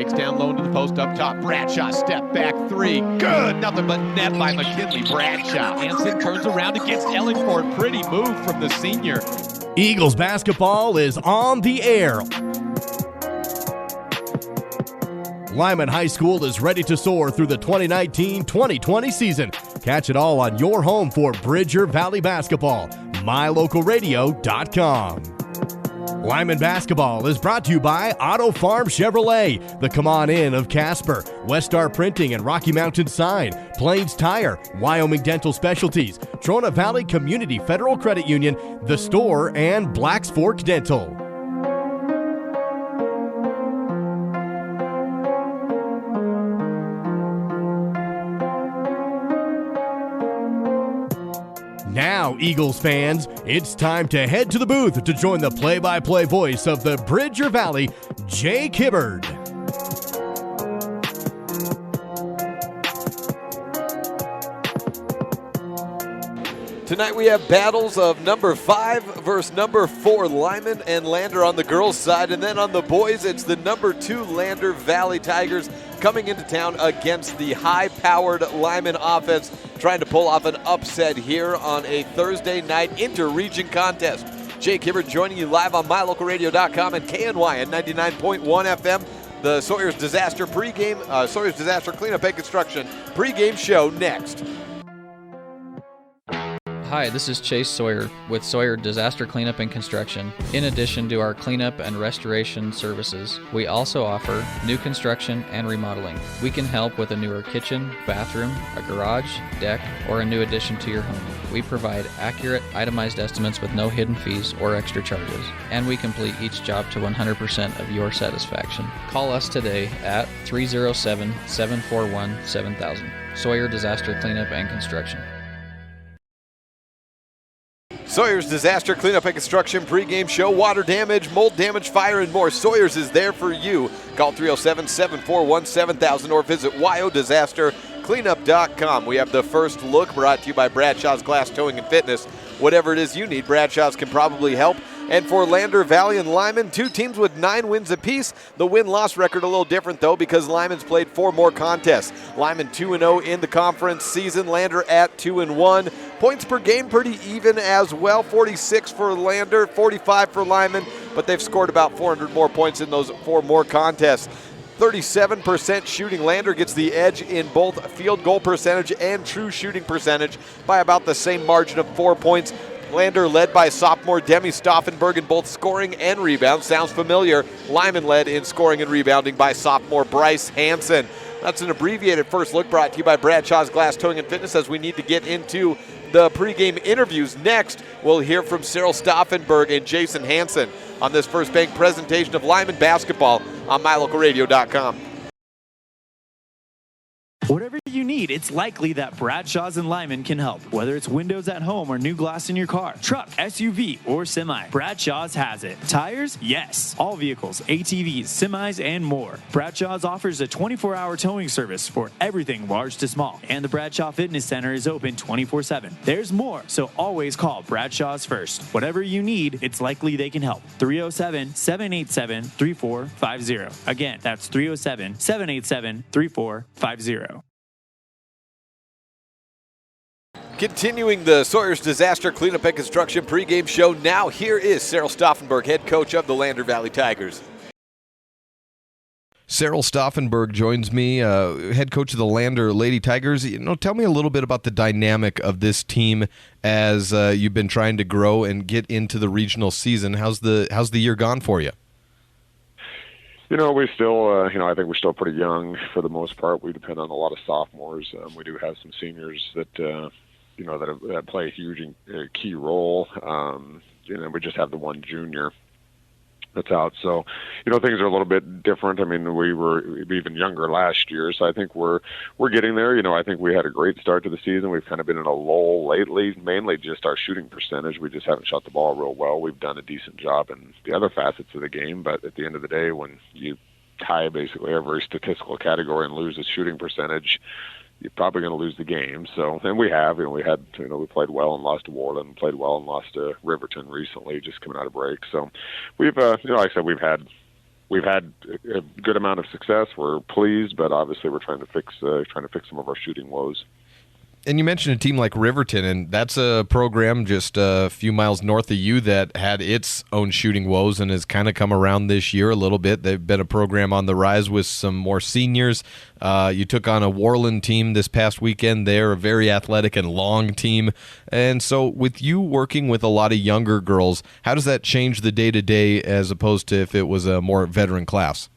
Fakes down low into the post up top. Bradshaw, step back three. Good. Nothing but net by McKinley. Bradshaw. Hansen turns around against Ellingford. Pretty move from the senior. Eagles basketball is on the air. Lyman High School is ready to soar through the 2019-2020 season. Catch it all on your home for Bridger Valley basketball. MyLocalRadio.com. Lyman basketball is brought to you by Auto Farm Chevrolet, the Come On In of Casper, Westar Printing and Rocky Mountain Sign, Plains Tire, Wyoming Dental Specialties, Trona Valley Community Federal Credit Union, The Store, and Blacks Fork Dental. Now, Eagles fans, it's time to head to the booth to join the play-by-play voice of the Bridger Valley, Jake Hibbard. Tonight we have battles of number 5 versus number 4 Lyman and Lander on the girls' side, and then on the boys it's the number 2 Lander Valley Tigers coming into town against the high-powered Lyman offense, trying to pull off an upset here on a Thursday night inter-region contest. Jake Hibbard joining you live on MyLocalRadio.com and KNYN 99.1 FM. The Sawyer's Disaster Pregame, Sawyer's Disaster Cleanup and Construction pregame show next. Hi, this is Chase Sawyer with Sawyer Disaster Cleanup and Construction. In addition to our cleanup and restoration services, we also offer new construction and remodeling. We can help with a newer kitchen, bathroom, a garage, deck, or a new addition to your home. We provide accurate, itemized estimates with no hidden fees or extra charges, and we complete each job to 100% of your satisfaction. Call us today at 307-741-7000. Sawyer Disaster Cleanup and Construction. Sawyer's Disaster Cleanup and Construction pregame show. Water damage, mold damage, fire, and more. Sawyer's is there for you. Call 307-741-7000 or visit wyodisastercleanup.com. We have the first look brought to you by Bradshaw's Glass Towing and Fitness. Whatever it is you need, Bradshaw's can probably help. And for Lander Valley and Lyman, 2 teams with 9 wins apiece. The win-loss record a little different, though, because Lyman's played 4 more contests. Lyman 2-0 in the conference season. Lander at 2-1. Points per game pretty even as well. 46 for Lander, 45 for Lyman, but they've scored about 400 more points in those 4 more contests. 37% shooting. Lander gets the edge in both field goal percentage and true shooting percentage by about the same margin of 4 points. Lander led by sophomore Demi Stauffenberg in both scoring and rebounds. Sounds familiar. Lyman led in scoring and rebounding by sophomore Bryce Hansen. That's an abbreviated first look brought to you by Bradshaw's Glass Towing and Fitness as we need to get into the pregame interviews. Next, we'll hear from Cyril Stauffenberg and Jason Hansen on this First Bank presentation of Lyman basketball on MyLocalRadio.com. Whatever you need, it's likely that Bradshaw's and Lyman can help. Whether it's windows at home or new glass in your car, truck, SUV, or semi, Bradshaw's has it. Tires? Yes. All vehicles, ATVs, semis, and more. Bradshaw's offers a 24-hour towing service for everything large to small. And the Bradshaw Fitness Center is open 24/7. There's more, so always call Bradshaw's first. Whatever you need, it's likely they can help. 307-787-3450. Again, that's 307-787-3450. Continuing the Sawyer's Disaster Cleanup and Construction pregame show, now here is Cyril Stauffenberg, head coach of the Lander Valley Tigers. Cyril Stauffenberg joins me, head coach of the Lander Lady Tigers. Tell me a little bit about the dynamic of this team as you've been trying to grow and get into the regional season. How's the year gone for you? We still, I think we're still pretty young for the most part. We depend on a lot of sophomores. We do have some seniors that, that play a huge key role. We just have the one junior that's out. So, things are a little bit different. I mean, we were even younger last year, so I think we're getting there. I think we had a great start to the season. We've kind of been in a lull lately, mainly just our shooting percentage. We just haven't shot the ball real well. We've done a decent job in the other facets of the game, but at the end of the day, when you tie basically every statistical category and lose a shooting percentage, you're probably going to lose the game. So, and we have, we played well and lost to Warland, played well and lost to Riverton recently, just coming out of break. So we've, like I said, we've had we've had a good amount of success. We're pleased, but obviously we're trying to fix some of our shooting woes. And you mentioned a team like Riverton, and that's a program just a few miles north of you that had its own shooting woes and has kind of come around this year a little bit. They've been a program on the rise with some more seniors. You took on a Warland team this past weekend. They're a very athletic and long team. And so with you working with a lot of younger girls, how does that change the day-to-day as opposed to if it was a more veteran class?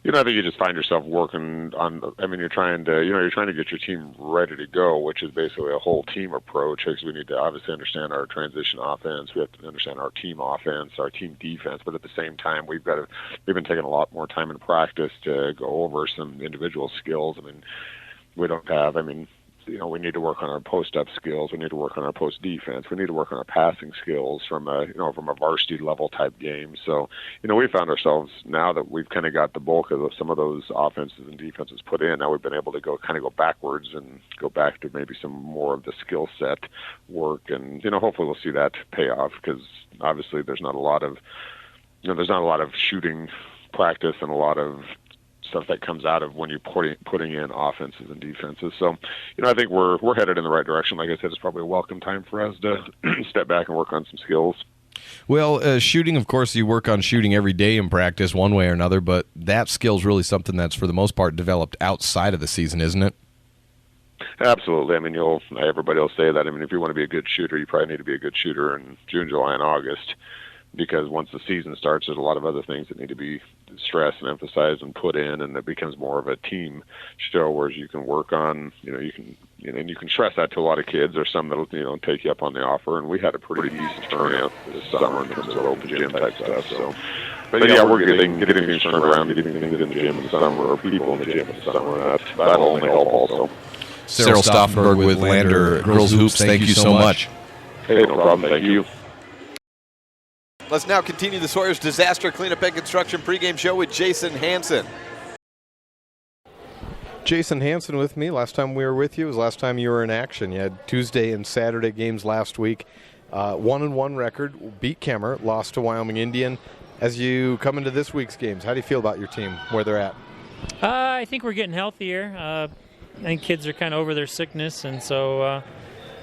I think you just find yourself working on. You're trying to get your team ready to go, which is basically a whole team approach. Because we need to obviously understand our transition offense. We have to understand our team offense, our team defense. But at the same time, we've been taking a lot more time in practice to go over some individual skills. We don't have. We need to work on our post-up skills. We need to work on our post-defense. We need to work on our passing skills from a varsity level type game. So, we found ourselves now that we've kind of got the bulk of some of those offenses and defenses put in. Now we've been able to go backwards and go back to maybe some more of the skill set work, and hopefully we'll see that pay off because obviously there's not a lot of shooting practice and a lot of stuff that comes out of when you're putting in offenses and defenses. So, I think we're headed in the right direction. Like I said, it's probably a welcome time for us to step back and work on some skills. Well, shooting, of course, you work on shooting every day in practice one way or another, but that skill is really something that's for the most part developed outside of the season, isn't it? Absolutely. Everybody will say that. If you want to be a good shooter, you probably need to be a good shooter in June, July, and August. Because once the season starts, there's a lot of other things that need to be stressed and emphasized and put in, and it becomes more of a team show. Whereas you can work on, you can stress that to a lot of kids. There's some that'll, take you up on the offer, and we had a pretty decent turnout this summer in terms of open gym type stuff. So, but yeah, we're getting things turned around, getting things in the gym in the summer, or people in the gym in the summer. That'll only help also. Cyril Stauffenberg with Lander Girls Hoops. Thank you so much. Hey, no problem. Thank you. Let's now continue the Sawyer's Disaster Cleanup and Construction pregame show with Jason Hansen. Jason Hansen with me. Last time we were with you was last time you were in action. You had Tuesday and Saturday games last week. 1-1 record, beat Kemmer, lost to Wyoming Indian. As you come into this week's games, how do you feel about your team, where they're at? I think we're getting healthier. I think kids are kind of over their sickness, and so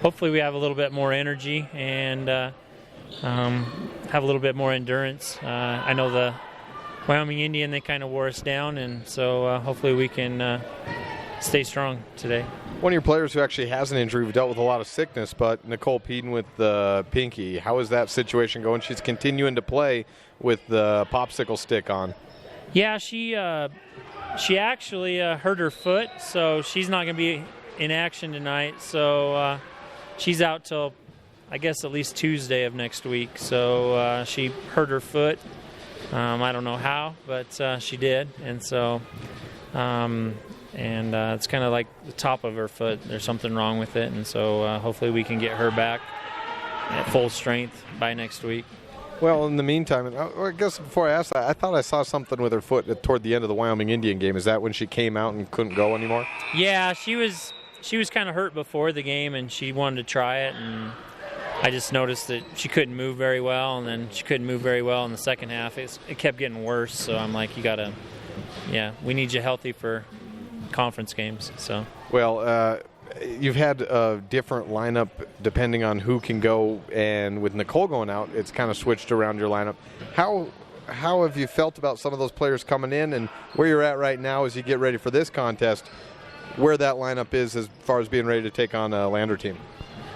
hopefully we have a little bit more energy and have a little bit more endurance. I know the Wyoming Indian, they kind of wore us down, and so hopefully we can stay strong today. One of your players who actually has an injury, we've dealt with a lot of sickness, but Nicole Peden with the pinky. How is that situation going? She's continuing to play with the popsicle stick on. Yeah, she actually hurt her foot, so she's not going to be in action tonight. So she's out till, I guess, at least Tuesday of next week. So she hurt her foot. I don't know how, but she did. And so, it's kind of like the top of her foot. There's something wrong with it. And so hopefully we can get her back at full strength by next week. Well, in the meantime, I guess before I asked that, I thought I saw something with her foot toward the end of the Wyoming Indian game. Is that when she came out and couldn't go anymore? Yeah, she was kind of hurt before the game, and she wanted to try it, and I just noticed that she couldn't move very well, and then she couldn't move very well in the second half. It kept getting worse, so I'm like, we need you healthy for conference games. So. Well, you've had a different lineup depending on who can go, and with Nicole going out, it's kind of switched around your lineup. How have you felt about some of those players coming in, and where you're at right now as you get ready for this contest, where that lineup is as far as being ready to take on a Lander team?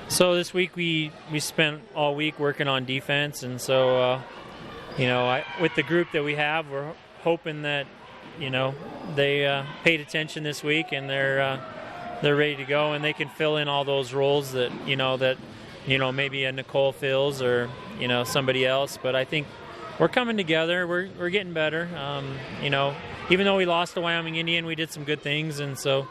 So this week we spent all week working on defense, and so with the group that we have, we're hoping that they paid attention this week and they're ready to go, and they can fill in all those roles that maybe a Nicole fills or somebody else. But I think we're coming together. We're getting better. Even though we lost to Wyoming Indian, we did some good things, and so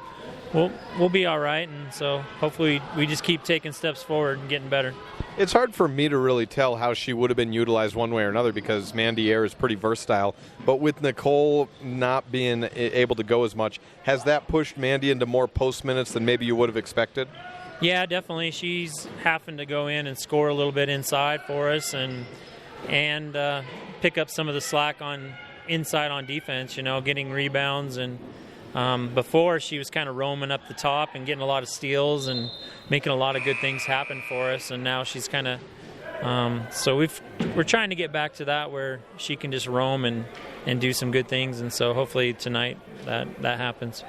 we'll be all right. And so hopefully we just keep taking steps forward and getting better. It's hard for me to really tell how she would have been utilized one way or another because Mandy Ayer is pretty versatile. But with Nicole not being able to go as much, has that pushed Mandy into more post minutes than maybe you would have expected? Yeah, definitely. She's having to go in and score a little bit inside for us, and and pick up some of the slack on inside on defense, getting rebounds. And before, she was kind of roaming up the top and getting a lot of steals and making a lot of good things happen for us. And now she's kind of so we're trying to get back to that where she can just roam and do some good things. And so hopefully tonight that happens.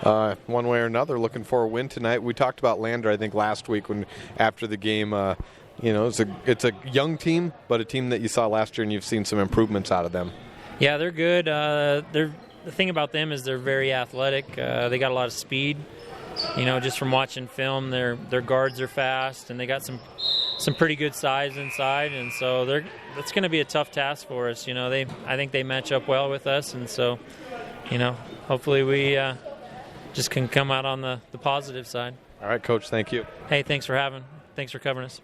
One way or another, looking for a win tonight. We talked about Lander, I think, last week after the game. It's a young team, but a team that you saw last year, and you've seen some improvements out of them. Yeah, they're good. The thing about them is they're very athletic. They got a lot of speed. Just from watching film, their guards are fast, and they got some pretty good size inside, and so that's going to be a tough task for us. I think they match up well with us, and so hopefully we just can come out on the positive side. All right, Coach, thank you. Hey, thanks for covering us.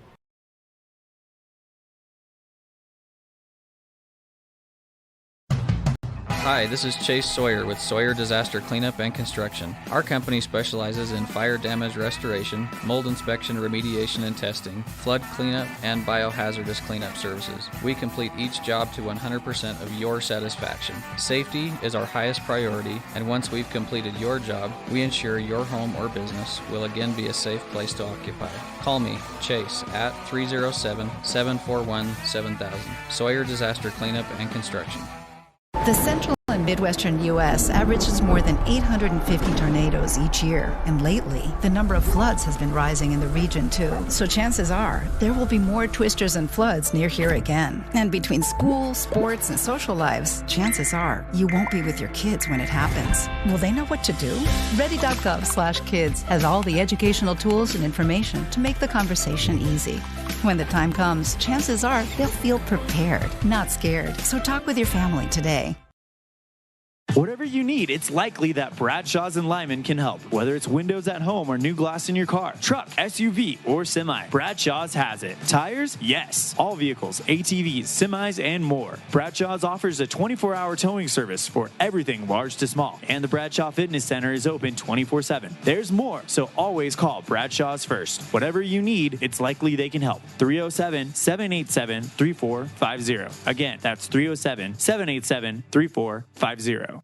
Hi, this is Chase Sawyer with Sawyer Disaster Cleanup and Construction. Our company specializes in fire damage restoration, mold inspection, remediation and testing, flood cleanup, and biohazardous cleanup services. We complete each job to 100% of your satisfaction. Safety is our highest priority, and once we've completed your job, we ensure your home or business will again be a safe place to occupy. Call me, Chase, at 307-741-7000. Sawyer Disaster Cleanup and Construction. The central and midwestern U.S. averages more than 850 tornadoes each year, and lately, the number of floods has been rising in the region too. So chances are, there will be more twisters and floods near here again. And between school, sports, and social lives, chances are, you won't be with your kids when it happens. Will they know what to do? Ready.gov/kids has all the educational tools and information to make the conversation easy. When the time comes, chances are they'll feel prepared, not scared. So talk with your family today. Whatever you need, it's likely that Bradshaw's and Lyman can help. Whether it's windows at home or new glass in your car, truck, SUV, or semi, Bradshaw's has it. Tires? Yes. All vehicles, ATVs, semis, and more. Bradshaw's offers a 24-hour towing service for everything large to small. And the Bradshaw Fitness Center is open 24/7. There's more, so always call Bradshaw's first. Whatever you need, it's likely they can help. 307-787-3450. Again, that's 307-787-3450.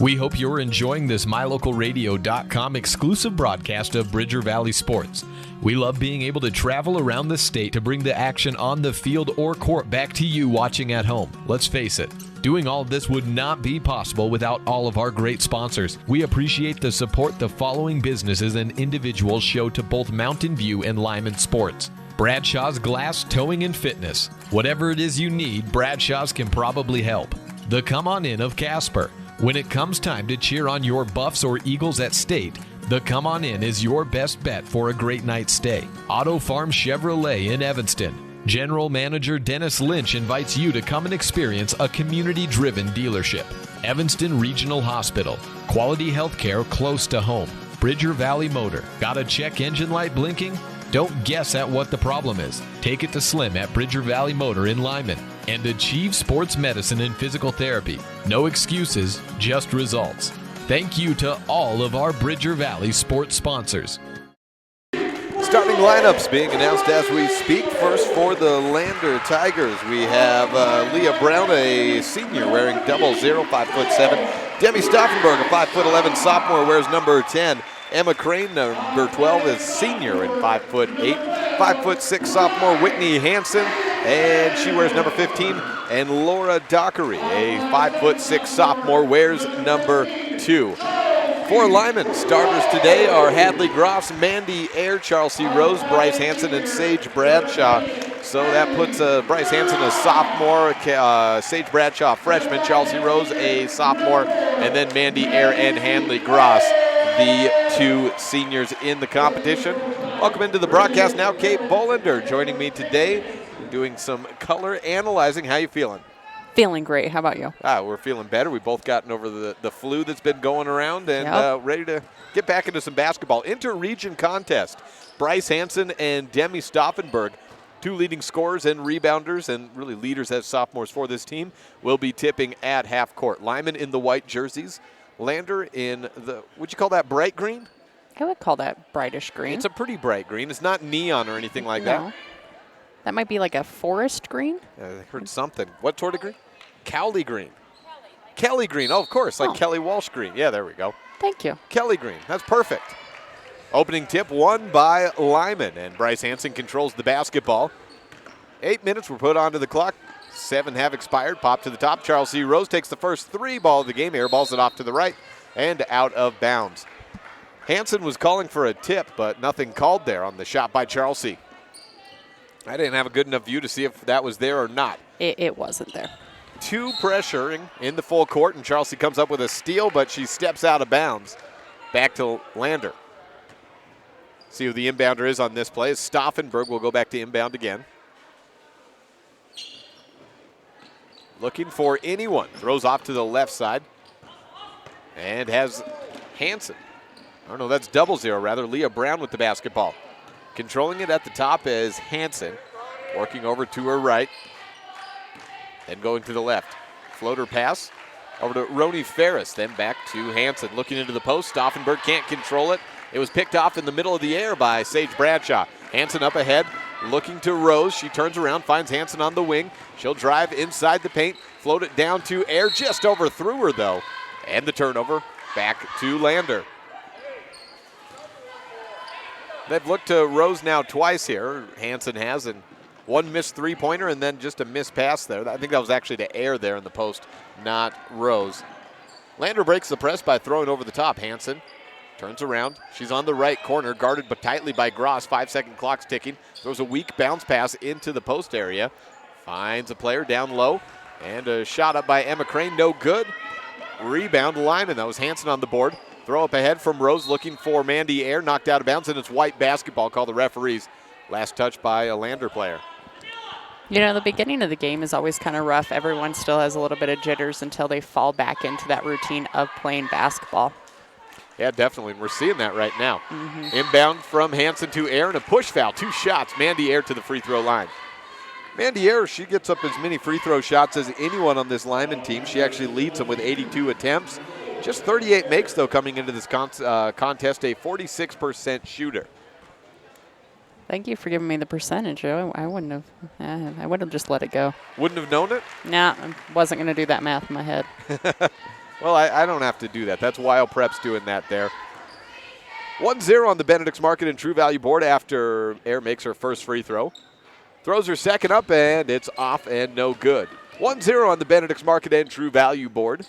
We hope you're enjoying this MyLocalRadio.com exclusive broadcast of Bridger Valley Sports. We love being able to travel around the state to bring the action on the field or court back to you watching at home. Let's face it, doing all of this would not be possible without all of our great sponsors. We appreciate the support the following businesses and individuals show to both Mountain View and Lyman Sports. Bradshaw's Glass Towing and Fitness. Whatever it is you need, Bradshaw's can probably help. The Come On In of Casper. When it comes time to cheer on your Buffs or Eagles at state, the Come On In is your best bet for a great night's stay. Auto Farm Chevrolet in Evanston. General Manager Dennis Lynch invites you to come and experience a community-driven dealership. Evanston Regional Hospital. Quality health care close to home. Bridger Valley Motor. Got a check engine light blinking? Don't guess at what the problem is. Take it to Slim at Bridger Valley Motor in Lyman. And Achieve Sports Medicine and Physical Therapy. No excuses, just results. Thank you to all of our Bridger Valley sports sponsors. Starting lineups being announced as we speak. First for the Lander Tigers, we have Leah Brown, a senior wearing 00, 5'7". Demi Stauffenberg, a 5'11" sophomore, wears number 10. Emma Crane, number 12, is senior and 5'8". 5'6" sophomore Whitney Hansen, and she wears number 15. And Laura Dockery, a 5'6" sophomore, wears number 2. For Lyman, starters today are Hadley Gross, Mandy Ayer, Charles C. Rose, Bryce Hansen, and Sage Bradshaw. So that puts Bryce Hansen a sophomore, Sage Bradshaw a freshman, Charles C. Rose a sophomore, and then Mandy Ayer and Hadley Gross, the two seniors in the competition. Welcome into the broadcast now, Kate Bolander joining me today, doing some color analyzing. How you feeling? Feeling great. How about you? We're feeling better. We've both gotten over the flu that's been going around and ready to get back into some basketball. Inter-region contest. Bryce Hansen and Demi Stauffenberg, two leading scorers and rebounders and really leaders as sophomores for this team, will be tipping at half court. Lyman in the white jerseys. Lander in the, would you call that bright green? I would call that brightish green. It's a pretty bright green. It's not neon or anything like that. That might be like a forest green. I heard something. What sort of green? Cowley green. Kelly green. Oh, of course, like Kelly Walsh green. Yeah, there we go. Thank you. Kelly green. That's perfect. Opening tip won by Lyman, and Bryce Hansen controls the basketball. 8 minutes were put onto the clock. 7 have expired. Pop to the top. Charles C. Rose takes the first 3 ball of the game. Airballs it off to the right and out of bounds. Hansen was calling for a tip, but nothing called there on the shot by Charles C. I didn't have a good enough view to see if that was there or not. It wasn't there. 2 pressuring in the full court, and Charles C. comes up with a steal, but she steps out of bounds. Back to Lander. See who the inbounder is on this play. Stauffenberg will go back to inbound again. Looking for anyone. Throws off to the left side. And has Hansen. Oh, no, that's 0-0 rather. Leah Brown with the basketball. Controlling it at the top is Hansen. Working over to her right. Then going to the left. Floater pass over to Roni Ferris. Then back to Hansen. Looking into the post. Stauffenberg can't control it. It was picked off in the middle of the air by Sage Bradshaw. Hansen up ahead. Looking to Rose. She turns around. Finds Hansen on the wing. She'll drive inside the paint. Float it down to Air. Just overthrew her though. And the turnover back to Lander. They've looked to Rose now twice here. Hansen has, and 1 missed 3-pointer and then just a missed pass there. I think that was actually to Air there in the post, not Rose. Lander breaks the press by throwing over the top. Hansen turns around. She's on the right corner, guarded but tightly by Gross. 5-second clock's ticking. Throws a weak bounce pass into the post area. Finds a player down low. And a shot up by Emma Crane, no good. Rebound Lyman. That was Hansen on the board. Throw up ahead from Rose, looking for Mandy Air. Knocked out of bounds, and it's white basketball. Call the referees. Last touch by a Lander player. You know, the beginning of the game is always kind of rough. Everyone still has a little bit of jitters until they fall back into that routine of playing basketball. Yeah, definitely. We're seeing that right now. Inbound from Hansen to Air and a push foul. 2 shots. Mandy Air to the free throw line. Mandy Air, she gets up as many free throw shots as anyone on this Lyman team. She actually leads them with 82 attempts. Just 38 makes, though, coming into this contest. A 46% shooter. Thank you for giving me the percentage. I wouldn't have. I would have just let it go. Wouldn't have known it? Nah, I wasn't going to do that math in my head. Well, I don't have to do that. That's Wild Prep's doing that there. 1-0 on the Benedict's Market and True Value board after Air makes her first free throw. Throws her second up, and it's off and no good. 1-0 on the Benedict's Market and True Value board.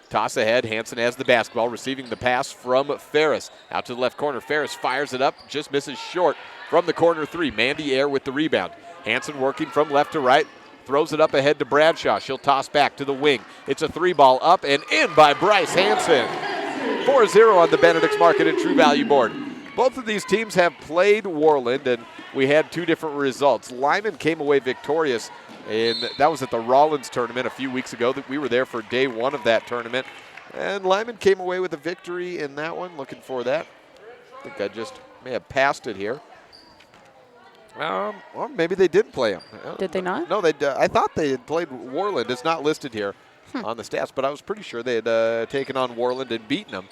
Toss ahead. Hansen has the basketball, receiving the pass from Ferris. Out to the left corner. Ferris fires it up, just misses short from the corner 3. Mandy Air with the rebound. Hansen working from left to right. Throws it up ahead to Bradshaw. She'll toss back to the wing. It's a 3-ball up and in by Bryce Hansen. 4-0 on the Benedict's Market and True Value board. Both of these teams have played Worland, and we had 2 different results. Lyman came away victorious, and that was at the Rollins tournament a few weeks ago. That we were there for day 1 of that tournament. And Lyman came away with a victory in that one. Looking for that. I think I just may have passed it here. Or maybe they didn't play him. Did they not? No, I thought they had played Worland. It's not listed here on the stats, but I was pretty sure they had taken on Worland and beaten them.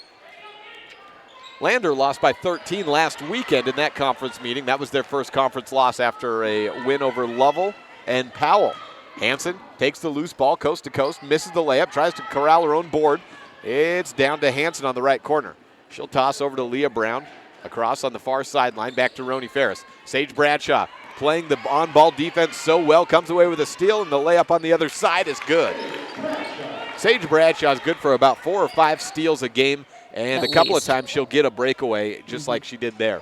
Lander lost by 13 last weekend in that conference meeting. That was their first conference loss after a win over Lovell and Powell. Hansen takes the loose ball coast to coast, misses the layup, tries to corral her own board. It's down to Hansen on the right corner. She'll toss over to Leah Brown. Across on the far sideline, back to Roni Ferris. Sage Bradshaw playing the on-ball defense so well, comes away with a steal, and the layup on the other side is good. Sage Bradshaw is good for about 4 or 5 steals a game, and a couple of times she'll get a breakaway just like she did there.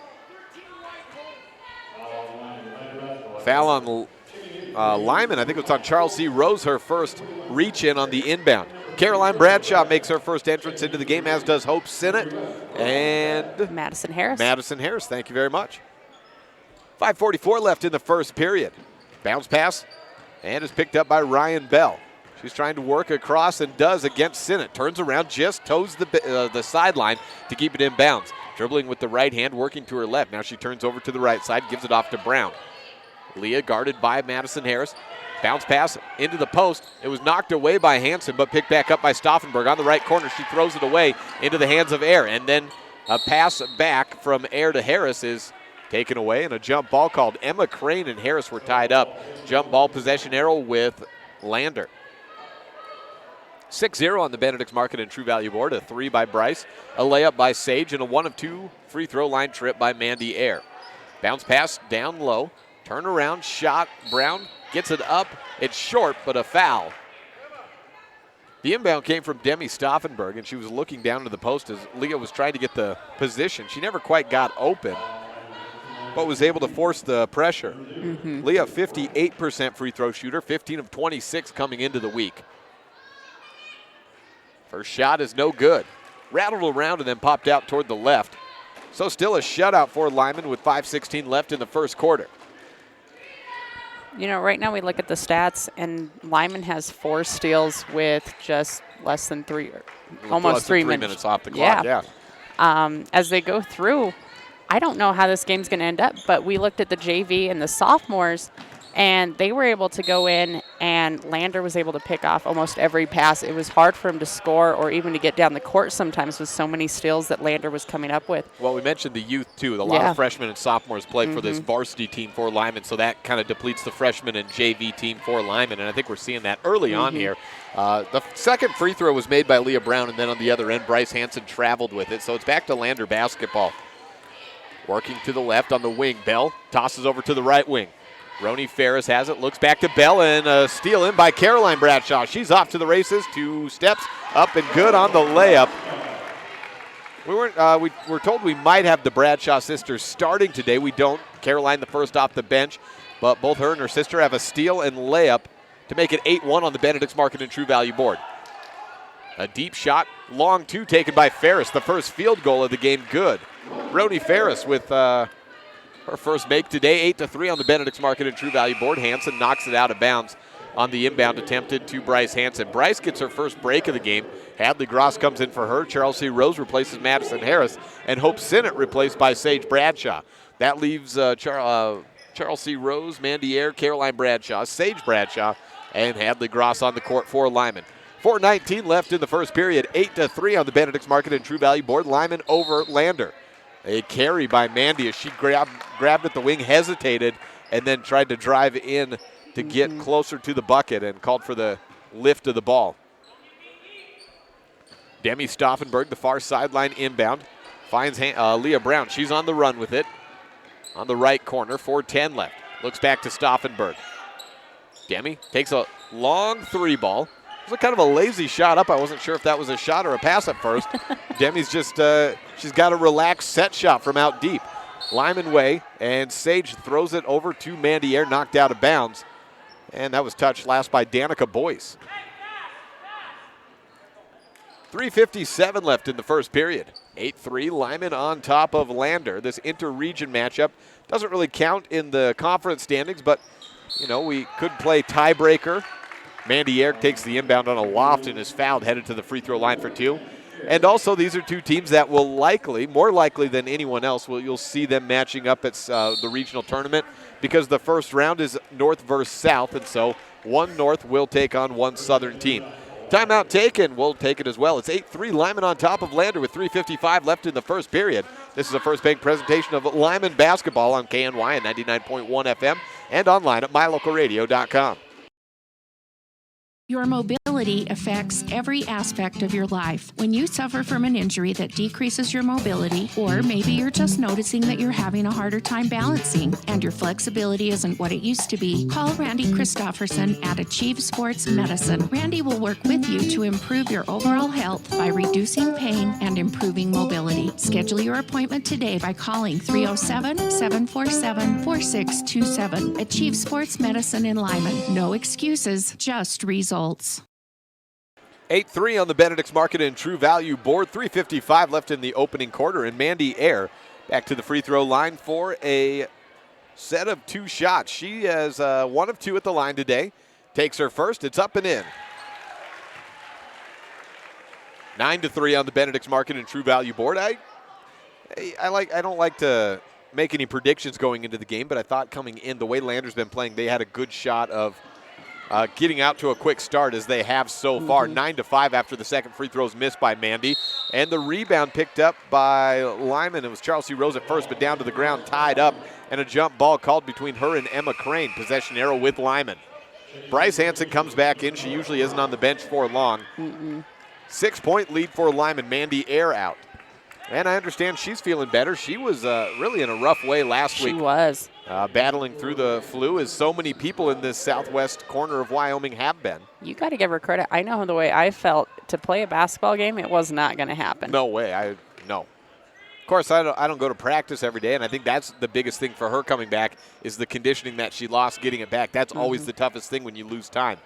Foul on Lyman. I think it was on Charles C. Rose, her first reach-in on the inbound. Caroline Bradshaw makes her first entrance into the game, as does Hope Sinnott and Madison Harris. Madison Harris, thank you very much. 5:44 left in the first period. Bounce pass, and is picked up by Ryan Bell. She's trying to work across and does against Sinnott. Turns around, just toes the sideline to keep it in bounds. Dribbling with the right hand, working to her left. Now she turns over to the right side, gives it off to Brown. Leah guarded by Madison Harris. Bounce pass into the post. It was knocked away by Hansen, but picked back up by Stauffenberg. On the right corner, she throws it away into the hands of Air. And then a pass back from Air to Harris is taken away, and a jump ball called. Emma Crane and Harris were tied up. Jump ball possession arrow with Lander. 6-0 on the Benedict's Market and True Value board. A 3 by Bryce, a layup by Sage, and a 1 of 2 free throw line trip by Mandy Ayer. Bounce pass down low. Turn around, shot. Brown gets it up. It's short, but a foul. The inbound came from Demi Stauffenberg, and she was looking down to the post as Leah was trying to get the position. She never quite got open, but was able to force the pressure. Leah, 58% free throw shooter, 15 of 26 coming into the week. First shot is no good. Rattled around and then popped out toward the left. So still a shutout for Lyman with 5:16 left in the first quarter. You know, right now we look at the stats, and Lyman has 4 steals with just less than 3, almost 3 minutes off the clock. Yeah. As they go through, I don't know how this game's going to end up, but we looked at the JV and the sophomores, and they were able to go in, and Lander was able to pick off almost every pass. It was hard for him to score or even to get down the court sometimes with so many steals that Lander was coming up with. Well, we mentioned the youth, too. A lot of freshmen and sophomores played for this varsity team for Lyman, so that kind of depletes the freshman and JV team for Lyman, and I think we're seeing that early on here. The second free throw was made by Leah Brown, and then on the other end, Bryce Hansen traveled with it, so it's back to Lander basketball. Working to the left on the wing. Bell tosses over to the right wing. Roni Ferris has it, looks back to Bell, and a steal in by Caroline Bradshaw. She's off to the races, 2 steps up and good on the layup. We were told we might have the Bradshaw sisters starting today. We don't. Caroline the first off the bench, but both her and her sister have a steal and layup to make it 8-1 on the Benedict's Market and True Value board. A deep shot, long 2 taken by Ferris. The first field goal of the game, good. Roni Ferris with her first make today, 8-3 on the Benedict's Market and True Value board. Hansen knocks it out of bounds on the inbound attempted to Bryce Hansen. Bryce gets her first break of the game. Hadley Gross comes in for her. Charles C. Rose replaces Madison Harris, and Hope Sinnott replaced by Sage Bradshaw. That leaves Charles C. Rose, Mandy Ayer, Caroline Bradshaw, Sage Bradshaw, and Hadley Gross on the court for Lyman. 4:19 left in the first period. 8-3 on the Benedict's Market and True Value board. Lyman over Lander. A carry by Mandy as she grabbed at the wing, hesitated, and then tried to drive in to get closer to the bucket and called for the lift of the ball. Demi Stauffenberg, the far sideline inbound, finds Leah Brown. She's on the run with it on the right corner. 4:10 left. Looks back to Stauffenberg. Demi takes a long 3 ball. It was kind of a lazy shot up. I wasn't sure if that was a shot or a pass at first. Demi's just, she's got a relaxed set shot from out deep. Lyman way, and Sage throws it over to Mandy Ayer, knocked out of bounds. And that was touched last by Danica Boyce. 3:57 left in the first period. 8-3, Lyman on top of Lander. This inter-region matchup doesn't really count in the conference standings, but, you know, we could play tiebreaker. Mandy Ayer takes the inbound on a loft and is fouled, headed to the free throw line for 2. And also, these are 2 teams that will likely, more likely than anyone else, you'll see them matching up at the regional tournament because the first round is North versus South, and so one North will take on one Southern team. Timeout taken. We'll take it as well. It's 8-3, Lyman on top of Lander with 3:55 left in the first period. This is a First Bank presentation of Lyman basketball on KNYN 99.1 FM and online at mylocalradio.com. Your mobility affects every aspect of your life. When you suffer from an injury that decreases your mobility, or maybe you're just noticing that you're having a harder time balancing and your flexibility isn't what it used to be, call Randy Christofferson at Achieve Sports Medicine. Randy will work with you to improve your overall health by reducing pain and improving mobility. Schedule your appointment today by calling 307-747-4627. Achieve Sports Medicine in Lyman. No excuses, just results. 8-3 on the Benedict's Market and True Value board. 3:55 left in the opening quarter, and Mandy Ayer back to the free throw line for a set of 2 shots. She has 1 of 2 at the line today. Takes her first. It's up and in. 9-3 on the Benedict's Market and True Value board. I don't like to make any predictions going into the game, but I thought coming in, the way Lander's been playing, they had a good shot of getting out to a quick start as they have so far. 9-5 after the second free throw is missed by Mandy. And the rebound picked up by Lyman. It was Charles C. Rose at first, but down to the ground, tied up, and a jump ball called between her and Emma Crane. Possession arrow with Lyman. Bryce Hansen comes back in. She usually isn't on the bench for long. 6-point lead for Lyman. Mandy Air out. And I understand she's feeling better. She was really in a rough way last week. She was. Battling through the flu, as so many people in this southwest corner of Wyoming have been. You got to give her credit. I know the way I felt to play a basketball game, it was not going to happen. No way. No. Of course, I don't go to practice every day, and I think that's the biggest thing for her coming back is the conditioning that she lost getting it back. That's always the toughest thing when you lose time.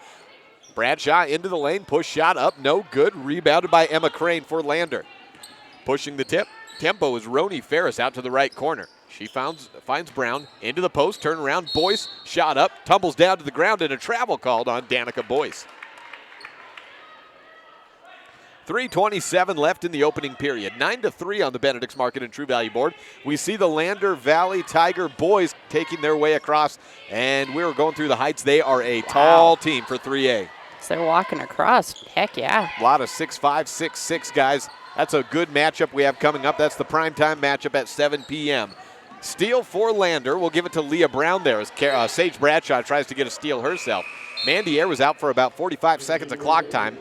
Bradshaw into the lane, push shot up, no good. Rebounded by Emma Crane for Lander. Pushing the tempo is Roni Ferris out to the right corner. She finds Brown into the post, turn around. Boyce shot up, tumbles down to the ground, and a travel called on Danica Boyce. 3:27 left in the opening period. 9-3 on the Benedict's Market and True Value board. We see the Lander Valley Tiger boys taking their way across, and we're going through the heights. They are a tall team for 3A. So they're walking across. Heck yeah. A lot of 6'5", 6'6" guys. That's a good matchup we have coming up. That's the primetime matchup at 7 p.m. Steal for Lander. We'll give it to Leah Brown there as Sage Bradshaw tries to get a steal herself. Mandy Air was out for about 45 seconds of clock time.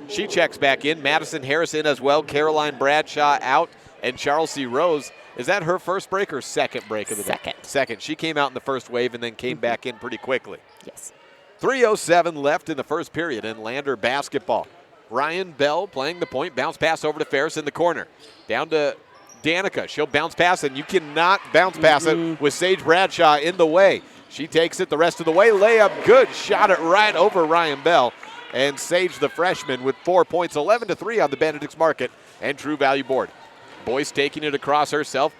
She checks back in. Madison Harris in as well. Caroline Bradshaw out. And Charles C. Rose, is that her first break or second break of the day? Second. She came out in the first wave and then came back in pretty quickly. Yes. 3:07 left in the first period in Lander basketball. Ryan Bell playing the point. Bounce pass over to Ferris in the corner. Down to Danica. She'll bounce pass, and you cannot bounce pass it with Sage Bradshaw in the way. She takes it the rest of the way. Layup good. Shot it right over Ryan Bell. And Sage, the freshman, with 4 points. 11-3 on the Benedict's Market and True Value board. Boyce taking it across herself.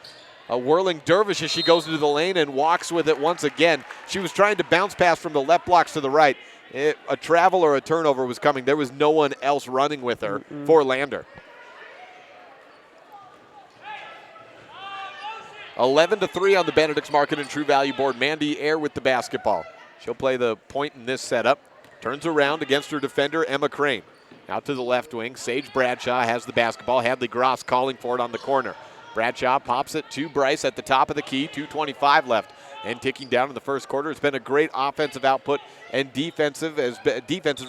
A whirling dervish as she goes into the lane and walks with it once again. She was trying to bounce pass from the left blocks to the right. A travel or a turnover was coming. There was no one else running with her for Lander. 11-3 on the Benedict's Market and True Value board. Mandy Air with the basketball. She'll play the point in this setup. Turns around against her defender, Emma Crane. Out to the left wing. Sage Bradshaw has the basketball. Hadley Gross calling for it on the corner. Bradshaw pops it to Bryce at the top of the key. 2:25 left. And ticking down in the first quarter. It's been a great offensive output, and defense has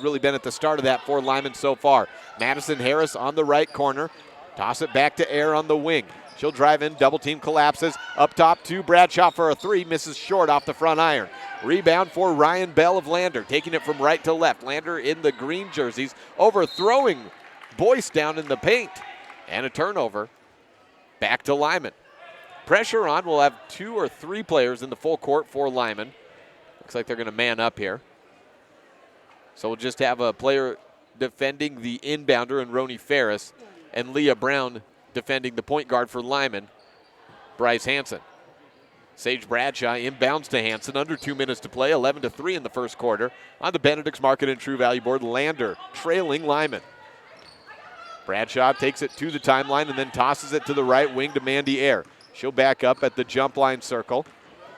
really been at the start of that for Lyman so far. Madison Harris on the right corner. Toss it back to Air on the wing. She'll drive in, double team collapses. Up top to Bradshaw for a three, misses short off the front iron. Rebound for Ryan Bell of Lander, taking it from right to left. Lander in the green jerseys, overthrowing Boyce down in the paint. And a turnover. Back to Lyman. Pressure on. We'll have 2 or 3 players in the full court for Lyman. Looks like they're going to man up here. So we'll just have a player defending the inbounder and Roni Ferris, and Leah Brown defending the point guard for Lyman, Bryce Hansen. Sage Bradshaw inbounds to Hansen. Under 2 minutes to play. 11-3 in the first quarter. On the Benedict's Market and True Value board, Lander trailing Lyman. Bradshaw takes it to the timeline and then tosses it to the right wing to Mandy Air. She'll back up at the jump line circle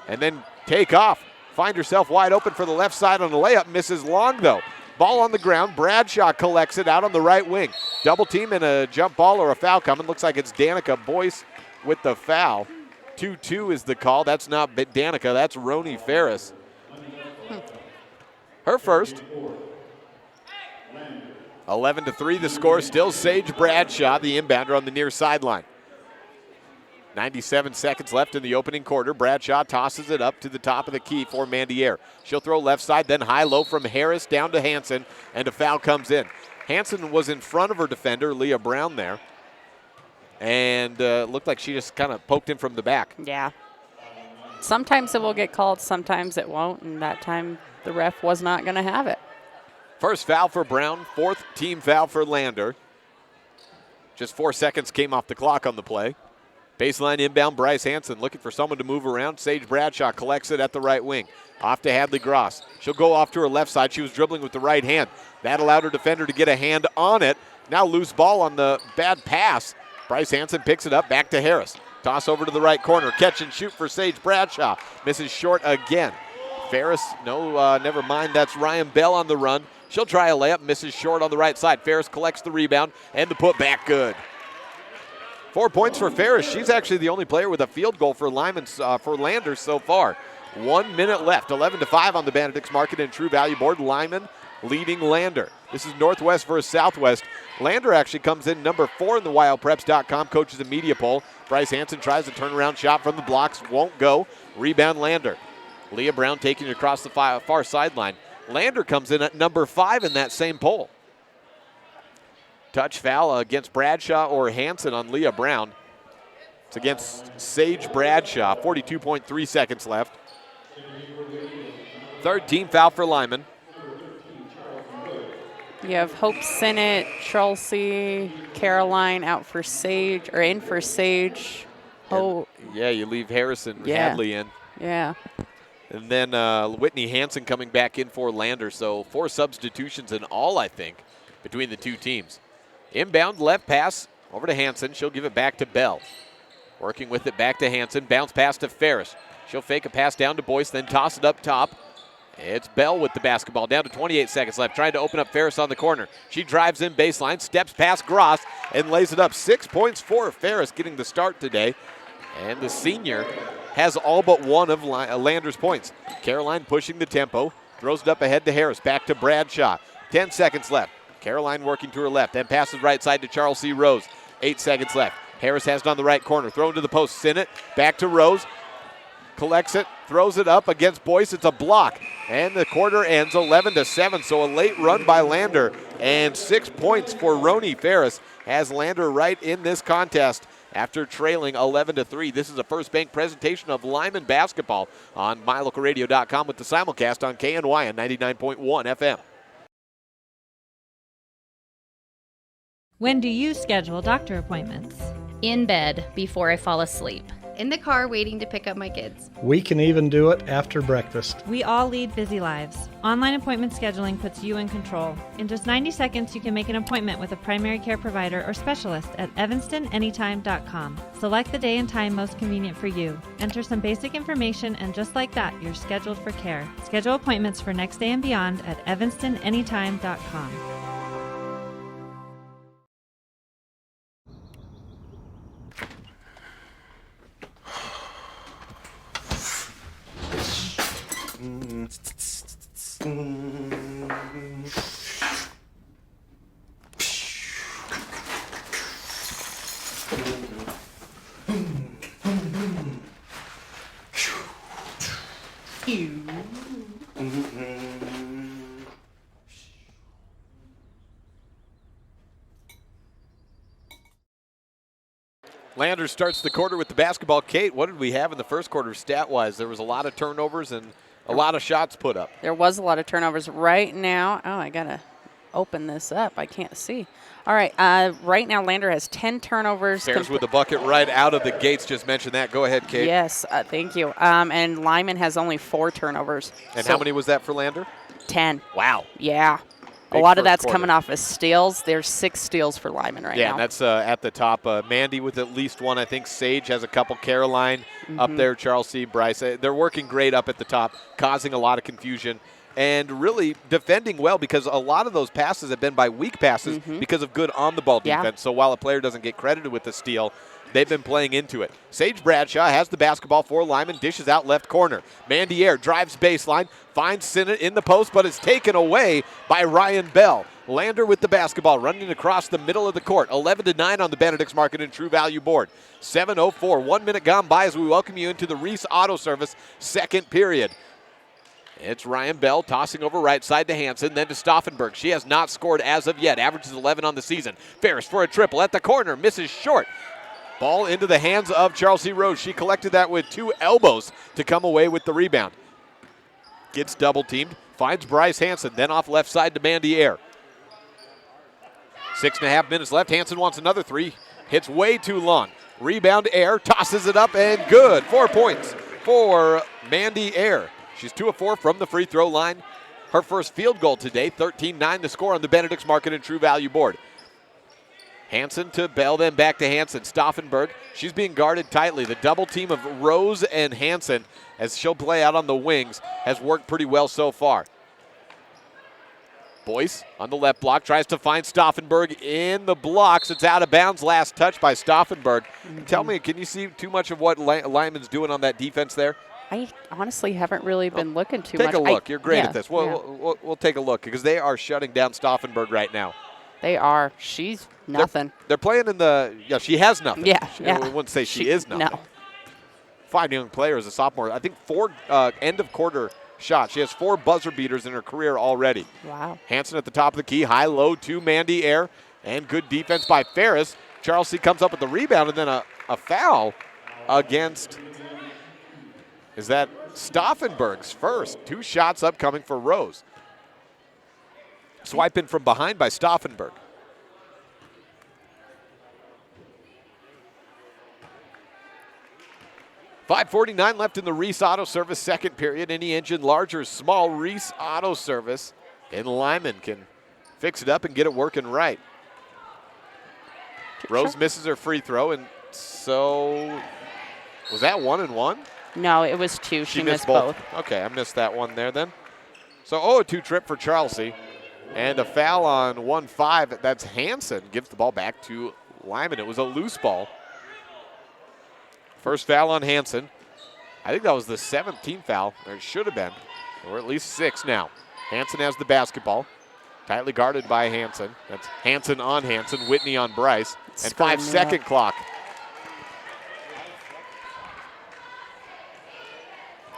and then take off. Find herself wide open for the left side on the layup. Misses long, though. Ball on the ground. Bradshaw collects it out on the right wing. Double team and a jump ball or a foul coming. Looks like it's Danica Boyce with the foul. 2-2 is the call. That's not Danica. That's Roni Ferris. Her first. 11-3 the score. Still Sage Bradshaw, the inbounder, on the near sideline. 97 seconds left in the opening quarter. Bradshaw tosses it up to the top of the key for Mandy Air. She'll throw left side, then high-low from Harris down to Hansen, and a foul comes in. Hansen was in front of her defender, Leah Brown, there, and looked like she just kind of poked him from the back. Yeah. Sometimes it will get called, sometimes it won't, and that time the ref was not going to have it. First foul for Brown, 4th team foul for Lander. Just 4 seconds came off the clock on the play. Baseline inbound, Bryce Hansen looking for someone to move around. Sage Bradshaw collects it at the right wing. Off to Hadley Gross. She'll go off to her left side. She was dribbling with the right hand. That allowed her defender to get a hand on it. Now loose ball on the bad pass. Bryce Hansen picks it up, back to Harris. Toss over to the right corner. Catch and shoot for Sage Bradshaw. Misses short again. Ferris, no, never mind. That's Ryan Bell on the run. She'll try a layup, misses short on the right side. Ferris collects the rebound, and the putback good. 4 points for Ferris. She's actually the only player with a field goal for for Lander so far. 1 minute left, 11-5 on the Benedict's Market and True Value board. Lyman leading Lander. This is Northwest versus Southwest. Lander actually comes in number 4 in the wildpreps.com coaches and media poll. Bryce Hansen tries a turnaround shot from the blocks, won't go. Rebound Lander. Leah Brown taking it across the far sideline. Lander comes in at number 5 in that same poll. Touch foul against Bradshaw or Hansen on Leah Brown. It's against Sage Bradshaw. 42.3 seconds left. Third team foul for Lyman. You have Hope Sinnott, Chelsea, Caroline out for Sage, or in for Sage. Oh, yeah, you leave Harrison Hadley in. Yeah. And then Whitney Hansen coming back in for Lander. So 4 substitutions in all, I think, between the two teams. Inbound left pass over to Hansen. She'll give it back to Bell. Working with it back to Hansen. Bounce pass to Ferris. She'll fake a pass down to Boyce, then toss it up top. It's Bell with the basketball. Down to 28 seconds left. Trying to open up Ferris on the corner. She drives in baseline, steps past Gross, and lays it up. 6 points for Ferris, getting the start today. And the senior has all but one of Lander's points. Caroline pushing the tempo. Throws it up ahead to Harris. Back to Bradshaw. 10 seconds left. Caroline working to her left. Then passes right side to Charles C. Rose. 8 seconds left. Harris has it on the right corner. Thrown to the post. Sinnott. Back to Rose. Collects it. Throws it up against Boyce. It's a block. And the quarter ends 11-7. So a late run by Lander. And 6 points for Roni Ferris has Lander right in this contest after trailing 11-3. This is a First Bank presentation of Lyman basketball on MyLocalRadio.com with the simulcast on KNYN 99.1 FM. When do you schedule doctor appointments? In bed before I fall asleep. In the car waiting to pick up my kids. We can even do it after breakfast. We all lead busy lives. Online appointment scheduling puts you in control. In just 90 seconds, you can make an appointment with a primary care provider or specialist at evanstonanytime.com. Select the day and time most convenient for you. Enter some basic information, and just like that, you're scheduled for care. Schedule appointments for next day and beyond at evanstonanytime.com. Lander starts the quarter with the basketball. Kate, what did we have in the first quarter stat-wise? There was a lot of turnovers and a lot of shots put up. There was a lot of turnovers right now. Oh, I got to open this up. I can't see. All right. Right now, Lander has 10 turnovers. Ferris with the bucket right out of the gates. Just mentioned that. Go ahead, Kate. Yes, thank you. And Lyman has only 4 turnovers. And how many was that for Lander? 10. Wow. Yeah. A lot of that's coming off of steals. There's 6 steals for Lyman right now. Yeah, and that's at the top. Mandy with at least one. I think Sage has a couple. Caroline up there. Charles C. Bryce. They're working great up at the top, causing a lot of confusion. And really defending well, because a lot of those passes have been by weak passes because of good on-the-ball defense. Yeah. So while a player doesn't get credited with the steal, they've been playing into it. Sage Bradshaw has the basketball for Lyman, dishes out left corner. Mandy Air drives baseline, finds Sinnott in the post, but is taken away by Ryan Bell. Lander with the basketball, running across the middle of the court. 11-9 on the Benedict's Market and True Value board. 7:04, 1 minute gone by as we welcome you into the Reese Auto Service second period. It's Ryan Bell tossing over right side to Hansen, then to Stauffenberg. She has not scored as of yet, averages 11 on the season. Ferris for a triple at the corner, misses short. Ball into the hands of Charles C. Rose. She collected that with 2 elbows to come away with the rebound. Gets double teamed, finds Bryce Hansen, then off left side to Mandy Air. 6.5 minutes left. Hansen wants another 3. Hits way too long. Rebound Air, tosses it up, and good. 4 points for Mandy Air. She's 2 of 4 from the free throw line. Her first field goal today. 13-9 the score on the Benedict's Market and True Value board. Hansen to Bell, then back to Hansen. Stauffenberg, she's being guarded tightly. The double team of Rose and Hansen, as she'll play out on the wings, has worked pretty well so far. Boyce on the left block tries to find Stauffenberg in the blocks. It's out of bounds. Last touch by Stauffenberg. Tell me, can you see too much of what Lyman's doing on that defense there? I honestly haven't really been looking too much. Take a look. You're great at this. We'll take a look because they are shutting down Stauffenberg right now. They are. She's nothing. They're playing in the – she has nothing. Yeah. We wouldn't say she is nothing. No. 5 young players, a sophomore. I think 4 end-of-quarter shots. She has 4 buzzer beaters in her career already. Wow. Hansen at the top of the key, high-low to Mandy Air, and good defense by Ferris. Charles C. comes up with the rebound, and then a foul against – is that Stauffenberg's first. 2 shots upcoming for Rose. Swiping from behind by Stauffenberg. $5:49 left in the Reese Auto Service second period. Any engine, large or small, Reese Auto Service. And Lyman can fix it up and get it working right. Rose misses her free throw, and so was that 1 and 1? No, it was 2. She missed both. Okay, I missed that one there then. So 0-2 trip for Charlesy. And a foul on 1-5. That's Hansen. Gives the ball back to Lyman. It was a loose ball. First foul on Hansen. I think that was the 17th foul. There should have been. Or at least 6 now. Hansen has the basketball. Tightly guarded by Hansen. That's Hansen on Hansen. Whitney on Bryce. And 5-second clock.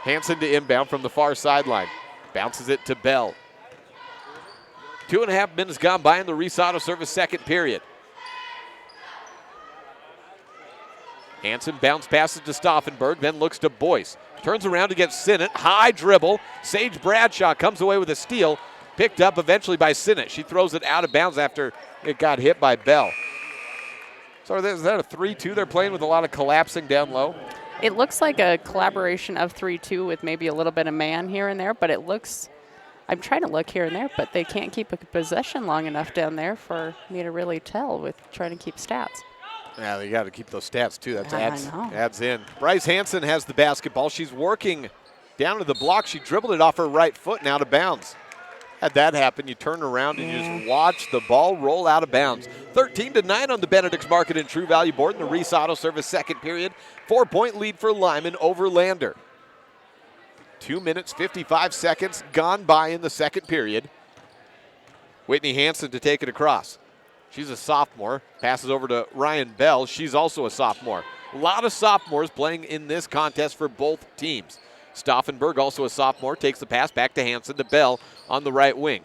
Hansen to inbound from the far sideline. Bounces it to Bell. 2.5 minutes gone by in the Reese Auto Service second period. Hansen bounce passes to Stauffenberg, then looks to Boyce. Turns around to get Sinnott. High dribble. Sage Bradshaw comes away with a steal. Picked up eventually by Sinnott. She throws it out of bounds after it got hit by Bell. So is that a 3-2 they're playing with a lot of collapsing down low? It looks like a collaboration of 3-2 with maybe a little bit of man here and there, but it looks, I'm trying to look here and there, but they can't keep a possession long enough down there for me to really tell with trying to keep stats. Yeah, they got to keep those stats too. That adds in. Bryce Hansen has the basketball. She's working down to the block. She dribbled it off her right foot and out of bounds. Had that happen, you turn around and you just watch the ball roll out of bounds. 13-9 on the Benedict's Market and True Value board in the Reese Auto Service second period. 4-point lead for Lyman over Lander. 2 minutes, 55 seconds gone by in the second period. Whitney Hansen to take it across. She's a sophomore. Passes over to Ryan Bell. She's also a sophomore. A lot of sophomores playing in this contest for both teams. Stauffenberg, also a sophomore, takes the pass back to Hansen to Bell on the right wing.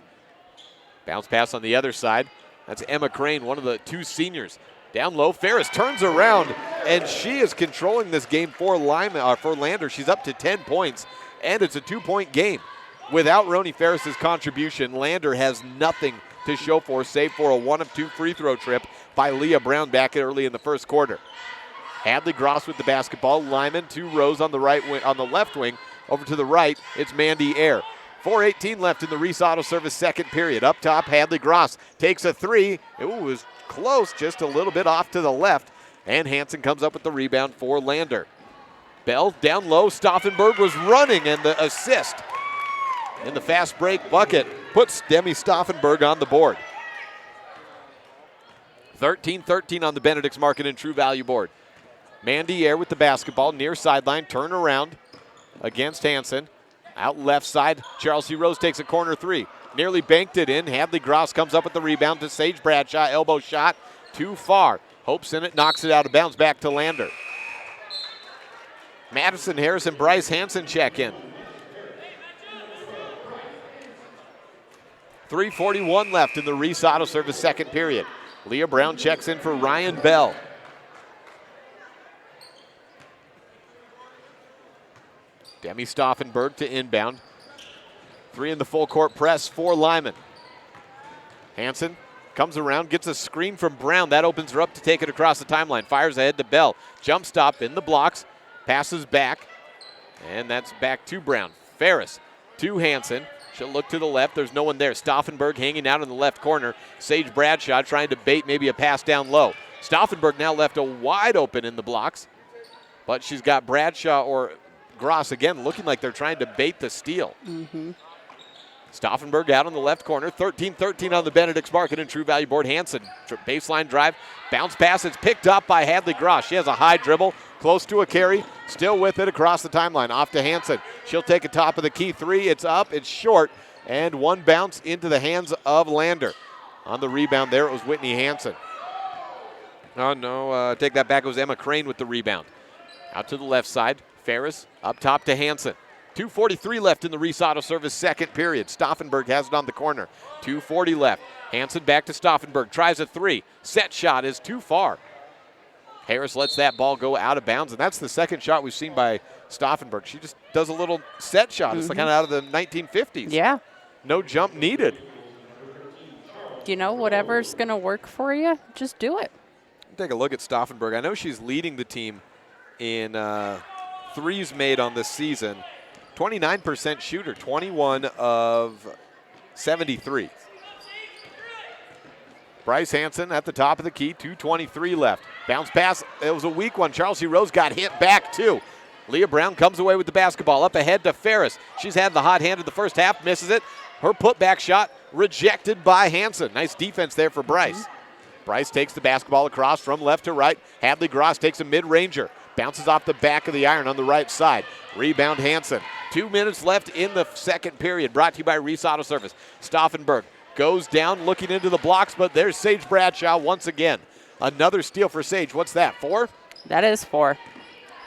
Bounce pass on the other side. That's Emma Crane, one of the 2 seniors. Down low, Ferris turns around, and she is controlling this game for Lander. She's up to 10 points, and it's a 2-point game. Without Roni Ferris's contribution, Lander has nothing to show for, save for a 1-of-2 free throw trip by Leah Brown back early in the first quarter. Hadley Gross with the basketball. Lyman to Rose on the right wing, on the left wing. Over to the right, it's Mandy Air. 4:18 left in the Reese Auto Service second period. Up top, Hadley Gross takes a 3. It was close, just a little bit off to the left. And Hansen comes up with the rebound for Lander. Bell down low. Stauffenberg was running, and the assist in the fast break bucket puts Demi Stauffenberg on the board. 13-13 on the Benedict's Market and True Value board. Mandy Air with the basketball, near sideline, turn around against Hansen. Out left side, Charles C. Rose takes a corner 3. Nearly banked it in. Hadley Gross comes up with the rebound to Sage Bradshaw. Elbow shot, too far. Hopes in it, knocks it out of bounds, back to Lander. Madison Harris and Bryce Hansen check in. 3:41 left in the Reese Auto Service second period. Leah Brown checks in for Ryan Bell. Demi Stauffenberg to inbound. 3 in the full court press for Lyman. Hansen comes around, gets a screen from Brown. That opens her up to take it across the timeline. Fires ahead to Bell. Jump stop in the blocks. Passes back. And that's back to Brown. Ferris to Hansen. She'll look to the left. There's no one there. Stauffenberg hanging out in the left corner. Sage Bradshaw trying to bait maybe a pass down low. Stauffenberg now left a wide open in the blocks. But she's got Bradshaw or Gross again looking like they're trying to bait the steal. Stauffenberg out on the left corner. 13-13 on the Benedict's Market and True Value board. Hansen, baseline drive. Bounce pass. It's picked up by Hadley Gross. She has a high dribble. Close to a carry. Still with it across the timeline. Off to Hansen. She'll take a top of the key three. It's up. It's short. And one bounce into the hands of Lander. On the rebound there, it was Whitney Hansen. Oh, no. Take that back. It was Emma Crane with the rebound. Out to the left side. Ferris up top to Hansen. 2:43 left in the Reese Auto Service second period. Stauffenberg has it on the corner. 2:40 left. Hansen back to Stauffenberg. Tries a three. Set shot is too far. Harris lets that ball go out of bounds, and that's the second shot we've seen by Stauffenberg. She just does a little set shot. It's like kind of out of the 1950s. Yeah. No jump needed. You know, whatever's going to work for you, just do it. Take a look at Stauffenberg. I know she's leading the team in threes made on this season. 29% shooter, 21 of 73. Bryce Hansen at the top of the key, 2:23 left. Bounce pass, it was a weak one. Charles C. Rose got hit back too. Leah Brown comes away with the basketball. Up ahead to Ferris. She's had the hot hand of the first half, misses it. Her putback shot rejected by Hansen. Nice defense there for Bryce. Bryce takes the basketball across from left to right. Hadley Gross takes a mid-ranger. Bounces off the back of the iron on the right side. Rebound Hansen. 2 minutes left in the second period. Brought to you by Reese Auto Service. Stauffenberg goes down looking into the blocks, but there's Sage Bradshaw once again. Another steal for Sage. What's that, 4? That is 4.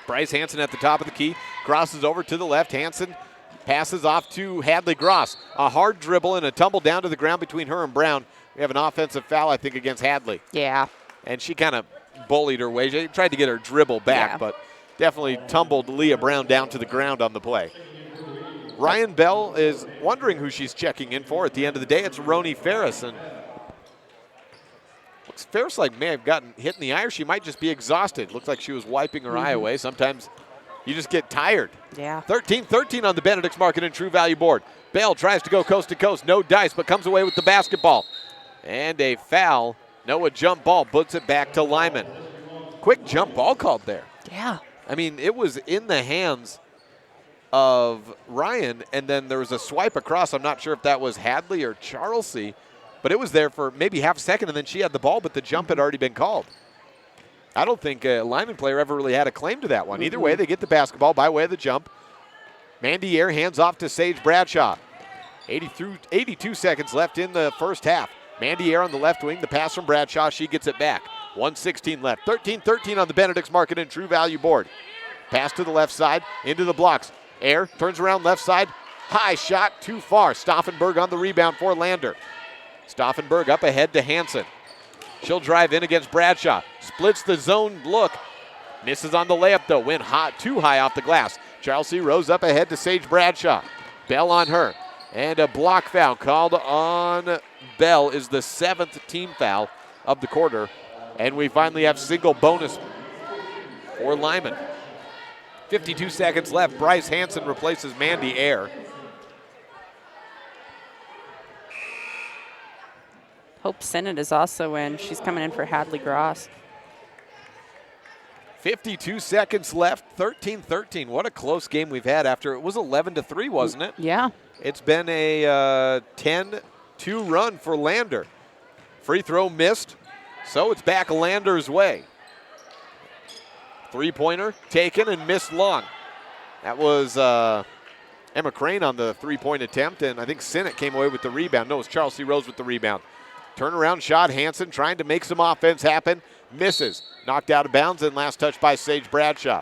Bryce Hansen at the top of the key. Crosses over to the left. Hansen passes off to Hadley Gross. A hard dribble and a tumble down to the ground between her and Brown. We have an offensive foul, I think, against Hadley. Yeah. And she kind of bullied her way. She tried to get her dribble back, but definitely tumbled Leah Brown down to the ground on the play. Ryan Bell is wondering who she's checking in for. At the end of the day, it's Roni Ferris. And looks Ferris like may have gotten hit in the eye, or she might just be exhausted. Looks like she was wiping her eye away. Sometimes you just get tired. Yeah. 13-13 on the Benedict's Market and True Value board. Bell tries to go coast to coast. No dice, but comes away with the basketball. And a foul. No, a jump ball. Puts it back to Lyman. Quick jump ball called there. Yeah. I mean, it was in the hands of Ryan, and then there was a swipe across. I'm not sure if that was Hadley or Charlesy, but it was there for maybe half a second, and then she had the ball, but the jump had already been called. I don't think a Lyman player ever really had a claim to that one. Either way, they get the basketball by way of the jump. Mandy Air hands off to Sage Bradshaw. 82 seconds left in the first half. Mandy Air on the left wing. The pass from Bradshaw. She gets it back. 1:16 left. 13-13 on the Benedict's Market and True Value board. Pass to the left side. Into the blocks. Air turns around left side. High shot. Too far. Stauffenberg on the rebound for Lander. Stauffenberg up ahead to Hansen. She'll drive in against Bradshaw. Splits the zone look. Misses on the layup, though. Went hot, too high off the glass. Charles C. Rose up ahead to Sage Bradshaw. Bell on her. And a block foul called on Bell is the 7th team foul of the quarter. And we finally have single bonus for Lyman. 52 seconds left. Bryce Hansen replaces Mandy Air. Hope Sinnott is also in. She's coming in for Hadley Gross. 52 seconds left, 13-13. What a close game we've had after it was 11-3, wasn't it? Yeah. It's been a 10-2 run for Lander. Free throw missed, so it's back Lander's way. Three-pointer taken and missed long. That was Emma Crane on the three-point attempt, and I think Sinnott came away with the rebound. No, it was Charles C. Rose with the rebound. Turnaround shot, Hansen trying to make some offense happen. Misses. Knocked out of bounds and last touch by Sage Bradshaw.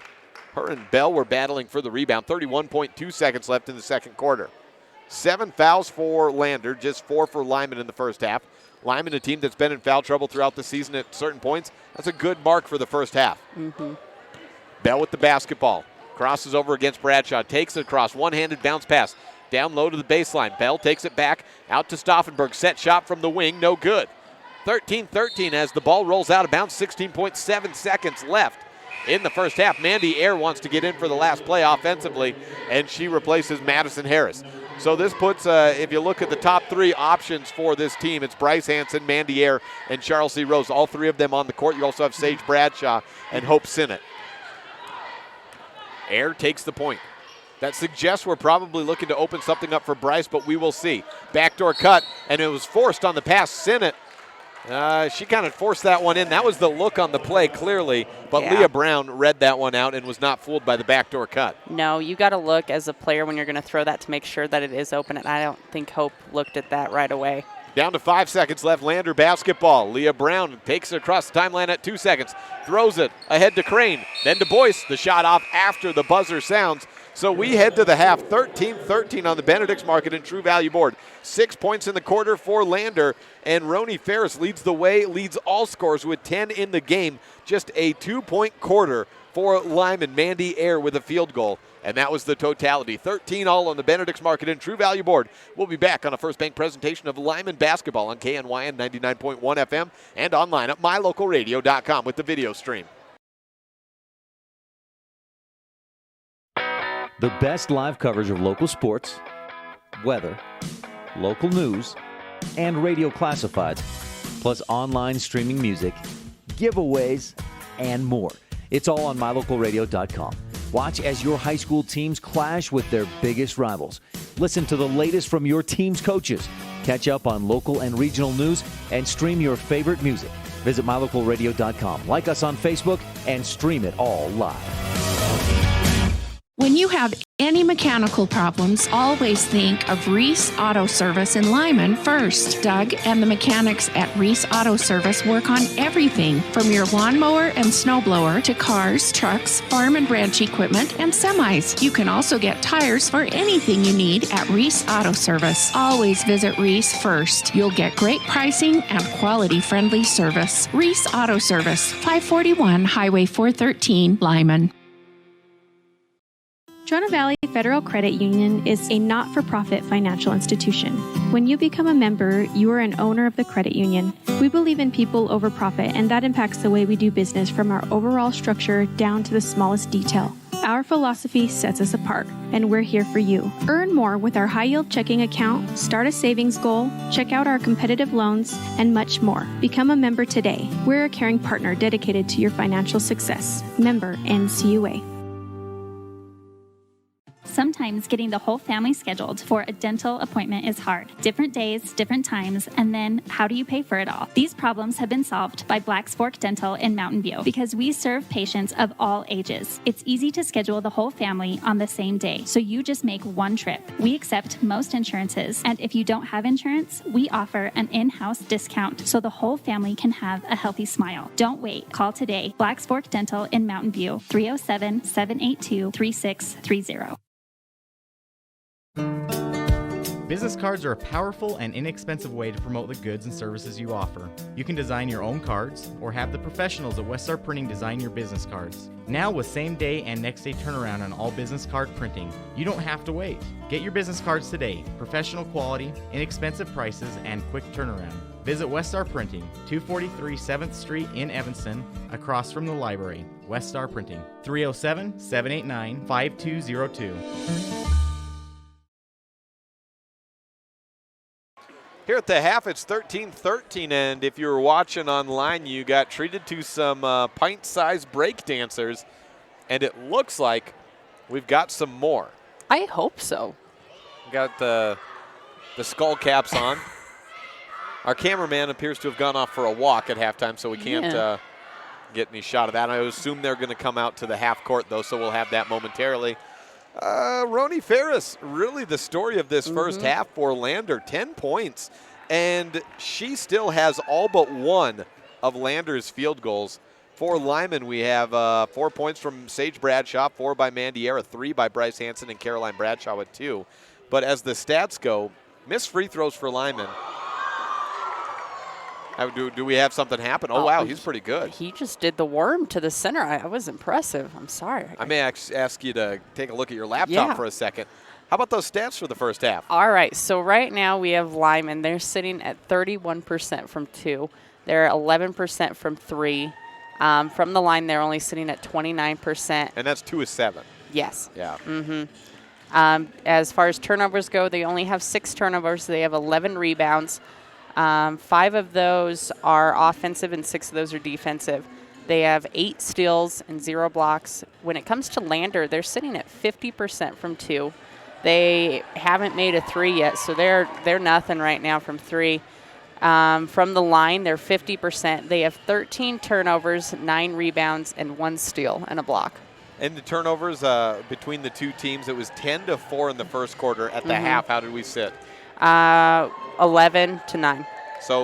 Her and Bell were battling for the rebound. 31.2 seconds left in the second quarter. 7 fouls for Lander, just 4 for Lyman in the first half. Lyman, a team that's been in foul trouble throughout the season at certain points. That's a good mark for the first half. Bell with the basketball. Crosses over against Bradshaw. Takes it across. One-handed bounce pass. Down low to the baseline. Bell takes it back out to Stauffenberg. Set shot from the wing. No good. 13-13 as the ball rolls out of bounds. 16.7 seconds left in the first half. Mandy Air wants to get in for the last play offensively, and she replaces Madison Harris. So this puts, if you look at the top 3 options for this team, it's Bryce Hansen, Mandy Air, and Charles C. Rose. All 3 of them on the court. You also have Sage Bradshaw and Hope Sinnott. Air takes the point. That suggests we're probably looking to open something up for Bryce, but we will see. Backdoor cut, and it was forced on the pass. Sinnott, she kind of forced that one in. That was the look on the play, clearly, but Leah Brown read that one out and was not fooled by the backdoor cut. No, you got to look as a player when you're going to throw that to make sure that it is open, and I don't think Hope looked at that right away. Down to 5 seconds left, Lander basketball. Leah Brown takes it across the timeline at 2 seconds, throws it ahead to Crane, then to Boyce. The shot off after the buzzer sounds. So we head to the half, 13-13 on the Benedict's Market and True Value board. 6 points in the quarter for Lander, and Roni Ferris leads the way, leads all scores with 10 in the game. Just a 2-point quarter for Lyman. Mandy Air with a field goal, and that was the totality. 13 all on the Benedict's Market and True Value board. We'll be back on a First Bank presentation of Lyman basketball on KNYN 99.1 FM and online at mylocalradio.com with the video stream. The best live coverage of local sports, weather, local news, and radio classifieds, plus online streaming music, giveaways, and more. It's all on mylocalradio.com. Watch as your high school teams clash with their biggest rivals. Listen to the latest from your team's coaches. Catch up on local and regional news and stream your favorite music. Visit mylocalradio.com. Like us on Facebook and stream it all live. When you have any mechanical problems, always think of Reese Auto Service in Lyman first. Doug and the mechanics at Reese Auto Service work on everything from your lawnmower and snowblower to cars, trucks, farm and ranch equipment, and semis. You can also get tires for anything you need at Reese Auto Service. Always visit Reese first. You'll get great pricing and quality-friendly service. Reese Auto Service, 541 Highway 413, Lyman. Trona Valley Federal Credit Union is a not-for-profit financial institution. When you become a member, you are an owner of the credit union. We believe in people over profit, and that impacts the way we do business from our overall structure down to the smallest detail. Our philosophy sets us apart, and we're here for you. Earn more with our high-yield checking account, start a savings goal, check out our competitive loans, and much more. Become a member today. We're a caring partner dedicated to your financial success. Member NCUA. Sometimes getting the whole family scheduled for a dental appointment is hard. Different days, different times, and then how do you pay for it all? These problems have been solved by Black's Fork Dental in Mountain View because we serve patients of all ages. It's easy to schedule the whole family on the same day, so you just make one trip. We accept most insurances, and if you don't have insurance, we offer an in-house discount so the whole family can have a healthy smile. Don't wait. Call today. Black's Fork Dental in Mountain View, 307-782-3630. Business cards are a powerful and inexpensive way to promote the goods and services you offer. You can design your own cards or have the professionals at Weststar Printing design your business cards. Now with same-day and next-day turnaround on all business card printing, you don't have to wait. Get your business cards today. Professional quality, inexpensive prices, and quick turnaround. Visit Weststar Printing, 243 7th Street in Evanston, across from the library. Weststar Printing, 307-789-5202. Here at the half, it's 13-13, and if you were watching online, you got treated to some pint-sized break dancers, and it looks like we've got some more. I hope so. We got the skull caps on. Our cameraman appears to have gone off for a walk at halftime, so we can't get any shot of that. I assume they're going to come out to the half court, though, so we'll have that momentarily. Roni Ferris, really the story of this first half for Lander, 10 points. And she still has all but one of Lander's field goals. For Lyman, we have 4 points from Sage Bradshaw, 4 by Mandy Air, 3 by Bryce Hansen, and Caroline Bradshaw with 2. But as the stats go, missed free throws for Lyman. Do we have something happen? Oh, wow, he's pretty good. He just did the worm to the center. I was impressive. I'm sorry. I may ask you to take a look at your laptop for a second. How about those stats for the first half? All right, so right now we have Lyman. They're sitting at 31% from 2. They're 11% from 3. From the line, they're only sitting at 29%. And that's 2 of 7. Yes. Yeah. As far as turnovers go, they only have 6 turnovers. They have 11 rebounds. 5 of those are offensive and 6 of those are defensive. They have 8 steals and 0 blocks. When it comes to Lander, they're sitting at 50% from 2. They haven't made a 3 yet, so they're nothing right now from 3. From the line, they're 50%. They have 13 turnovers, 9 rebounds, and 1 steal and a block. And the turnovers between the two teams, it was 10-4 in the first quarter. At the half, how did we sit? 11-9. So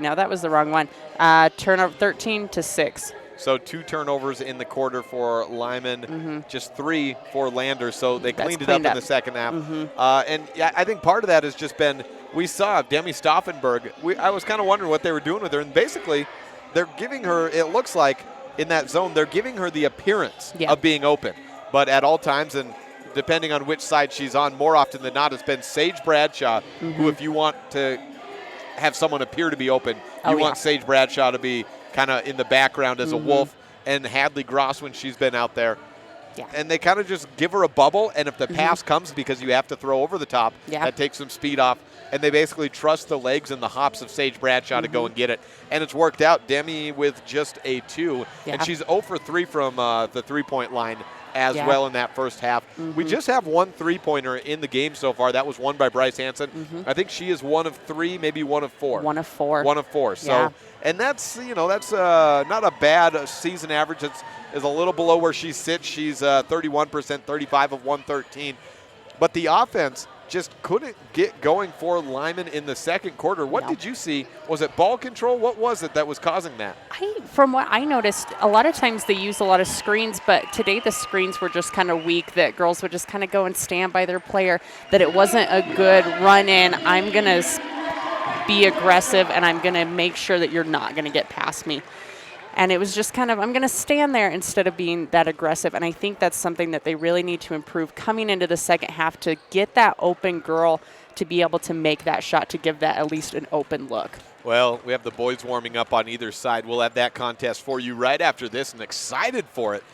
No, that was the wrong one. Turnover 13-6. So 2 turnovers in the quarter for Lyman, just 3 for Lander. So they cleaned it up in the second half. And I think part of that has just been, we saw Demi Stauffenberg. I was kind of wondering what they were doing with her. And basically, they're giving her, it looks like, in that zone, they're giving her the appearance of being open. But at all times, and depending on which side she's on, more often than not, it's been Sage Bradshaw, who, if you want to have someone appear to be open, you want Sage Bradshaw to be kind of in the background as a wolf, and Hadley Gross when she's been out there. And they kind of just give her a bubble, and if the pass comes because you have to throw over the top, that takes some speed off. And they basically trust the legs and the hops of Sage Bradshaw to go and get it. And it's worked out. Demi with just a 2. And she's 0 for 3 from the three-point line as well in that first half. We just have 1 3-pointer in the game so far. That was won by Bryce Hansen. I think she is 1 of 3, maybe 1 of 4. 1 of 4. 1 of 4. So, and that's, that's not a bad season average. It's is a little below where she sits. She's 31%, 35 of 113. But the offense just couldn't get going for Lyman in the second quarter. What did you see? Was it ball control? What was it that was causing that? From what I noticed, a lot of times they use a lot of screens, but today the screens were just kind of weak, that girls would just kind of go and stand by their player, that it wasn't a good run-in. I'm going to be aggressive, and I'm going to make sure that you're not going to get past me. And it was just kind of, I'm going to stand there instead of being that aggressive. And I think that's something that they really need to improve coming into the second half, to get that open girl to be able to make that shot, to give that at least an open look. Well, we have the boys warming up on either side. We'll have that contest for you right after this, and excited for it.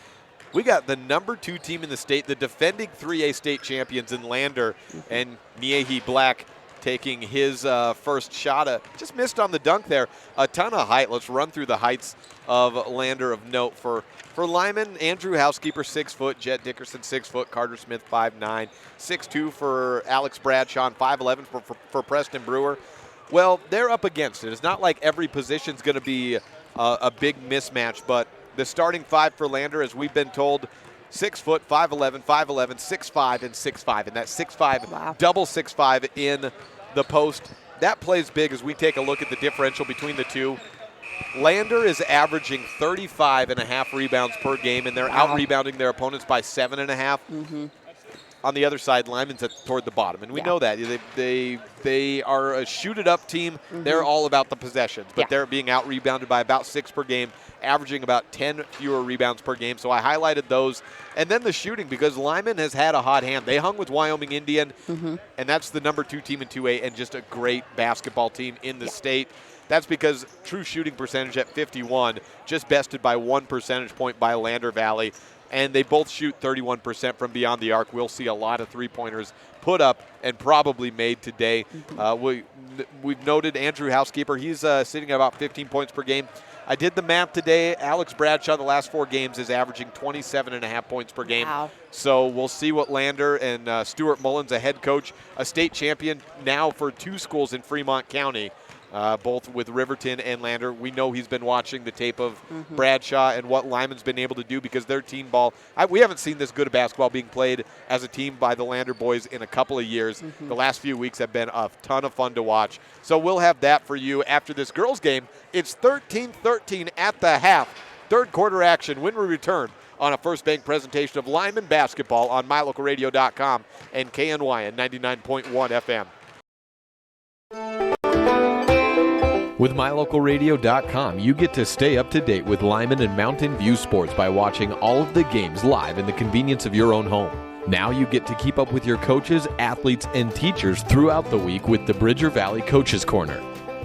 We got the number 2 team in the state, the defending 3A state champions in Lander, and Niehi Black taking his first shot. Just missed on the dunk there. A ton of height. Let's run through the heights of Lander of note. For Lyman, Andrew Housekeeper, 6 foot. Jet Dickerson, 6 foot. Carter Smith, 5'9". 6'2" for Alex Bradshaw, 5'11" for Preston Brewer. Well, they're up against it. It's not like every position's going to be a big mismatch, but the starting 5 for Lander, as we've been told, 6 foot, 5'11", 5'11", 6'5", and 6'5", and that 6'5", double 6'5" in the post. That plays big as we take a look at the differential between the two. Lander is averaging 35.5 rebounds per game, and they're out-rebounding their opponents by 7.5. On the other side, Lyman's toward the bottom, and we know that. They are a shoot-it-up team. They're all about the possessions, but they're being out-rebounded by about 6 per game, averaging about 10 fewer rebounds per game. So I highlighted those. And then the shooting, because Lyman has had a hot hand. They hung with Wyoming Indian, and that's the number 2 team in 2A, and just a great basketball team in the state. That's because true shooting percentage at 51, just bested by 1 percentage point by Lander Valley. And they both shoot 31% from beyond the arc. We'll see a lot of three-pointers put up and probably made today. We've noted Andrew Housekeeper. He's sitting at about 15 points per game. I did the math today. Alex Bradshaw, the last 4 games, is averaging 27.5 points per game. So we'll see what Lander and Stuart Mullins, a head coach, a state champion now for 2 schools in Fremont County, both with Riverton and Lander. We know he's been watching the tape of Bradshaw and what Lyman's been able to do, because their team ball, we haven't seen this good of basketball being played as a team by the Lander boys in a couple of years. The last few weeks have been a ton of fun to watch. So we'll have that for you after this girls game. It's 13-13 at the half. Third quarter action when we return on a First Bank presentation of Lyman basketball on MyLocalRadio.com and KNYN 99.1 FM. With MyLocalRadio.com, you get to stay up to date with Lyman and Mountain View sports by watching all of the games live in the convenience of your own home. Now you get to keep up with your coaches, athletes, and teachers throughout the week with the Bridger Valley Coaches Corner.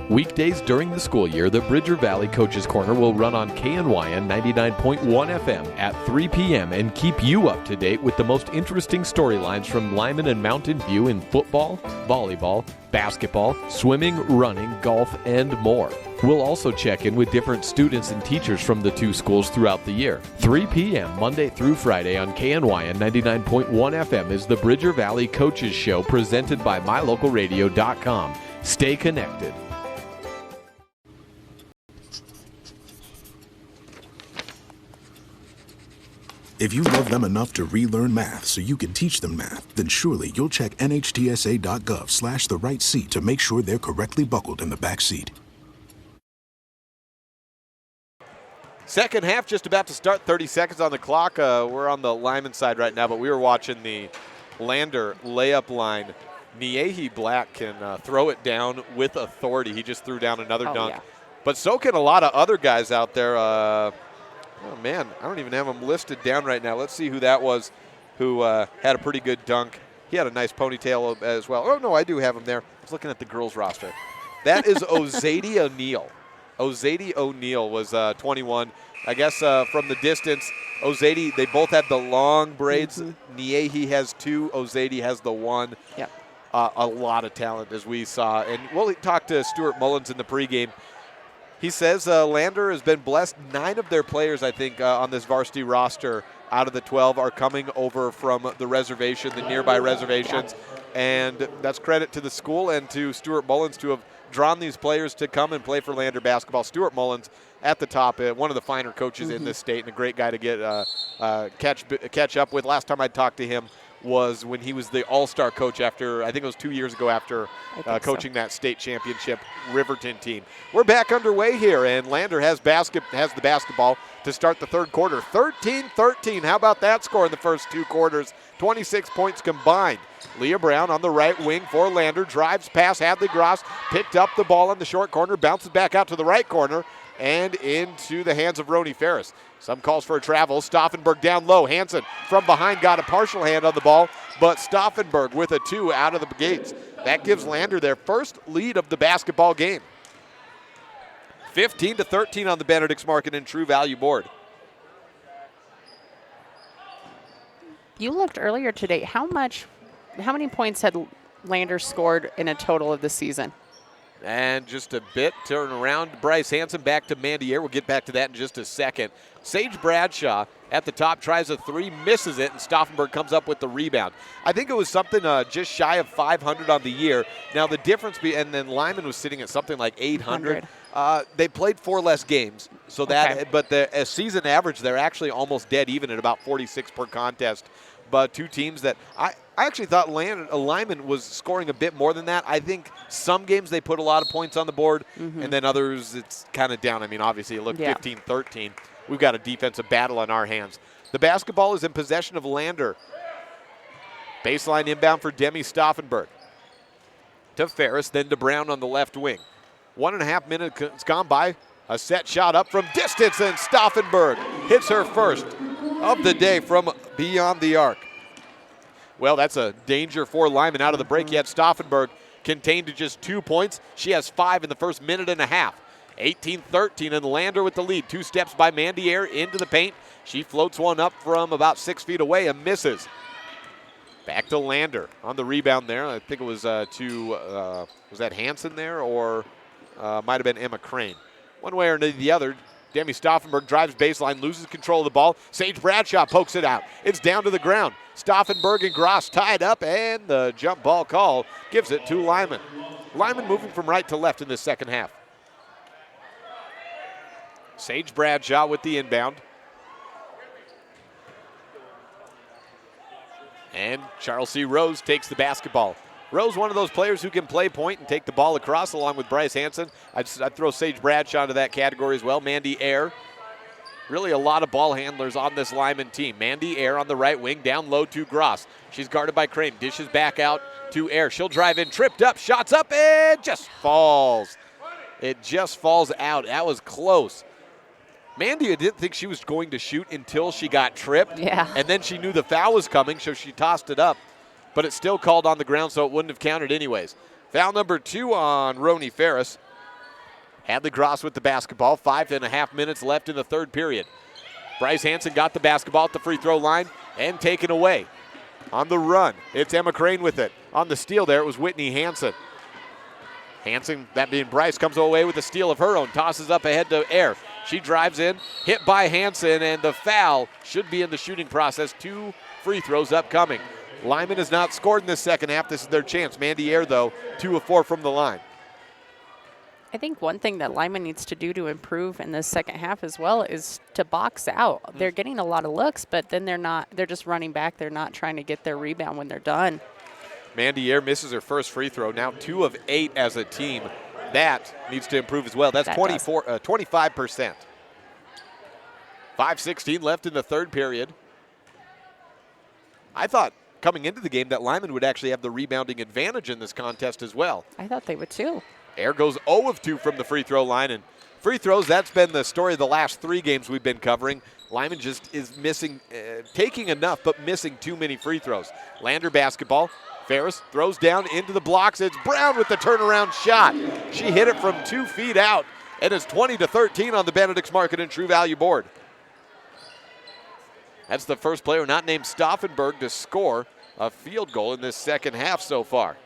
Weekdays during the school year, the Bridger Valley Coaches Corner will run on KNYN 99.1 FM at 3 p.m. and keep you up to date with the most interesting storylines from Lyman and Mountain View in football, volleyball, basketball, swimming, running, golf, and more. We'll also check in with different students and teachers from the two schools throughout the year. 3 p.m. Monday through Friday on KNYN 99.1 FM is the Bridger Valley Coaches Show presented by MyLocalRadio.com. Stay connected. If you love them enough to relearn math so you can teach them math, then surely you'll check nhtsa.gov/the right seat to make sure they're correctly buckled in the back seat. Second half just about to start, 30 seconds on the clock. We're on the Lyman side right now, but we were watching the Lander layup line. Niehi Black can throw it down with authority. He just threw down another dunk. Yeah. But so can a lot of other guys out there. Oh, man, I don't even have him listed down right now. Let's see who that was who had a pretty good dunk. He had a nice ponytail as well. Oh, no, I do have him there. I was looking at the girls' roster. That is Ozady O'Neal. Ozady O'Neal was 21. I guess from the distance, Ozady, they both have the long braids. Niehi has 2. Ozady has the 1. Yeah. A lot of talent, as we saw. And we'll talk to Stuart Mullins in the pregame. He says Lander has been blessed. 9 of their players, I think, on this varsity roster out of the 12 are coming over from the reservation, the nearby reservations. And that's credit to the school and to Stuart Mullins to have drawn these players to come and play for Lander basketball. Stuart Mullins at the top, one of the finer coaches in this state and a great guy to get catch up with. Last time I talked to him was when he was the all-star coach after, I think it was 2 years ago after coaching that state championship Riverton team. We're back underway here, and Lander has the basketball to start the third quarter. 13-13, how about that score in the first 2 quarters? 26 points combined. Leah Brown on the right wing for Lander, drives past Hadley Gross, picked up the ball in the short corner, bounces back out to the right corner, and into the hands of Roni Ferris. Some calls for a travel. Stauffenberg down low. Hansen from behind got a partial hand on the ball, but Stauffenberg with a 2 out of the gates. That gives Lander their first lead of the basketball game. 15-13 on the Benedict's Market and True Value board. You looked earlier today. How many points had Lander scored in a total of the season? And just a bit, turn around. Bryce Hansen back to Mandy Air. We'll get back to that in just a second. Sage Bradshaw at the top tries a 3, misses it, and Stauffenberg comes up with the rebound. I think it was something just shy of 500 on the year. Now the difference, and then Lyman was sitting at something like 800. They played 4 less games, so that. But the season average, they're actually almost dead even at about 46 per contest. But 2 teams that I actually thought Lyman was scoring a bit more than that. I think some games they put a lot of points on the board, and then others it's kind of down. I mean, obviously it looked 15-13. We've got a defensive battle on our hands. The basketball is in possession of Lander. Baseline inbound for Demi Stauffenberg. To Ferris, then to Brown on the left wing. 1.5 minutes gone by. A set shot up from distance, and Stauffenberg hits her first of the day from beyond the arc. Well, that's a danger for Lyman out of the break. Yet Stauffenberg contained to just 2 points. She has 5 in the first minute and a half. 18-13, and Lander with the lead. 2 steps by Mandy Air into the paint. She floats one up from about 6 feet away and misses. Back to Lander on the rebound there. I think it was was that Hansen there, or might have been Emma Crane. One way or the other, Demi Stauffenberg drives baseline, loses control of the ball. Sage Bradshaw pokes it out. It's down to the ground. Stauffenberg and Gross tied up, and the jump ball call gives it to Lyman. Lyman moving from right to left in this second half. Sage Bradshaw with the inbound. And Charles C. Rose takes the basketball. Rose, one of those players who can play point and take the ball across along with Bryce Hansen. I'd throw Sage Bradshaw into that category as well. Mandy Air. Really a lot of ball handlers on this Lyman team. Mandy Air on the right wing, down low to Gross. She's guarded by Crane. Dishes back out to Air. She'll drive in, tripped up, shots up, and just falls. It just falls out. That was close. Mandy didn't think she was going to shoot until she got tripped. Yeah. And then she knew the foul was coming, so she tossed it up. But it's still called on the ground, so it wouldn't have counted anyways. Foul number 2 on Roni Ferris. Hadley Gross with the basketball. 5.5 minutes left in the third period. Bryce Hansen got the basketball at the free throw line and taken away. On the run, it's Emma Crane with it. On the steal there, it was Whitney Hansen. Hansen, that being Bryce, comes away with a steal of her own. Tosses up ahead to Air. She drives in, hit by Hansen, and the foul should be in the shooting process. 2 free throws upcoming. Lyman has not scored in this second half. This is their chance. Mandy Air, though, 2 of 4 from the line. I think one thing that Lyman needs to do to improve in this second half as well is to box out. They're getting a lot of looks, but then they're just running back. They're not trying to get their rebound when they're done. Mandy Air misses her first free throw. Now 2 of 8 as a team. That needs to improve as well. That's 25%. 5:16 left in the third period. I thought coming into the game that Lyman would actually have the rebounding advantage in this contest as well. I thought they would too. Air goes 0 of 2 from the free throw line, and free throws, that's been the story of the last 3 games we've been covering. Lyman just is missing, taking enough, but missing too many free throws. Lander basketball. Ferris throws down into the blocks. It's Brown with the turnaround shot. She hit it from 2 feet out, and it's 20-13 on the Benedict's Market and True Value board. That's the first player not named Stauffenberg to score a field goal in this second half so far.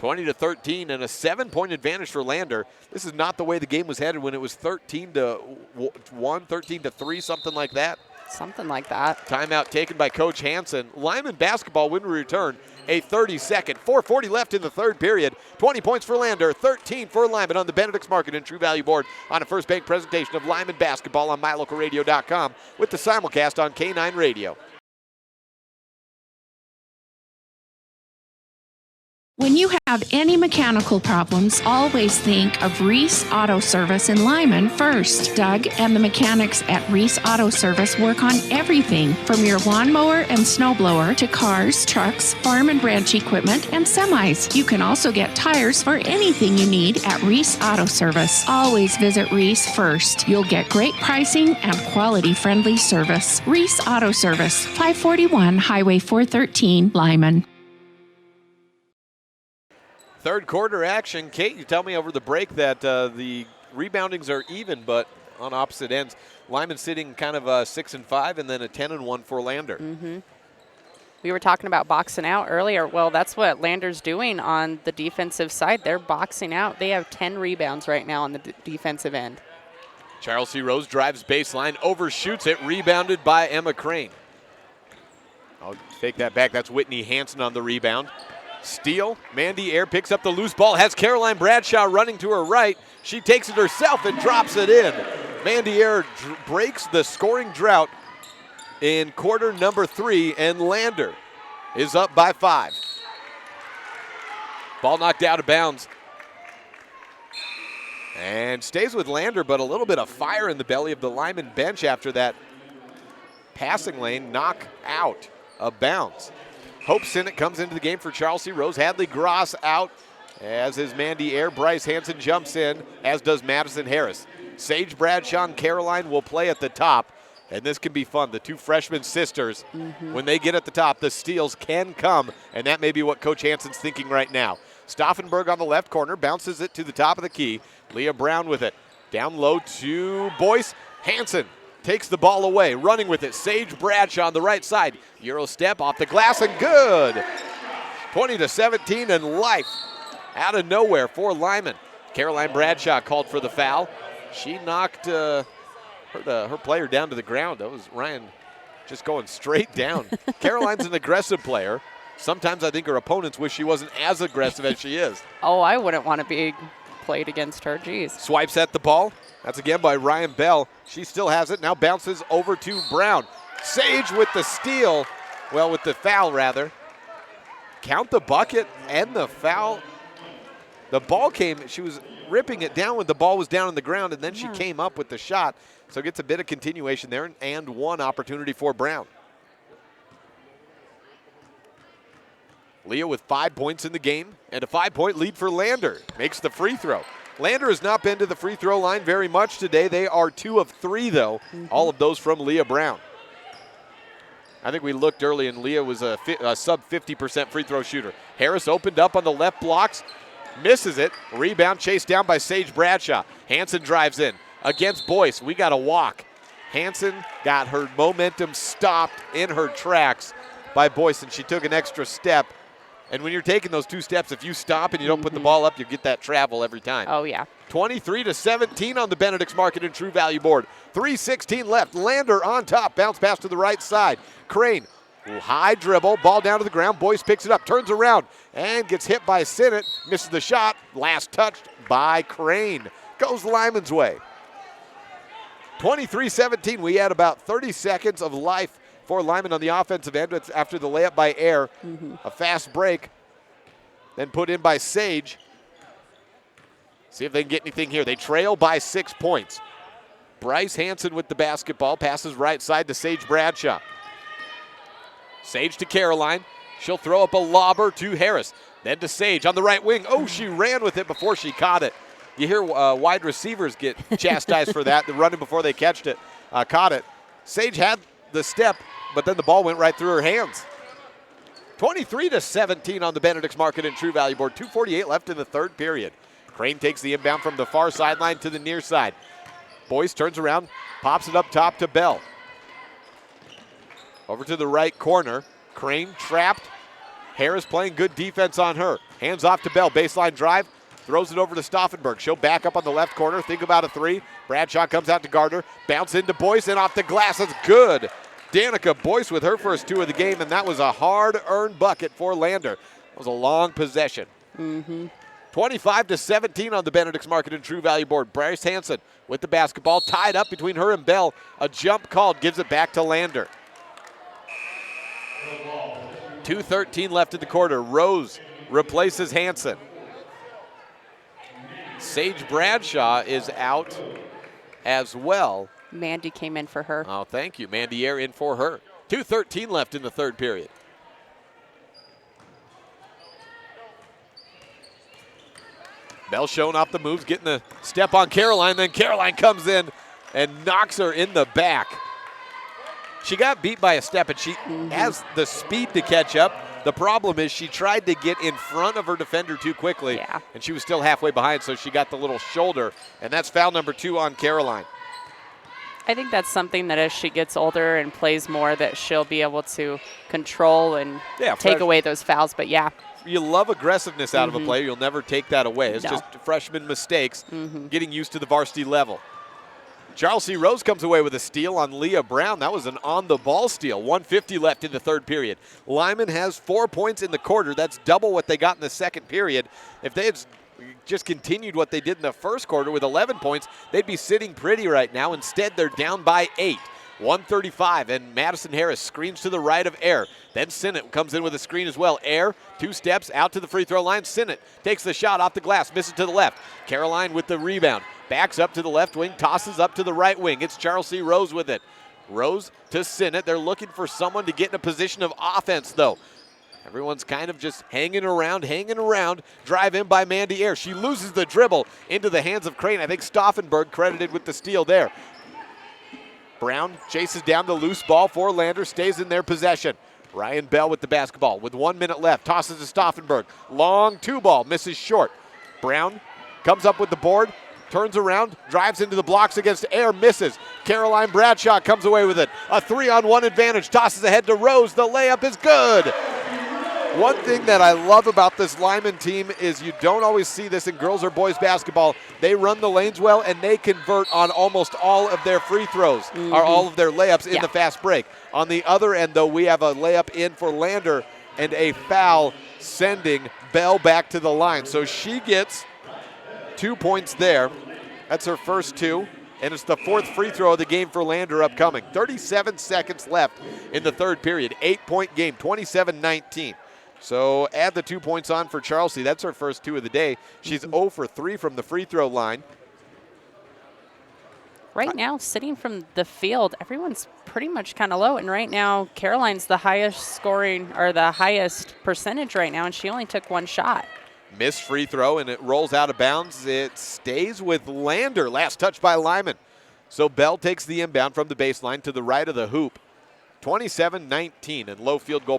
20-13 and a 7-point advantage for Lander. This is not the way the game was headed when it was 13-1, 13-3, something like that. Something like that. Timeout taken by Coach Hansen. Lyman basketball when we return. A 30-second, 4:40 left in the third period. 20 points for Lander, 13 for Lyman on the Benedict's Market and True Value board on a First Bank presentation of Lyman basketball on MyLocalRadio.com with the simulcast on K9 Radio. When you have any mechanical problems, always think of Reese Auto Service in Lyman first. Doug and the mechanics at Reese Auto Service work on everything from your lawnmower and snowblower to cars, trucks, farm and ranch equipment, and semis. You can also get tires for anything you need at Reese Auto Service. Always visit Reese first. You'll get great pricing and quality-friendly service. Reese Auto Service, 541 Highway 413, Lyman. Third quarter action. Kate, you tell me over the break that the reboundings are even, but on opposite ends. Lyman sitting kind of 6 and 5, and then a 10-1 for Lander. Mm-hmm. We were talking about boxing out earlier. Well, that's what Lander's doing on the defensive side. They're boxing out. They have 10 rebounds right now on the defensive end. Charles C. Rose drives baseline, overshoots it, rebounded by Emma Crane. I'll take that back. That's Whitney Hansen on the rebound. Steal. Mandy Air picks up the loose ball, has Caroline Bradshaw running to her right. She takes it herself and drops it in. Mandy Air breaks the scoring drought in quarter number 3, and Lander is up by 5. Ball knocked out of bounds. And stays with Lander, but a little bit of fire in the belly of the Lyman bench after that passing lane knock out of bounds. Hope Sinnott comes into the game for Charles C. Rose. Hadley Gross out, as is Mandy Air. Bryce Hansen jumps in, as does Madison Harris. Sage Bradshaw and Caroline will play at the top, and this can be fun. The 2 freshman sisters, when they get at the top, the steals can come, and that may be what Coach Hansen's thinking right now. Stauffenberg on the left corner, bounces it to the top of the key. Leah Brown with it. Down low to Boyce. Hansen takes the ball away, running with it. Sage Bradshaw on the right side. Euro step off the glass and good. 20-17 and life out of nowhere for Lyman. Caroline Bradshaw called for the foul. She knocked her player down to the ground. That was Ryan just going straight down. Caroline's an aggressive player. Sometimes I think her opponents wish she wasn't as aggressive as she is. Oh, I wouldn't want to be played against her. Jeez. Swipes at the ball. That's again by Ryan Bell. She still has it. Now bounces over to Brown. Sage with the steal. Well, with the foul, rather. Count the bucket and the foul. The ball came, she was ripping it down when the ball was down on the ground, and then she came up with the shot. So gets a bit of continuation there, and one opportunity for Brown. Leah with 5 points in the game, and a 5-point lead for Lander. Makes the free throw. Lander has not been to the free throw line very much today. They are 2 of 3, though. All of those from Leah Brown. I think we looked early, and Leah was a sub 50% free throw shooter. Harris opened up on the left blocks. misses it. Rebound chased down by Sage Bradshaw. Hanson drives in against Boyce. We got a walk. Hanson got her momentum stopped in her tracks by Boyce, and she took an extra step. And when you're taking those 2 steps, if you stop and you don't put the ball up, you get that travel every time. Oh, yeah. 23-17 on the Benedict's Market and True Value board. 3:16 left. Lander on top. Bounce pass to the right side. Crane, high dribble. Ball down to the ground. Boyce picks it up. Turns around and gets hit by Sinnott. Misses the shot. Last touched by Crane. Goes Lyman's way. 23-17. We had about 30 seconds of life for Lyman on the offensive end after the layup by Air. A fast break, then put in by Sage. See if they can get anything here. They trail by 6 points. Bryce Hanson with the basketball, passes right side to Sage Bradshaw. Sage to Caroline. She'll throw up a lobber to Harris. Then to Sage on the right wing. Oh, she ran with it before she caught it. You hear wide receivers get chastised for that. They're running before they caught it. Sage had the step, but then the ball went right through her hands. 23-17 on the Benedict's Market and True Value board. 2:48 left in the third period. Crane takes the inbound from the far sideline to the near side. Boyce turns around, pops it up top to Bell. Over to the right corner. Crane trapped. Harris playing good defense on her. Hands off to Bell. Baseline drive. Throws it over to Stauffenberg. She'll back up on the left corner. Think about a 3. Bradshaw comes out to Gardner. Bounce into Boyce and off the glass. That's good. Danica Boyce with her first 2 of the game, and that was a hard-earned bucket for Lander. That was a long possession. 25-17 on the Benedict's Market and True Value board. Bryce Hanson with the basketball, tied up between her and Bell. A jump called, gives it back to Lander. 2:13 left in the quarter. Rose replaces Hanson. Sage Bradshaw is out as well. Mandy came in for her. Oh, thank you. Mandy Air in for her. 2:13 left in the third period. Bell showing off the moves, getting the step on Caroline. Then Caroline comes in and knocks her in the back. She got beat by a step, and she has the speed to catch up. The problem is she tried to get in front of her defender too quickly, and she was still halfway behind, so she got the little shoulder, and that's foul number 2 on Caroline. I think that's something that as she gets older and plays more that she'll be able to control and take away those fouls, but You love aggressiveness out of a player. You'll never take that away. It's just freshman mistakes, getting used to the varsity level. Charles C. Rose comes away with a steal on Leah Brown. That was an on-the-ball steal. 1:50 left in the third period. Lyman has 4 points in the quarter. That's double what they got in the second period. If they had just continued what they did in the first quarter with 11 points, they'd be sitting pretty right now. Instead, they're down by 8. 1:35, and Madison Harris screens to the right of Air. Then Sinnott comes in with a screen as well. Air, 2 steps out to the free throw line. Sinnott takes the shot off the glass, misses to the left. Caroline with the rebound. Backs up to the left wing, tosses up to the right wing. It's Charles C. Rose with it. Rose to Sinnott. They're looking for someone to get in a position of offense, though. Everyone's kind of just hanging around. Drive in by Mandy Air. She loses the dribble into the hands of Crane. I think Stauffenberg credited with the steal there. Brown chases down the loose ball for Lander, stays in their possession. Ryan Bell with the basketball with 1 minute left. Tosses to Stauffenberg. Long 2 ball, misses short. Brown comes up with the board, turns around, drives into the blocks against Air, misses. Caroline Bradshaw comes away with it. A 3-on-1 advantage, tosses ahead to Rose. The layup is good. One thing that I love about this Lyman team is you don't always see this in girls or boys basketball. They run the lanes well, and they convert on almost all of their free throws, or all of their layups in the fast break. On the other end, though, we have a layup in for Lander and a foul sending Bell back to the line. So she gets 2 points there. That's her first 2. And it's the 4th free throw of the game for Lander upcoming. 37 seconds left in the third period. 8-point game, 27-19. So add the 2 points on for Charlesy. That's her first 2 of the day. She's 0 for 3 from the free throw line. Right now, sitting from the field, everyone's pretty much kind of low. And right now, Caroline's the highest scoring, or the highest percentage right now, and she only took 1 shot. Missed free throw, and it rolls out of bounds. It stays with Lander. Last touch by Lyman. So Bell takes the inbound from the baseline to the right of the hoop. 27-19, and low field goal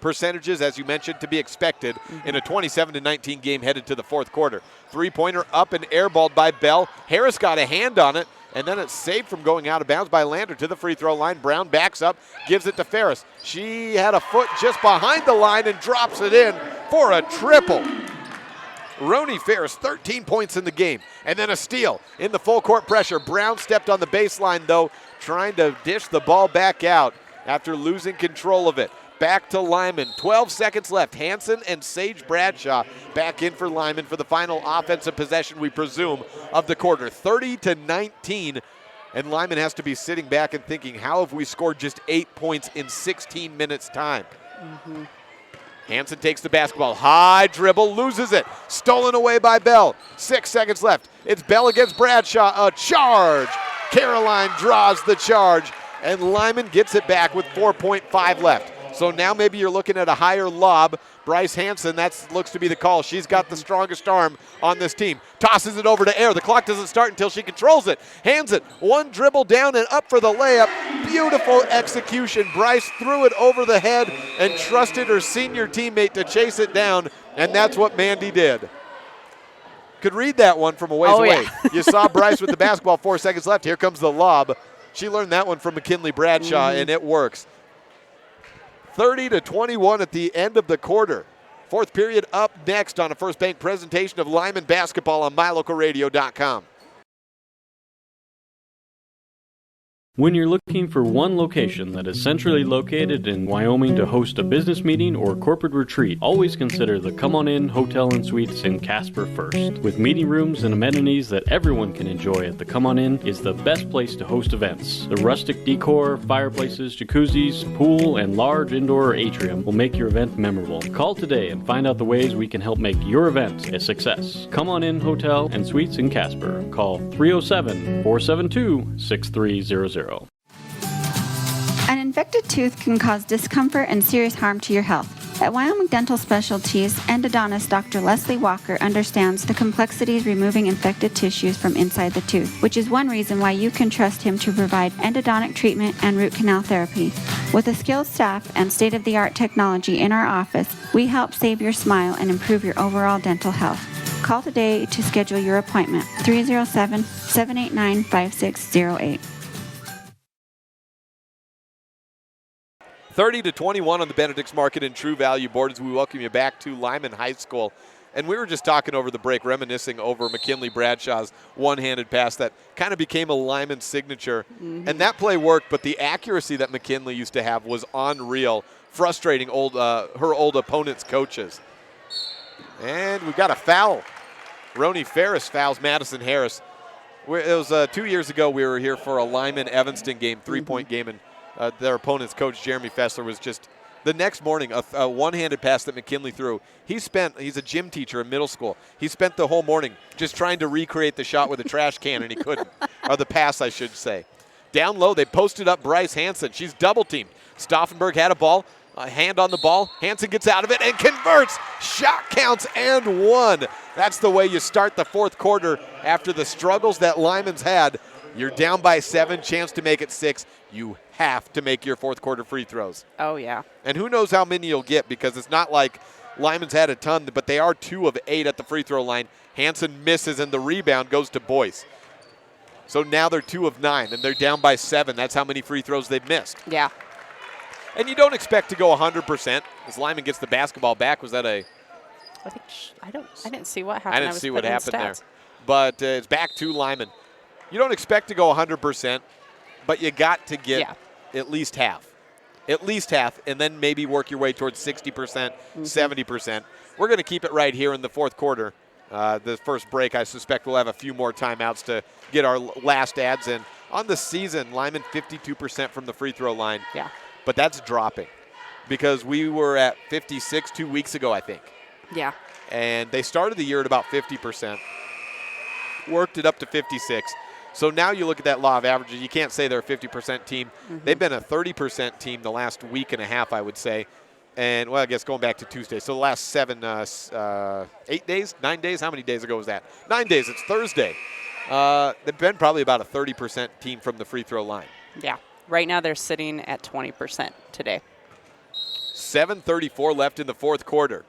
percentages, as you mentioned, to be expected in a 27-19 game headed to the fourth quarter. Three-pointer up and airballed by Bell. Harris got a hand on it, and then it's saved from going out of bounds by Lander to the free throw line. Brown backs up, gives it to Ferris. She had a foot just behind the line and drops it in for a triple. Roni Ferris, 13 points in the game. And then a steal in the full court pressure. Brown stepped on the baseline, though, trying to dish the ball back out after losing control of it. Back to Lyman. 12 seconds left. Hanson and Sage Bradshaw back in for Lyman for the final offensive possession, we presume, of the quarter. 30-19. And Lyman has to be sitting back and thinking, how have we scored just 8 points in 16 minutes time? Hanson takes the basketball. High dribble, loses it. Stolen away by Bell. 6 seconds left. It's Bell against Bradshaw. A charge. Caroline draws the charge, and Lyman gets it back with 4.5 left. So now maybe you're looking at a higher lob. Bryce Hanson, that looks to be the call. She's got the strongest arm on this team. Tosses it over to Air. The clock doesn't start until she controls it. Hands it. One dribble down and up for the layup. Beautiful execution. Bryce threw it over the head and trusted her senior teammate to chase it down, and that's what Mandy did. Could read that one from a ways away. Yeah. You saw Bryce with the basketball, 4 seconds left. Here comes the lob. She learned that one from McKinley Bradshaw, and it works. 30-21 at the end of the quarter. Fourth period up next on a First Bank presentation of Lyman basketball on MyLocalRadio.com. When you're looking for one location that is centrally located in Wyoming to host a business meeting or corporate retreat, always consider the Come On In Hotel and Suites in Casper first. With meeting rooms and amenities that everyone can enjoy at the Come On In is the best place to host events. The rustic decor, fireplaces, jacuzzis, pool, and large indoor atrium will make your event memorable. Call today and find out the ways we can help make your event a success. Come On In Hotel and Suites in Casper. Call 307-472-6300. An infected tooth can cause discomfort and serious harm to your health. At Wyoming Dental Specialties, endodontist Dr. Leslie Walker understands the complexities removing infected tissues from inside the tooth, which is one reason why you can trust him to provide endodontic treatment and root canal therapy. With a skilled staff and state-of-the-art technology in our office, we help save your smile and improve your overall dental health. Call today to schedule your appointment, 307-789-5608. 30-21 on the Benedict's Market and True Value board as we welcome you back to Lyman High School. And we were just talking over the break, reminiscing over McKinley Bradshaw's one-handed pass that kind of became a Lyman signature. And that play worked, but the accuracy that McKinley used to have was unreal, frustrating her old opponent's coaches. And we've got a foul. Roni Ferris fouls Madison Harris. It was 2 years ago we were here for a Lyman Evanston game, three-point game, and their opponent's coach, Jeremy Fessler, was just the next morning, a one-handed pass that McKinley threw. He's a gym teacher in middle school. He spent the whole morning just trying to recreate the shot with a trash can, and he couldn't. Or the pass, I should say. Down low, they posted up Bryce Hanson. She's double-teamed. Stauffenberg had a ball, a hand on the ball. Hanson gets out of it and converts. Shot counts and one. That's the way you start the fourth quarter after the struggles that Lyman's had. You're down by 7, chance to make it 6. You have to make your fourth quarter free throws. Oh, yeah. And who knows how many you'll get, because it's not like Lyman's had a ton, but they are 2 of 8 at the free throw line. Hanson misses, and the rebound goes to Boyce. So now they're 2 of 9, and they're down by 7. That's how many free throws they've missed. Yeah. And you don't expect to go 100% as Lyman gets the basketball back. Was that a... I didn't see what happened. I didn't see what happened there. But it's back to Lyman. You don't expect to go 100%, but you got to get at least half. At least half, and then maybe work your way towards 60%, 70%. We're going to keep it right here in the fourth quarter. The first break, I suspect we'll have a few more timeouts to get our last ads in. On the season, Lyman 52% from the free throw line. Yeah. But that's dropping because we were at 56 2 weeks ago, I think. Yeah. And they started the year at about 50%, worked it up to 56. So now you look at that law of averages, you can't say they're a 50% team. They've been a 30% team the last week and a half, I would say. And, well, I guess going back to Tuesday. So the last 8 days, 9 days, how many days ago was that? 9 days, it's Thursday. They've been probably about a 30% team from the free throw line. Yeah. Right now they're sitting at 20% today. 7:34 left in the fourth quarter.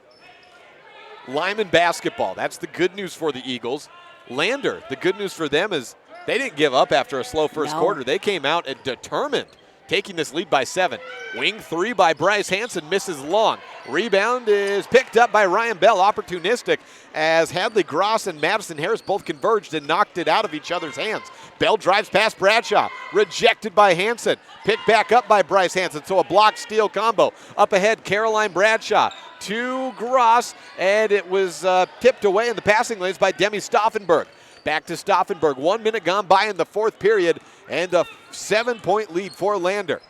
Lyman basketball. That's the good news for the Eagles. Lander, the good news for them is they didn't give up after a slow first quarter. They came out and determined, taking this lead by 7. Wing 3 by Bryce Hansen, misses long. Rebound is picked up by Ryan Bell, opportunistic, as Hadley Gross and Madison Harris both converged and knocked it out of each other's hands. Bell drives past Bradshaw, rejected by Hansen, picked back up by Bryce Hansen, so a block steal combo. Up ahead, Caroline Bradshaw to Gross, and it was tipped away in the passing lanes by Demi Stauffenberg. Back to Stauffenberg, 1 minute gone by in the fourth period, and a 7-point lead for Lander.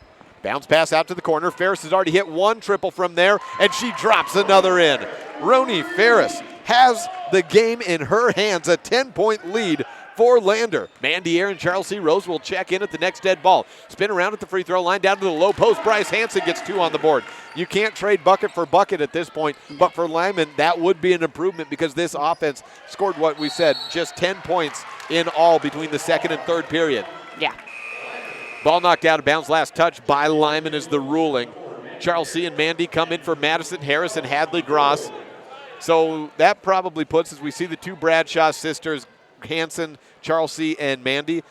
Bounce pass out to the corner. Ferris has already hit one triple from there, and she drops another in. Roni Ferris has the game in her hands, a 10-point lead for Lander. Mandy Ayer and Charles C. Rose will check in at the next dead ball. Spin around at the free throw line, down to the low post. Bryce Hansen gets 2 on the board. You can't trade bucket for bucket at this point, but for Lyman, that would be an improvement because this offense scored what we said, just 10 points in all between the second and third period. Yeah. Ball knocked out of bounds, last touch by Lyman is the ruling. Charles C. and Mandy come in for Madison Harris and Hadley Gross. So that probably puts, as we see the 2 Bradshaw sisters, Hansen, Charles C., and Mandy,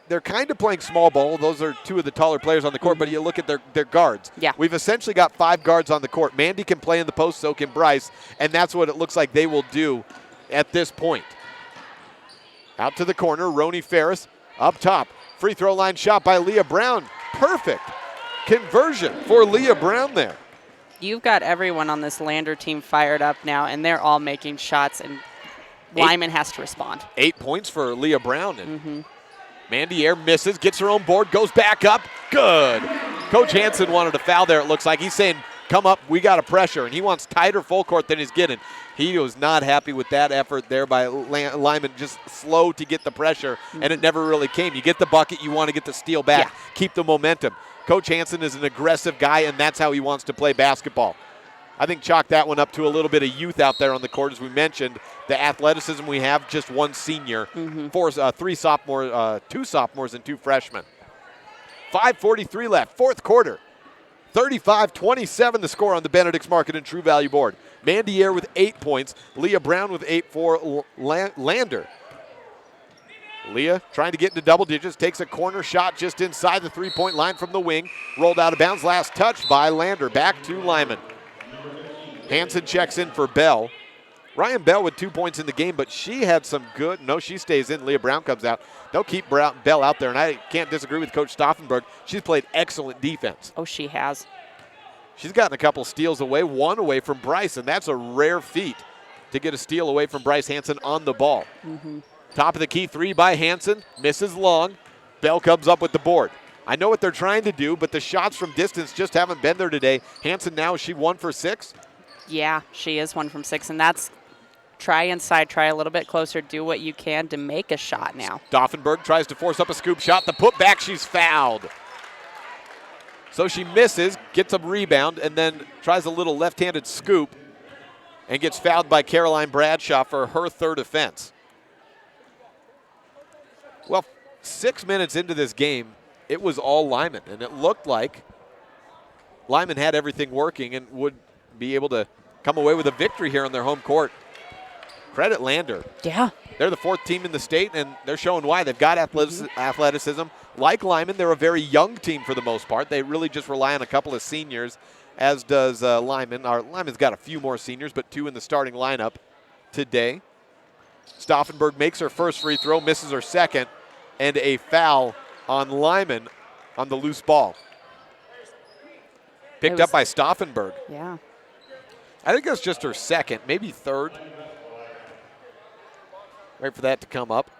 they're kind of playing small ball. Those are 2 of the taller players on the court, but you look at their guards. Yeah. We've essentially got 5 guards on the court. Mandy can play in the post, so can Bryce, and that's what it looks like they will do at this point. Out to the corner, Roni Ferris up top. Free throw line shot by Leah Brown. Perfect conversion for Leah Brown there. You've got everyone on this Lander team fired up now, and they're all making shots, and Lyman has to respond. 8 points for Leah Brown. And Mandy Ayer misses, gets her own board, goes back up. Good. Coach Hansen wanted a foul there, it looks like. He's saying, come up, we got a pressure. And he wants tighter full court than he's getting. He was not happy with that effort there by Lyman, just slow to get the pressure, and it never really came. You get the bucket, you want to get the steal back, keep the momentum. Coach Hansen is an aggressive guy, and that's how he wants to play basketball. I think chalk that one up to a little bit of youth out there on the court, as we mentioned. The athleticism we have, just 1 senior, 2 sophomores, and 2 freshmen. 5:43 left, fourth quarter. 35-27 the score on the Benedict's Market and True Value board. Mandy Ayer with 8 points, Leah Brown with 8 for Lander. Leah trying to get into double digits, takes a corner shot just inside the 3-point line from the wing. Rolled out of bounds, last touch by Lander. Back to Lyman. Hansen checks in for Bell. Ryan Bell with 2 points in the game, but she had some good. No, she stays in. Leah Brown comes out. They'll keep Bell out there, and I can't disagree with Coach Stauffenberg. She's played excellent defense. Oh, she has. She's gotten a couple steals away, 1 away from Bryce, and that's a rare feat to get a steal away from Bryce Hansen on the ball. Top of the key 3 by Hansen, misses long. Bell comes up with the board. I know what they're trying to do, but the shots from distance just haven't been there today. Hansen now, is she 1 for 6? Yeah, she is 1 from 6, and that's try inside, try a little bit closer, do what you can to make a shot now. Stauffenberg tries to force up a scoop shot. The putback, she's fouled. So she misses, gets a rebound, and then tries a little left-handed scoop and gets fouled by Caroline Bradshaw for her 3rd offense. Well, 6 minutes into this game, it was all Lyman, and it looked like Lyman had everything working and would be able to come away with a victory here on their home court. Credit Lander. Yeah. They're the 4th team in the state, and they're showing why. They've got athleticism. Like Lyman, they're a very young team for the most part. They really just rely on a couple of seniors, as does Lyman. Lyman's got a few more seniors, but 2 in the starting lineup today. Stauffenberg makes her first free throw, misses her second, and a foul on Lyman on the loose ball. Picked up by Stauffenberg. Yeah. I think that's just her second, maybe 3rd. Wait for that to come up.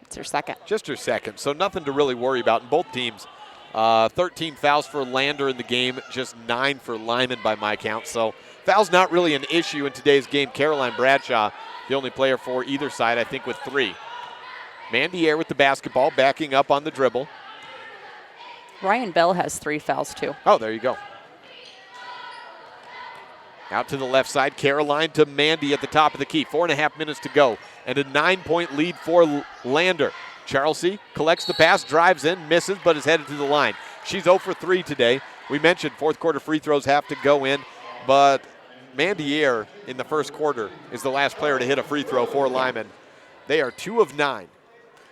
It's her second. Just her second, so nothing to really worry about in both teams. 13 fouls for Lander in the game, just 9 for Lyman by my count. So fouls not really an issue in today's game. Caroline Bradshaw, the only player for either side, I think, with 3. Mandy Ayer with the basketball, backing up on the dribble. Ryan Bell has 3 fouls, too. Oh, there you go. Out to the left side, Caroline to Mandy at the top of the key. 4.5 minutes to go, and a 9-point lead for Lander. Charlesy collects the pass, drives in, misses, but is headed to the line. She's 0 for 3 today. We mentioned fourth quarter free throws have to go in, but Mandy Ayer in the first quarter is the last player to hit a free throw for Lyman. They are 2 of 9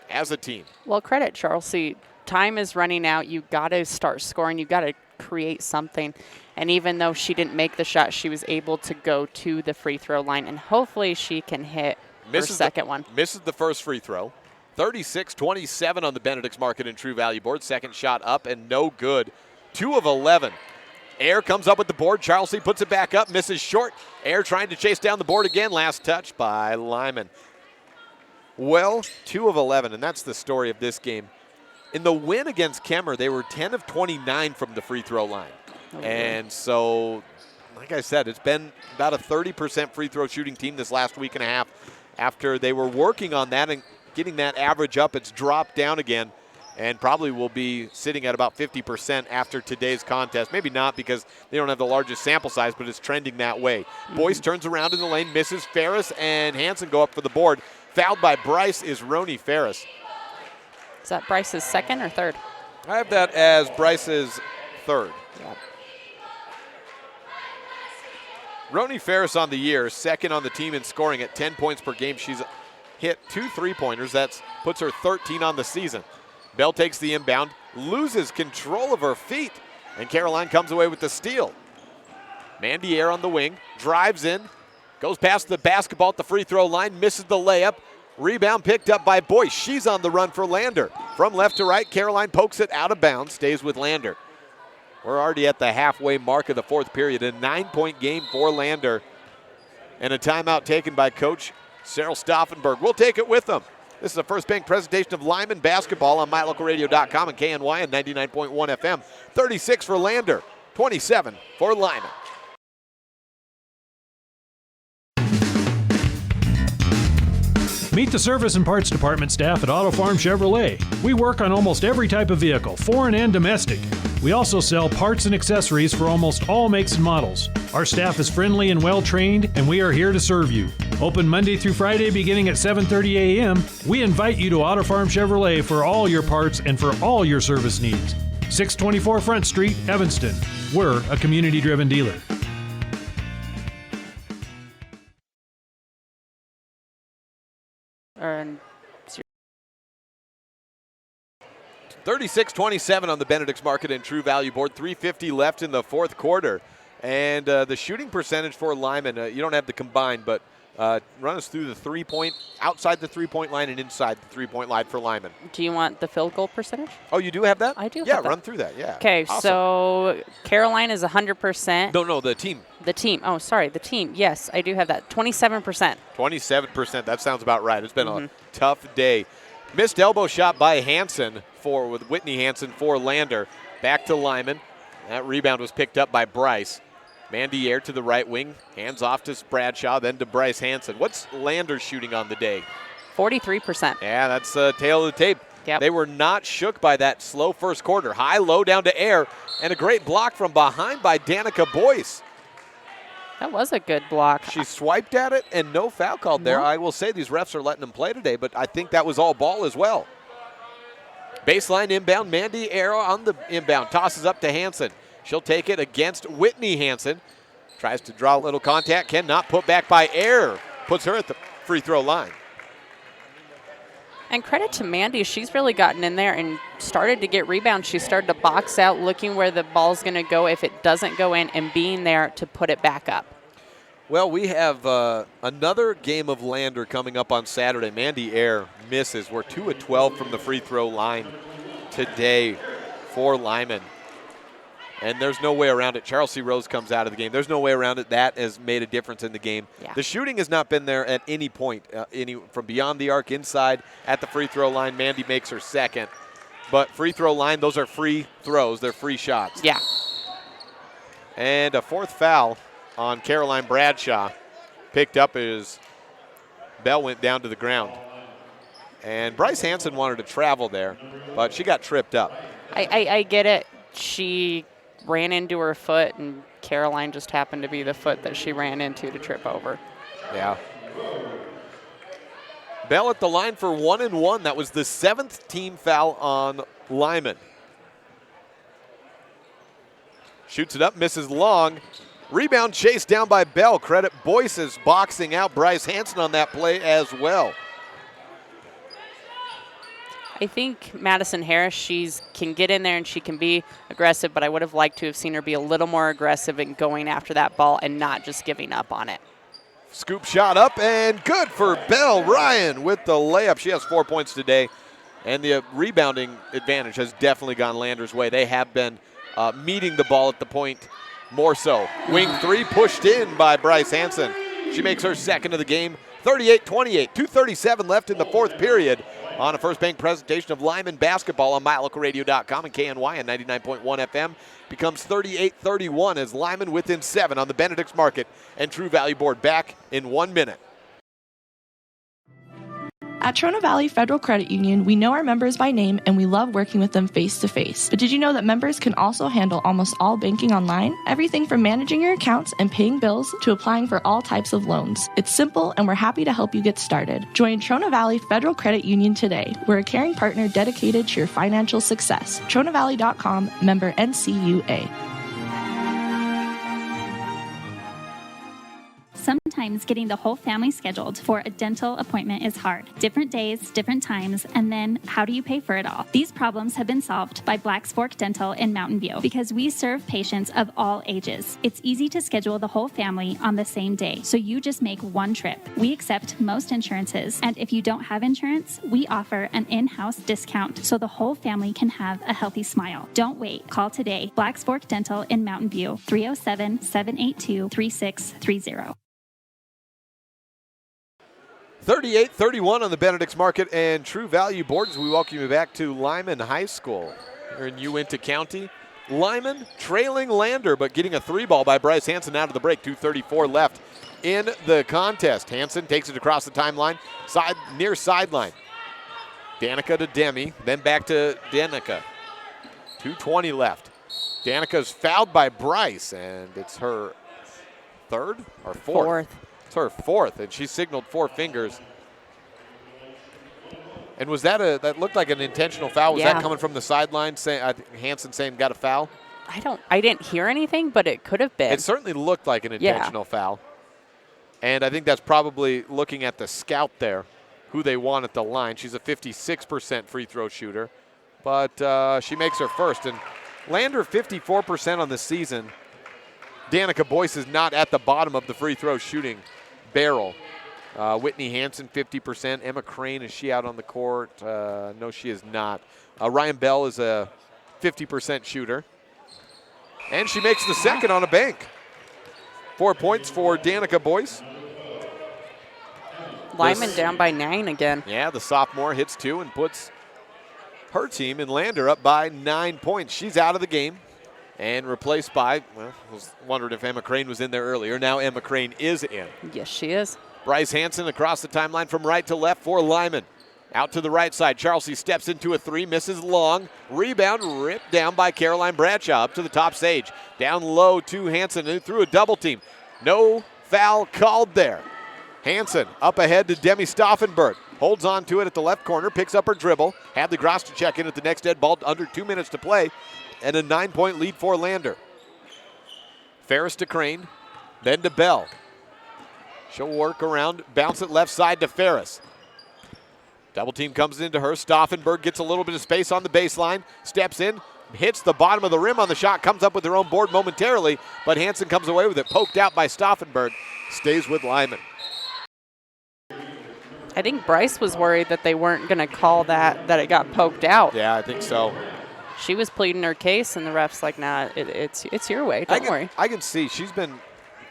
as a team. Well, credit Chelsea. Time is running out. You've got to start scoring. You've got to create something. And even though she didn't make the shot, she was able to go to the free throw line, and hopefully she can hit her second one. Misses the first free throw. 36-27 on the Benedict's Market and True Value board. Second shot up and no good. 2 of 11. Ayer comes up with the board. Charlesy puts it back up, misses short. Ayer trying to chase down the board again. Last touch by Lyman. Well, 2 of 11, and that's the story of this game. In the win against Kemmer, they were 10 of 29 from the free throw line. And so, like I said, it's been about a 30% free throw shooting team this last week and a half. After they were working on that and getting that average up, it's dropped down again and probably will be sitting at about 50% after today's contest. Maybe not because they don't have the largest sample size, but it's trending that way. Boyce turns around in the lane, misses. Ferris and Hansen go up for the board. Fouled by Bryce is Roni Ferris. Is that Bryce's second or third? I have that as Bryce's third. Yep. Roni Ferris on the year, second on the team in scoring at 10 points per game. She's hit 2 3-pointers. That puts her 13 on the season. Bell takes the inbound, loses control of her feet, and Caroline comes away with the steal. Mandy Ayer on the wing, drives in, goes past the basketball at the free throw line, misses the layup. Rebound picked up by Boyce. She's on the run for Lander. From left to right, Caroline pokes it out of bounds, stays with Lander. We're already at the halfway mark of the fourth period. A 9-point game for Lander. And a timeout taken by Coach Cyril Stauffenberg. We'll take it with them. This is a First Bank presentation of Lyman basketball on MyLocalRadio.com and KNYN 99.1 FM. 36 for Lander, 27 for Lyman. Meet the service and parts department staff at Auto Farm Chevrolet. We work on almost every type of vehicle, foreign and domestic. We also sell parts and accessories for almost all makes and models. Our staff is friendly and well trained, and we are here to serve you. Open Monday through Friday beginning at 7:30 a.m. We invite you to Auto Farm Chevrolet for all your parts and for all your service needs. 624 Front Street, Evanston. We're a community-driven dealer. And 36-27 on the Benedict's Market and True Value board. 3:50 left in the fourth quarter. And the shooting percentage for Lyman, you don't have the combined, but run us through the three-point, outside the three-point line and inside the three-point line for Lyman. Do you want the field goal percentage? Oh, you do have that? I do have that. that. Run through that, yeah. Okay, awesome. So Caroline is 100%. No, the team. The team. Oh, sorry, the team. Yes, I do have that. 27%. 27%. That sounds about right. It's been a tough day. Missed elbow shot by Hansen with Whitney Hansen for Lander. Back to Lyman. That rebound was picked up by Bryce. Mandy Ayer to the right wing. Hands off to Bradshaw, then to Bryce Hansen. What's Lander shooting on the day? 43%. Yeah, that's tail of the tape. Yep. They were not shook by that slow first quarter. High, low, down to Ayer, and a great block from behind by Danica Boyce. That was a good block. She swiped at it, and no foul called there. I will say these refs are letting them play today, but I think that was all ball as well. Baseline inbound, Mandy Ayer on the inbound. Tosses up to Hansen. She'll take it against Whitney Hansen. Tries to draw a little contact. Cannot, put back by Ayer. Puts her at the free throw line. And credit to Mandy. She's really gotten in there and started to get rebounds. She started to box out, looking where the ball's going to go if it doesn't go in, and being there to put it back up. Well, we have another game of Lander coming up on Saturday. Mandy Ayer misses. We're 2 of 12 from the free throw line today for Lyman. And there's no way around it. Charles C. Rose comes out of the game. There's no way around it. That has made a difference in the game. Yeah. The shooting has not been there at any point. From beyond the arc, inside, at the free throw line, Mandy makes her second. But free throw line, those are free throws. They're free shots. Yeah. And a fourth foul on Caroline Bradshaw. Picked up as Bell went down to the ground. And Bryce Hansen wanted to travel there, but she got tripped up. I get it. She ran into her foot, and Caroline just happened to be the foot that she ran into to trip over. Yeah. Bell at the line for 1 and 1. That was the 7th team foul on Lyman. Shoots it up, misses long. Rebound chased down by Bell. Credit Boyce's boxing out Bryce Hansen on that play as well. I think Madison Harris, can get in there and she can be aggressive, but I would have liked to have seen her be a little more aggressive in going after that ball and not just giving up on it. Scoop shot up and good for Bell Ryan with the layup. She has 4 points today, and the rebounding advantage has definitely gone Lander's way. They have been meeting the ball at the point more so. Wing three pushed in by Bryce Hansen. She makes her second of the game, 38-28, 2:37 left in the fourth period. On a First Bank presentation of Lyman basketball on MyLocalRadio.com and KNYN 99.1 FM becomes 38-31 as Lyman within 7 on the Benedict's Market and True Value Board. Back in 1 minute. At Trona Valley Federal Credit Union, we know our members by name and we love working with them face-to-face. But did you know that members can also handle almost all banking online? Everything from managing your accounts and paying bills to applying for all types of loans. It's simple and we're happy to help you get started. Join Trona Valley Federal Credit Union today. We're a caring partner dedicated to your financial success. TronaValley.com, member NCUA. Sometimes getting the whole family scheduled for a dental appointment is hard. Different days, different times, and then how do you pay for it all? These problems have been solved by Black's Fork Dental in Mountain View because we serve patients of all ages. It's easy to schedule the whole family on the same day, so you just make one trip. We accept most insurances, and if you don't have insurance, we offer an in-house discount so the whole family can have a healthy smile. Don't wait. Call today. Black's Fork Dental in Mountain View, 307-782-3630. 38-31 on the Benedict's Market and True Value Board as we welcome you back to Lyman High School here in Uinta County. Lyman trailing Lander, but getting a three ball by Bryce Hansen out of the break. 2:34 left in the contest. Hansen takes it across the timeline, near sideline. Danica to Demi, then back to Danica. 2:20 left. Danica's fouled by Bryce, and it's her third or fourth? Her fourth, and she signaled 4 fingers. And was that that looked like an intentional foul? Was that coming from the sideline? Hansen saying got a foul? I didn't hear anything, but it could have been. It certainly looked like an intentional foul. And I think that's probably looking at the scout there, who they want at the line. She's a 56% free throw shooter, but she makes her first. And Lander 54% on the season. Danica Boyce is not at the bottom of the free throw shooting barrel. Whitney Hansen, 50%. Emma Crane, is she out on the court? No, she is not. Ryan Bell is a 50% shooter. And she makes the second on a bank. 4 points for Danica Boyce. Lyman down by 9 again. Yeah, the sophomore hits 2 and puts her team in Lander up by 9 points. She's out of the game. And replaced by, well, I was wondering if Emma Crane was in there earlier. Now Emma Crane is in. Yes, she is. Bryce Hansen across the timeline from right to left for Lyman. Out to the right side. Charlesy steps into a 3, misses long. Rebound ripped down by Caroline Bradshaw up to the top stage. Down low to Hansen who threw a double team. No foul called there. Hansen up ahead to Demi Stauffenberg. Holds on to it at the left corner, picks up her dribble. Had the Gross to check in at the next dead ball, under 2 minutes to play. And a 9-point lead for Lander. Ferris to Crane, then to Bell. She'll work around, bounce it left side to Ferris. Double team comes into her. Stauffenberg gets a little bit of space on the baseline, steps in, hits the bottom of the rim on the shot, comes up with her own board momentarily, but Hansen comes away with it, poked out by Stauffenberg, stays with Lyman. I think Bryce was worried that they weren't going to call that it got poked out. Yeah, I think so. She was pleading her case, and the ref's like, nah, it's your way. Don't worry. I can see she's been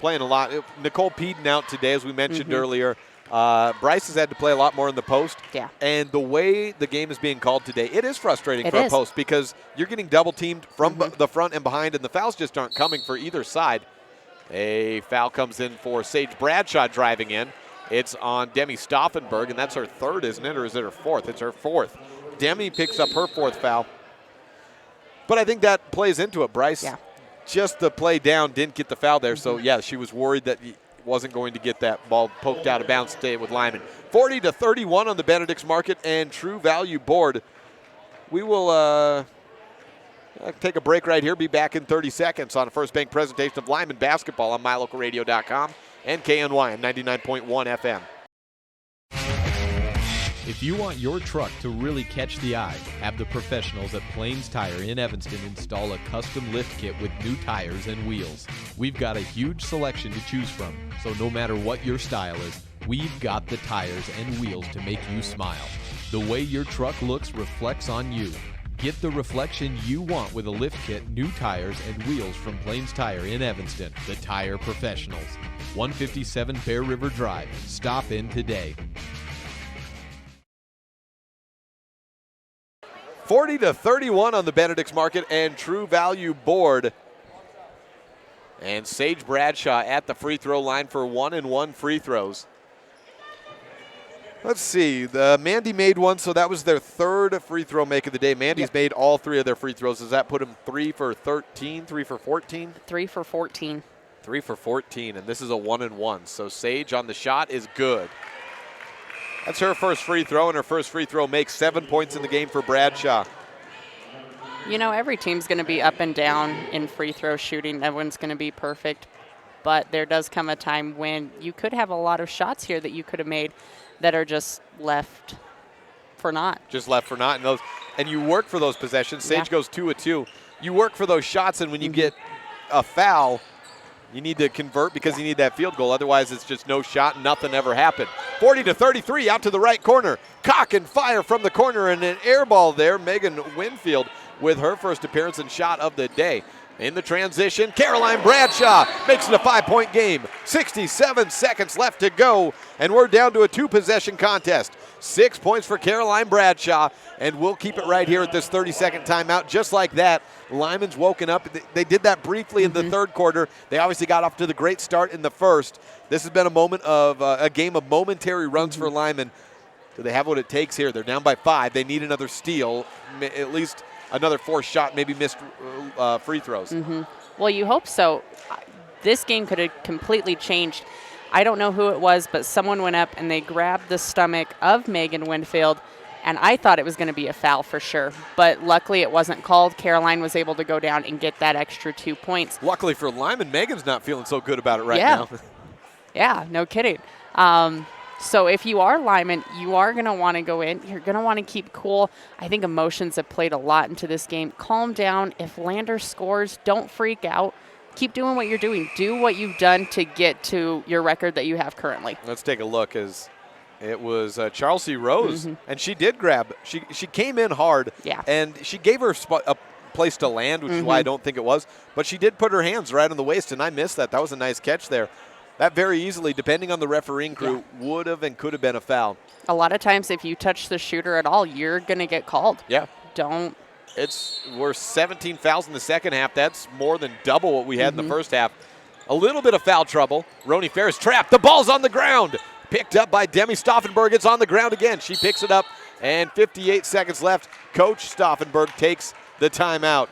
playing a lot. Nicole Peden out today, as we mentioned earlier. Bryce has had to play a lot more in the post. Yeah. And the way the game is being called today, it is frustrating for a post because you're getting double teamed from the front and behind, and the fouls just aren't coming for either side. A foul comes in for Sage Bradshaw driving in. It's on Demi Stauffenberg, and that's her third, isn't it? Or is it her fourth? It's her fourth. Demi picks up her fourth foul. But I think that plays into it. Bryce, just the play down, didn't get the foul there. So, yeah, she was worried that he wasn't going to get that ball poked out of bounds. Stay with Lyman. 40-31 on the Benedict's Market and True Value Board. We will Take a break right here. Be back in 30 seconds on a First Bank presentation of Lyman basketball on mylocalradio.com and KNYN 99.1 FM. If you want your truck to really catch the eye, have the professionals at Plains Tire in Evanston install a custom lift kit with new tires and wheels. We've got a huge selection to choose from, so no matter what your style is, we've got the tires and wheels to make you smile. The way your truck looks reflects on you. Get the reflection you want with a lift kit, new tires, and wheels from Plains Tire in Evanston, the tire professionals. 157 Bear River Drive. Stop in today. 40-31 on the Benedict's Market and True Value board. And Sage Bradshaw at the free throw line for 1-and-1 free throws. Let's see. Mandy made one, so that was their third free throw make of the day. Mandy's made all three of their free throws. Does that put them 3 for 13, 3 for 14? 3 for 14. 3 for 14, and this is a 1-and-1. So Sage on the shot is good. That's her first free throw, and her first free throw makes 7 points in the game for Bradshaw. You know, every team's going to be up and down in free throw shooting. Everyone's going to be perfect. But there does come a time when you could have a lot of shots here that you could have made that are just left for naught. Just left for naught. And you work for those possessions. Sage goes 2 of 2. You work for those shots, and when you get a foul, you need to convert because you need that field goal. Otherwise, it's just no shot and nothing ever happened. 40-33 out to the right corner. Cock and fire from the corner and an air ball there. Megan Winfield with her first appearance and shot of the day. In the transition, Caroline Bradshaw makes it a 5-point game. 67 seconds left to go, and we're down to a 2-possession contest. 6 points for Caroline Bradshaw, and we'll keep it right here at this 30-second timeout. Just like that, Lyman's woken up. They did that briefly in the third quarter. They obviously got off to the great start in the first. This has been a moment of a game of momentary runs for Lyman. Do they have what it takes here? They're down by 5. They need another steal, at least another forced shot, maybe missed free throws. Well, you hope so. This game could have completely changed. I don't know who it was, but someone went up and they grabbed the stomach of Megan Winfield, and I thought it was going to be a foul for sure. But luckily it wasn't called. Caroline was able to go down and get that extra 2 points. Luckily for Lyman, Megan's not feeling so good about it right now. Yeah, no kidding. So if you are Lyman, you are going to want to go in. You're going to want to keep cool. I think emotions have played a lot into this game. Calm down. If Lander scores, don't freak out. Keep doing what you're doing. Do what you've done to get to your record that you have currently. Let's take a look as it was Charles C. Rose, and she did grab. She came in hard, and she gave her a place to land, which is why I don't think it was. But she did put her hands right on the waist, and I missed that. That was a nice catch there. That very easily, depending on the refereeing crew, would have and could have been a foul. A lot of times if you touch the shooter at all, you're going to get called. Yeah. Don't. We're 17 fouls in the second half. That's more than double what we had in the first half. A little bit of foul trouble. Roni Ferris trapped. The ball's on the ground. Picked up by Demi Stauffenberg. It's on the ground again. She picks it up, and 58 seconds left. Coach Stauffenberg takes the timeout.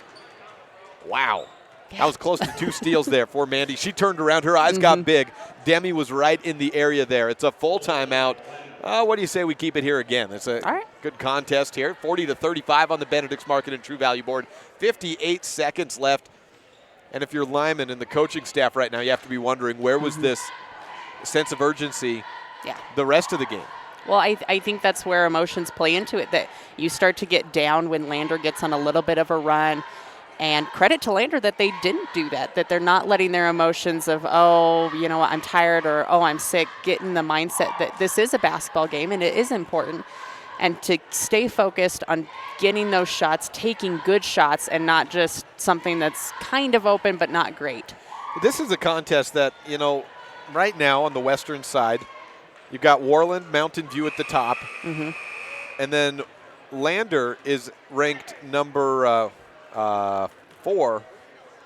Wow. That was close to 2 steals there for Mandy. She turned around. Her eyes got big. Demi was right in the area there. It's a full timeout. What do you say we keep it here again? It's a good contest here. 40-35 on the Benedict's Market and True Value board. 58 seconds left. And if you're Lyman and the coaching staff right now, you have to be wondering, where was this sense of urgency the rest of the game? Well, I think that's where emotions play into it, that you start to get down when Lander gets on a little bit of a run. And credit to Lander that they didn't do that they're not letting their emotions of, oh, you know what, I'm tired, or, oh, I'm sick, get in the mindset that this is a basketball game and it is important. And to stay focused on getting those shots, taking good shots, and not just something that's kind of open but not great. This is a contest that, you know, right now on the western side, you've got Warland, Mountain View at the top. And then Lander is ranked number 4,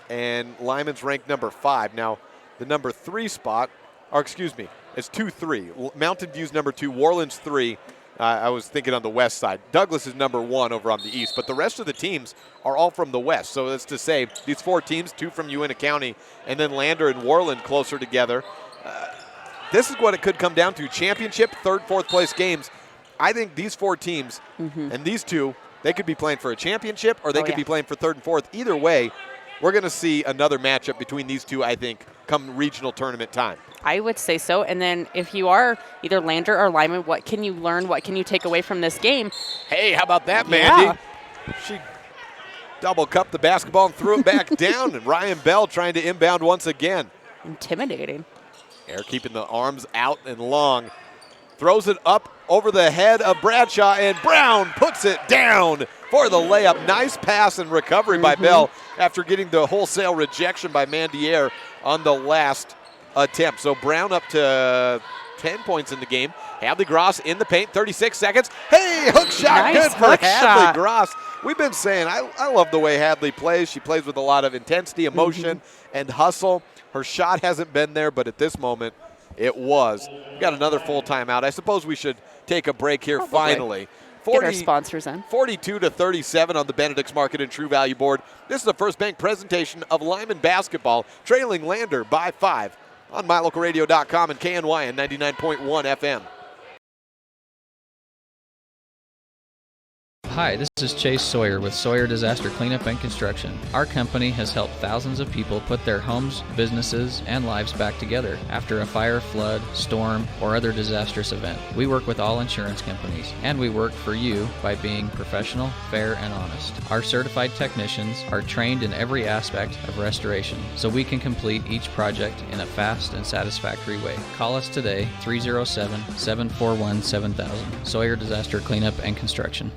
and Lyman's ranked number 5. Now, the number 3 spot, or excuse me, it's 2-3. Mountain View's number 2, Warland's 3. I was thinking on the west side. Douglas is number 1 over on the east, but the rest of the teams are all from the west. So that's to say, these 4 teams, 2 from Uintah County, and then Lander and Warland closer together. This is what it could come down to. Championship, 3rd, 4th place games. I think these 4 teams and these 2, They could be playing for a championship, or they could be playing for third and fourth. Either way, we're going to see another matchup between these two, I think, come regional tournament time. I would say so. And then if you are either Lander or Lyman, what can you learn? What can you take away from this game? Hey, how about that, Mandy? Yeah. She double cupped the basketball and threw it back down. And Ryan Bell trying to inbound once again. Intimidating. Air keeping the arms out and long. Throws it up over the head of Bradshaw, and Brown puts it down for the layup. Nice pass and recovery by Bell after getting the wholesale rejection by Mandier on the last attempt. So Brown up to 10 points in the game. Hadley Gross in the paint, 36 seconds. Hey, hook shot, nice good for hook Hadley shot. Gross. We've been saying, I love the way Hadley plays. She plays with a lot of intensity, emotion, and hustle. Her shot hasn't been there, but at this moment, it was. We got another full timeout. I suppose we should take a break here finally. Get our sponsors in. 42-37 on the Benedict's Market and True Value board. This is the First Bank presentation of Lyman basketball, trailing Lander by 5 on MyLocalRadio.com and KNYN 99.1 FM. Hi, this is Chase Sawyer with Sawyer Disaster Cleanup and Construction. Our company has helped thousands of people put their homes, businesses, and lives back together after a fire, flood, storm, or other disastrous event. We work with all insurance companies, and we work for you by being professional, fair, and honest. Our certified technicians are trained in every aspect of restoration, so we can complete each project in a fast and satisfactory way. Call us today, 307-741-7000. Sawyer Disaster Cleanup and Construction.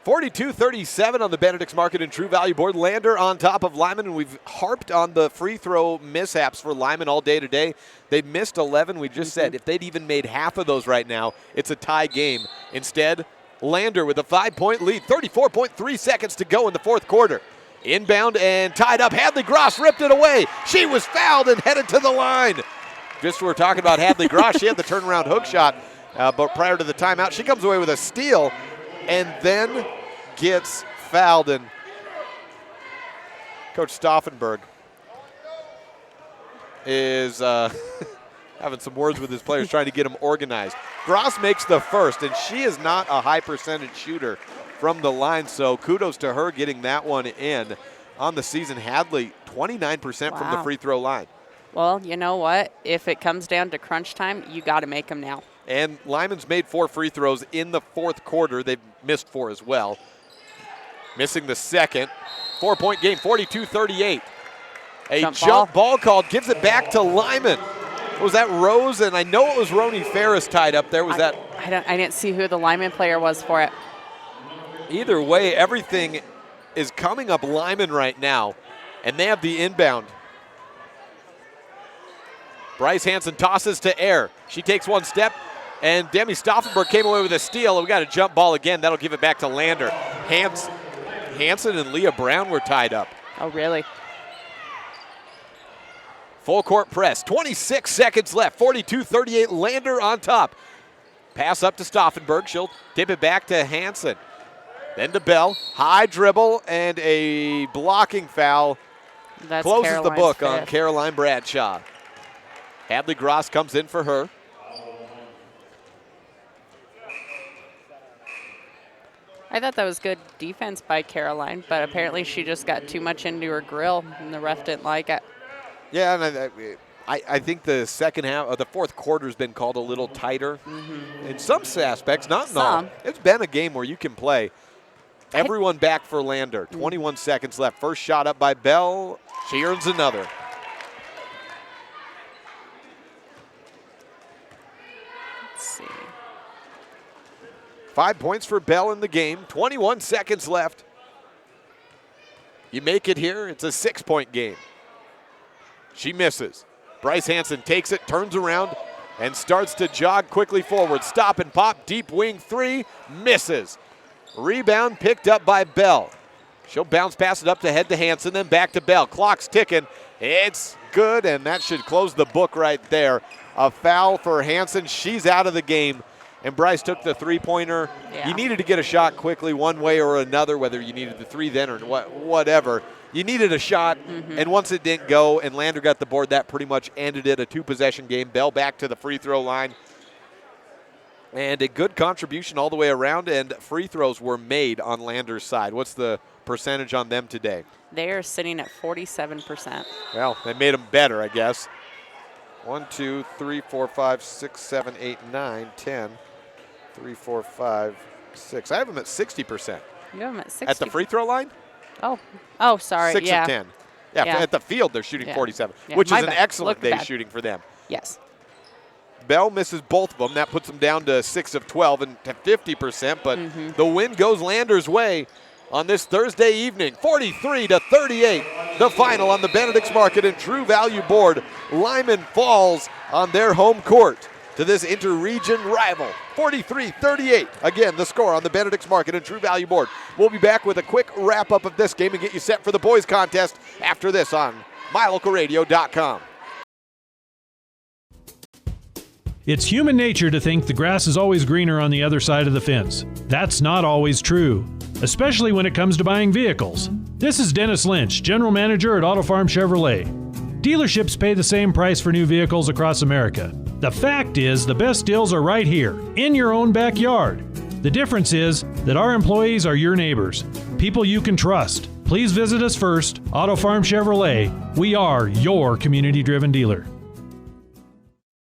42-37 on the Benedict's Market and True Value board. Lander on top of Lyman, and we've harped on the free throw mishaps for Lyman all day today. They missed 11. We just said if they'd even made half of those right now, it's a tie game. Instead, Lander with a 5-point lead, 34.3 seconds to go in the fourth quarter. Inbound and tied up. Hadley Gross ripped it away. She was fouled and headed to the line. Just we're talking about Hadley Gross. She had the turnaround hook shot, but prior to the timeout, she comes away with a steal and then gets fouled. And Coach Stauffenberg is having some words with his players, trying to get them organized. Gross makes the first, and she is not a high percentage shooter from the line, so kudos to her getting that one in. On the season, Hadley, 29% from the free throw line. Well, you know what? If it comes down to crunch time, you got to make them now. And Lyman's made 4 free throws in the fourth quarter. They've missed 4 as well. Missing the second. 4-point game, 42-38. A jump ball called, gives it back to Lyman. Was that Rose? And I know it was Roni Ferris tied up there. I didn't see who the Lyman player was for it. Either way, everything is coming up Lyman right now, and they have the inbound. Bryce Hansen tosses to Air. She takes one step, and Demi Stauffenberg came away with a steal. We got a jump ball again. That'll give it back to Lander. Hansen and Leah Brown were tied up. Oh, really? Full court press. 26 seconds left. 42-38. Lander on top. Pass up to Stauffenberg. She'll tip it back to Hansen. Then to Bell. High dribble and a blocking foul. That's closes Caroline's the book fifth. on Caroline Bradshaw. Hadley Gross comes in for her. I thought that was good defense by Caroline, but apparently she just got too much into her grill, and the ref didn't like it. Yeah, and I think the second half of the fourth quarter has been called a little tighter in some aspects, not in all. It's been a game where you can play. Everyone back for Lander. 21 seconds left. First shot up by Bell. She earns another. Let's see. 5 points for Bell in the game. 21 seconds left. You make it here, it's a 6-point game. She misses. Bryce Hansen takes it, turns around, and starts to jog quickly forward. Stop and pop, deep wing three, misses. Rebound picked up by Bell. She'll bounce pass it up to head to Hansen, then back to Bell. Clock's ticking. It's good, and that should close the book right there. A foul for Hansen. She's out of the game. And Bryce took the three-pointer. Yeah. You needed to get a shot quickly one way or another, whether you needed the three then or whatever. You needed a shot, and once it didn't go and Lander got the board, that pretty much ended it. A two-possession game. Bell back to the free throw line. And a good contribution all the way around, and free throws were made on Lander's side. What's the percentage on them today? They are sitting at 47%. Well, they made them better, I guess. 1, 2, 3, 4, 5, 6, 7, 8, 9, 10. 3, 4, 5, 6. I have them at 60%. You have them at 60. At the free throw line? Oh, sorry. 6 yeah. of 10. Yeah, at the field they're shooting 47, which is an excellent day shooting for them. Yes. Bell misses both of them. That puts them down to 6 of 12 and to 50%, but the win goes Lander's way on this Thursday evening. 43-38, the final on the Benedict's Market and True Value board. Lyman falls on their home court to this interregion rival. 43-38. Again, the score on the Benedict's Market and True Value board. We'll be back with a quick wrap-up of this game and get you set for the boys contest after this on MyLocalRadio.com. It's human nature to think the grass is always greener on the other side of the fence. That's not always true, especially when it comes to buying vehicles. This is Dennis Lynch, General Manager at Auto Farm Chevrolet. Dealerships pay the same price for new vehicles across America. The fact is, the best deals are right here, in your own backyard. The difference is that our employees are your neighbors, people you can trust. Please visit us first, Auto Farm Chevrolet. We are your community-driven dealer.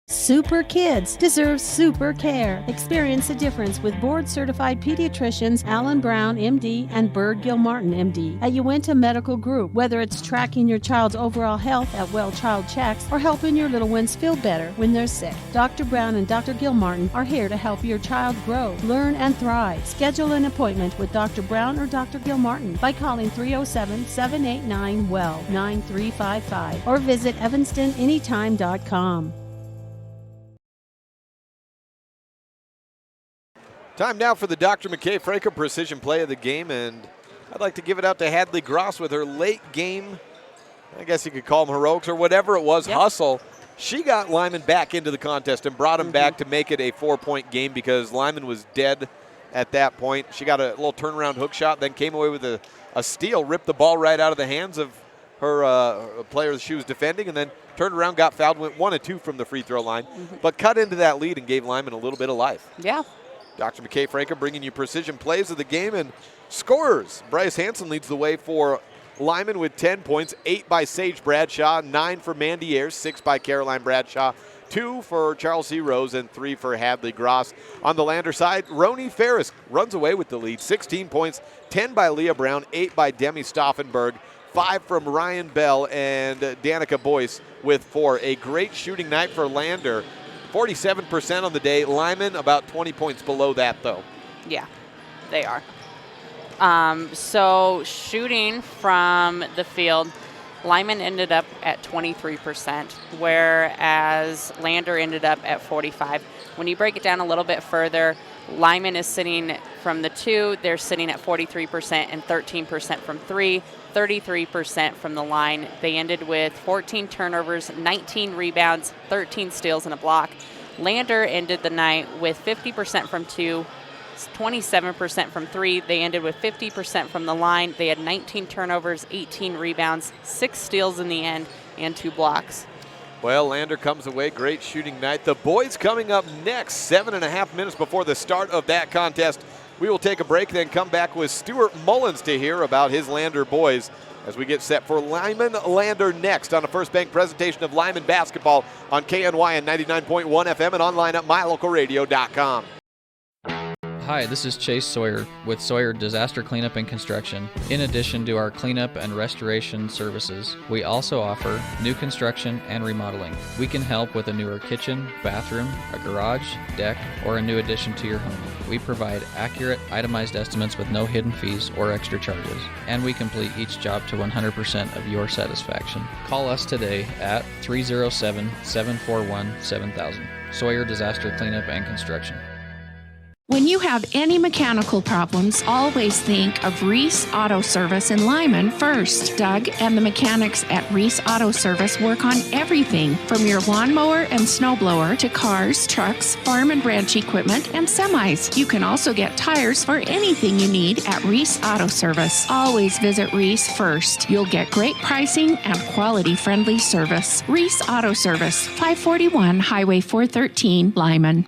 Super kids deserve super care. Experience the difference with board-certified pediatricians Alan Brown, MD, and Berg Gilmartin, MD, at Uinta Medical Group. Whether it's tracking your child's overall health at Well Child Checks or helping your little ones feel better when they're sick, Dr. Brown and Dr. Gilmartin are here to help your child grow, learn, and thrive. Schedule an appointment with Dr. Brown or Dr. Gilmartin by calling 307-789-WELL 9355 or visit evanstonanytime.com. Time now for the Dr. McKay Fraker Precision Play of the game, and I'd like to give it out to Hadley Gross with her late game, I guess you could call them heroics or whatever it was, hustle. She got Lyman back into the contest and brought him back to make it a 4-point game because Lyman was dead at that point. She got a little turnaround hook shot, then came away with a steal, ripped the ball right out of the hands of her player she was defending, and then turned around, got fouled, went 1 of 2 from the free throw line, but cut into that lead and gave Lyman a little bit of life. Yeah. Dr. McKay Franco bringing you precision plays of the game and scorers. Bryce Hansen leads the way for Lyman with 10 points, 8 by Sage Bradshaw, 9 for Mandy Ayers, 6 by Caroline Bradshaw, 2 for Charles C. Rose, and 3 for Hadley Gross. On the Lander side, Roni Ferris runs away with the lead, 16 points, 10 by Leah Brown, 8 by Demi Stauffenberg, 5 from Ryan Bell, and Danica Boyce with 4. A great shooting night for Lander. 47% on the day. Lyman about 20 points below that, though. Yeah, they are. So shooting from the field, Lyman ended up at 23%, whereas Lander ended up at 45%. When you break it down a little bit further, Lyman is sitting from the 2. They're sitting at 43% and 13% from 3. 33% from the line. They ended with 14 turnovers, 19 rebounds, 13 steals, and a block. Lander ended the night with 50% from 2, 27% from 3. They ended with 50% from the line. They had 19 turnovers, 18 rebounds, 6 steals in the end, and 2 blocks. Well, Lander comes away. Great shooting night. The boys coming up next, 7.5 minutes before the start of that contest. We will take a break, then come back with Stuart Mullins to hear about his Lander boys as we get set for Lyman Lander next on a First Bank presentation of Lyman basketball on KNYN 99.1 FM and online at MyLocalRadio.com. Hi, this is Chase Sawyer with Sawyer Disaster Cleanup and Construction. In addition to our cleanup and restoration services, we also offer new construction and remodeling. We can help with a newer kitchen, bathroom, a garage, deck, or a new addition to your home. We provide accurate, itemized estimates with no hidden fees or extra charges, and we complete each job to 100% of your satisfaction. Call us today at 307-741-7000. Sawyer Disaster Cleanup and Construction. When you have any mechanical problems, always think of Reese Auto Service in Lyman first. Doug and the mechanics at Reese Auto Service work on everything from your lawnmower and snowblower to cars, trucks, farm and ranch equipment, and semis. You can also get tires for anything you need at Reese Auto Service. Always visit Reese first. You'll get great pricing and quality-friendly service. Reese Auto Service, 541 Highway 413, Lyman.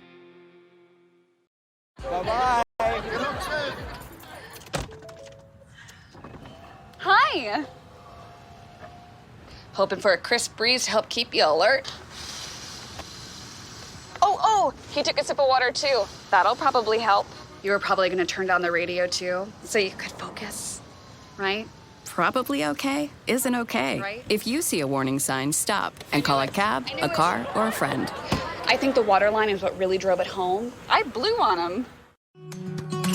hoping for a crisp breeze to help keep you alert. Oh, he took a sip of water too. That'll probably help. You were probably going to turn down the radio too, so you could focus, right? Probably okay isn't okay. Right. If you see a warning sign, stop and call a cab, a car, or a friend. I think the water line is what really drove it home. I blew on him.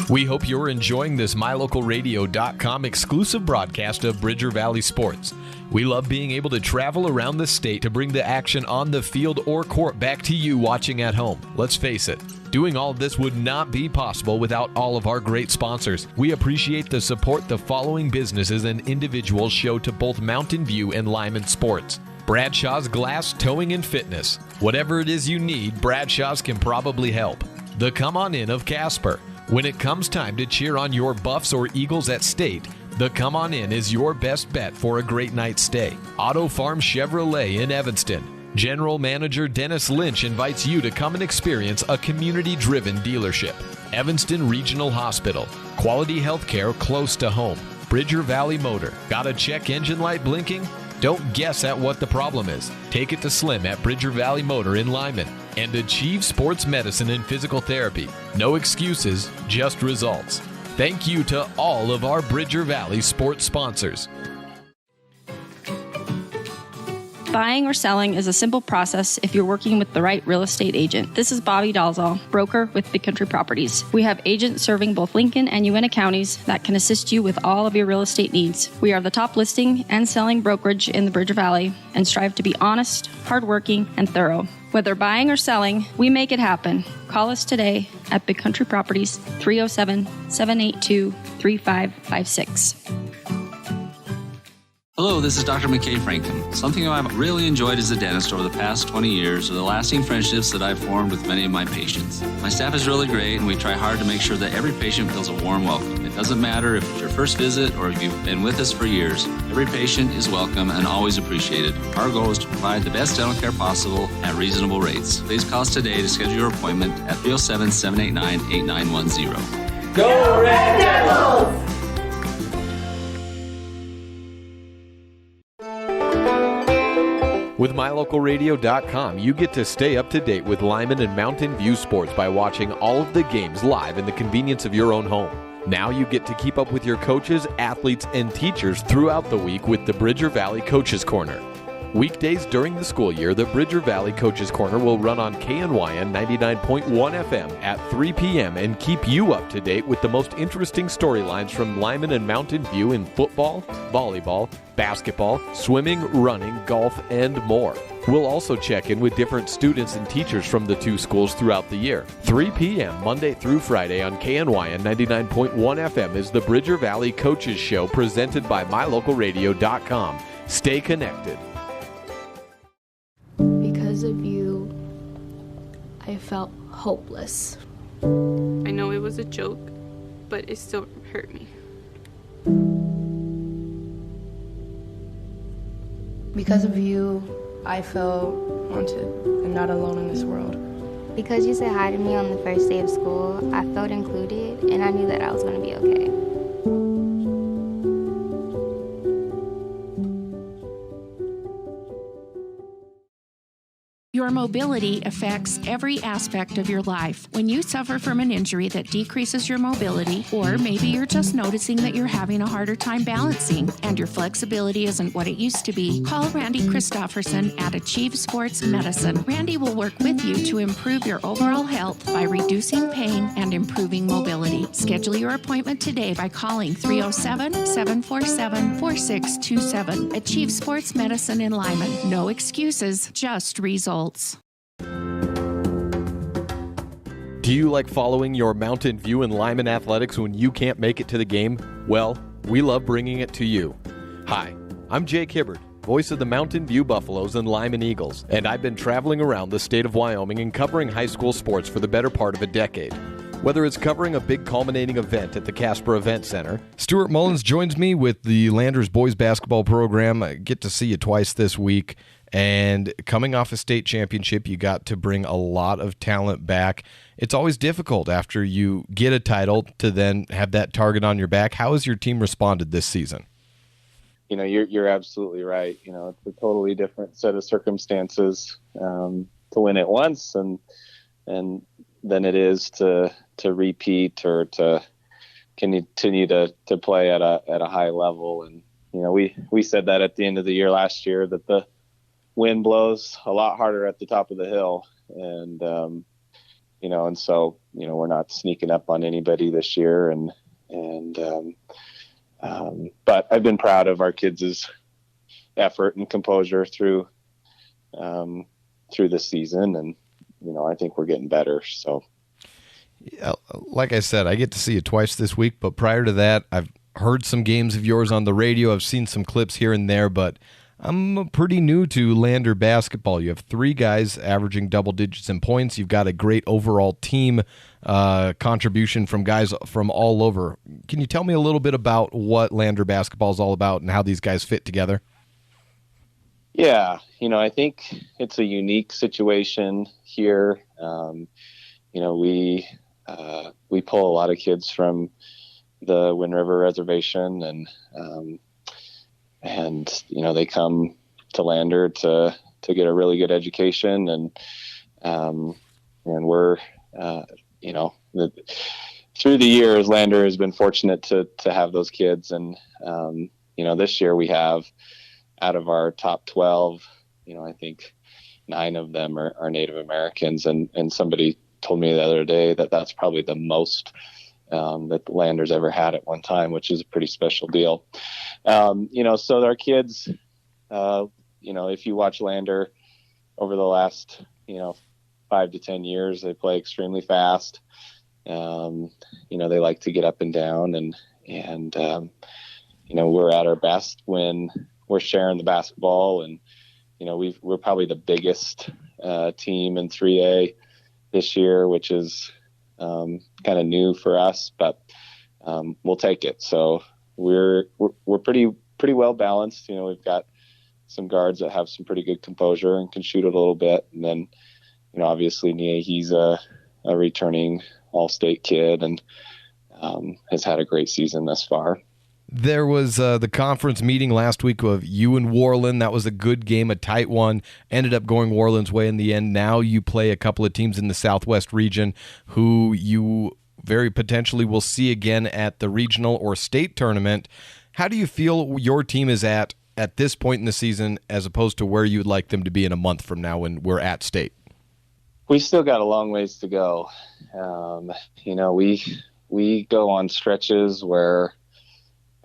We hope you're enjoying this MyLocalRadio.com exclusive broadcast of Bridger Valley Sports. We love being able to travel around the state to bring the action on the field or court back to you watching at home. Let's face it, doing all of this would not be possible without all of our great sponsors. We appreciate the support the following businesses and individuals show to both Mountain View and Lyman Sports. Bradshaw's Glass Towing and Fitness. Whatever it is you need, Bradshaw's can probably help. The Come On In of Casper. When it comes time to cheer on your Buffs or Eagles at state, the Come On In is your best bet for a great night's stay. Auto Farm Chevrolet in Evanston. General Manager Dennis Lynch invites you to come and experience a community-driven dealership. Evanston Regional Hospital. Quality health care close to home. Bridger Valley Motor. Got a check engine light blinking? Don't guess at what the problem is. Take it to Slim at Bridger Valley Motor in Lyman. And Achieve Sports Medicine and Physical Therapy. No excuses, just results. Thank you to all of our Bridger Valley sports sponsors. Buying or selling is a simple process if you're working with the right real estate agent. This is Bobby Dalzall, broker with Big Country Properties. We have agents serving both Lincoln and Uintah counties that can assist you with all of your real estate needs. We are the top listing and selling brokerage in the Bridger Valley and strive to be honest, hardworking, and thorough. Whether buying or selling, we make it happen. Call us today at Big Country Properties, 307-782-3556. Hello, this is Dr. McKay Franklin. Something I've really enjoyed as a dentist over the past 20 years are the lasting friendships that I've formed with many of my patients. My staff is really great, and we try hard to make sure that every patient feels a warm welcome. It doesn't matter if it's your first visit or if you've been with us for years. Every patient is welcome and always appreciated. Our goal is to provide the best dental care possible at reasonable rates. Please call us today to schedule your appointment at 307-789-8910. Go Red Devils! With MyLocalRadio.com, you get to stay up to date with Lyman and Mountain View sports by watching all of the games live in the convenience of your own home. Now you get to keep up with your coaches, athletes, and teachers throughout the week with the Bridger Valley Coaches Corner. Weekdays during the school year, the Bridger Valley Coaches Corner will run on KNYN 99.1 FM at 3 p.m. and keep you up to date with the most interesting storylines from Lyman and Mountain View in football, volleyball, basketball, swimming, running, golf, and more. We'll also check in with different students and teachers from the two schools throughout the year. 3 p.m. Monday through Friday on KNYN 99.1 FM is the Bridger Valley Coaches Show presented by MyLocalRadio.com. Stay connected. Because of you, I felt hopeless. I know it was a joke, but it still hurt me. Because of you, I felt wanted and not alone in this world. Because you said hi to me on the first day of school, I felt included and I knew that I was going to be okay. Your mobility affects every aspect of your life. When you suffer from an injury that decreases your mobility, or maybe you're just noticing that you're having a harder time balancing and your flexibility isn't what it used to be, call Randy Christofferson at Achieve Sports Medicine. Randy will work with you to improve your overall health by reducing pain and improving mobility. Schedule your appointment today by calling 307-747-4627. Achieve Sports Medicine in Lyman. No excuses, just results. Do you like following your Mountain View and Lyman athletics when you can't make it to the game? Well, we love bringing it to you. Hi, I'm Jake Hibbard, voice of the Mountain View Buffaloes and Lyman Eagles, and I've been traveling around the state of Wyoming and covering high school sports for the better part of a decade. Whether it's covering a big culminating event at the Casper Event Center. Stuart Mullins joins me with the Landers boys basketball program. I get to see you twice this week. And coming off a state championship, you got to bring a lot of talent back. It's always difficult after you get a title to then have that target on your back. How has your team responded this season? you're absolutely right. It's a totally different set of circumstances to win it once and than it is to repeat or to continue to play at a high level. And we said that at the end of the year last year, that the wind blows a lot harder at the top of the hill, and so we're not sneaking up on anybody this year, but I've been proud of our kids' effort and composure through the season, and I think we're getting better. So, yeah, like I said, I get to see you twice this week, but prior to that, I've heard some games of yours on the radio. I've seen some clips here and there, but I'm pretty new to Lander basketball. You have 3 guys averaging double digits in points. You've got a great overall team contribution from guys from all over. Can you tell me a little bit about what Lander basketball is all about and how these guys fit together? Yeah, I think it's a unique situation here. We pull a lot of kids from the Wind River Reservation, and they come to Lander to get a really good education, and we're through the years, Lander has been fortunate to have those kids, and this year we have, out of our top 12, I think 9 of them are Native Americans, and somebody told me the other day that that's probably the most that the Landers ever had at one time, which is a pretty special deal. So our kids, if you watch Lander over the last, 5 to 10 years, they play extremely fast. They like to get up and down, and we're at our best when we're sharing the basketball, and we're probably the biggest team in 3A this year, which is kind of new for us, but we'll take it. So we're pretty well balanced. We've got some guards that have some pretty good composure and can shoot it a little bit, and then obviously he's a returning all-state kid and has had a great season thus far. There was the conference meeting last week of you and Worland. That was a good game, a tight one. Ended up going Worland's way in the end. Now you play a couple of teams in the Southwest region who you very potentially will see again at the regional or state tournament. How do you feel your team is at this point in the season as opposed to where you'd like them to be in a month from now when we're at state? We still got a long ways to go. We go on stretches where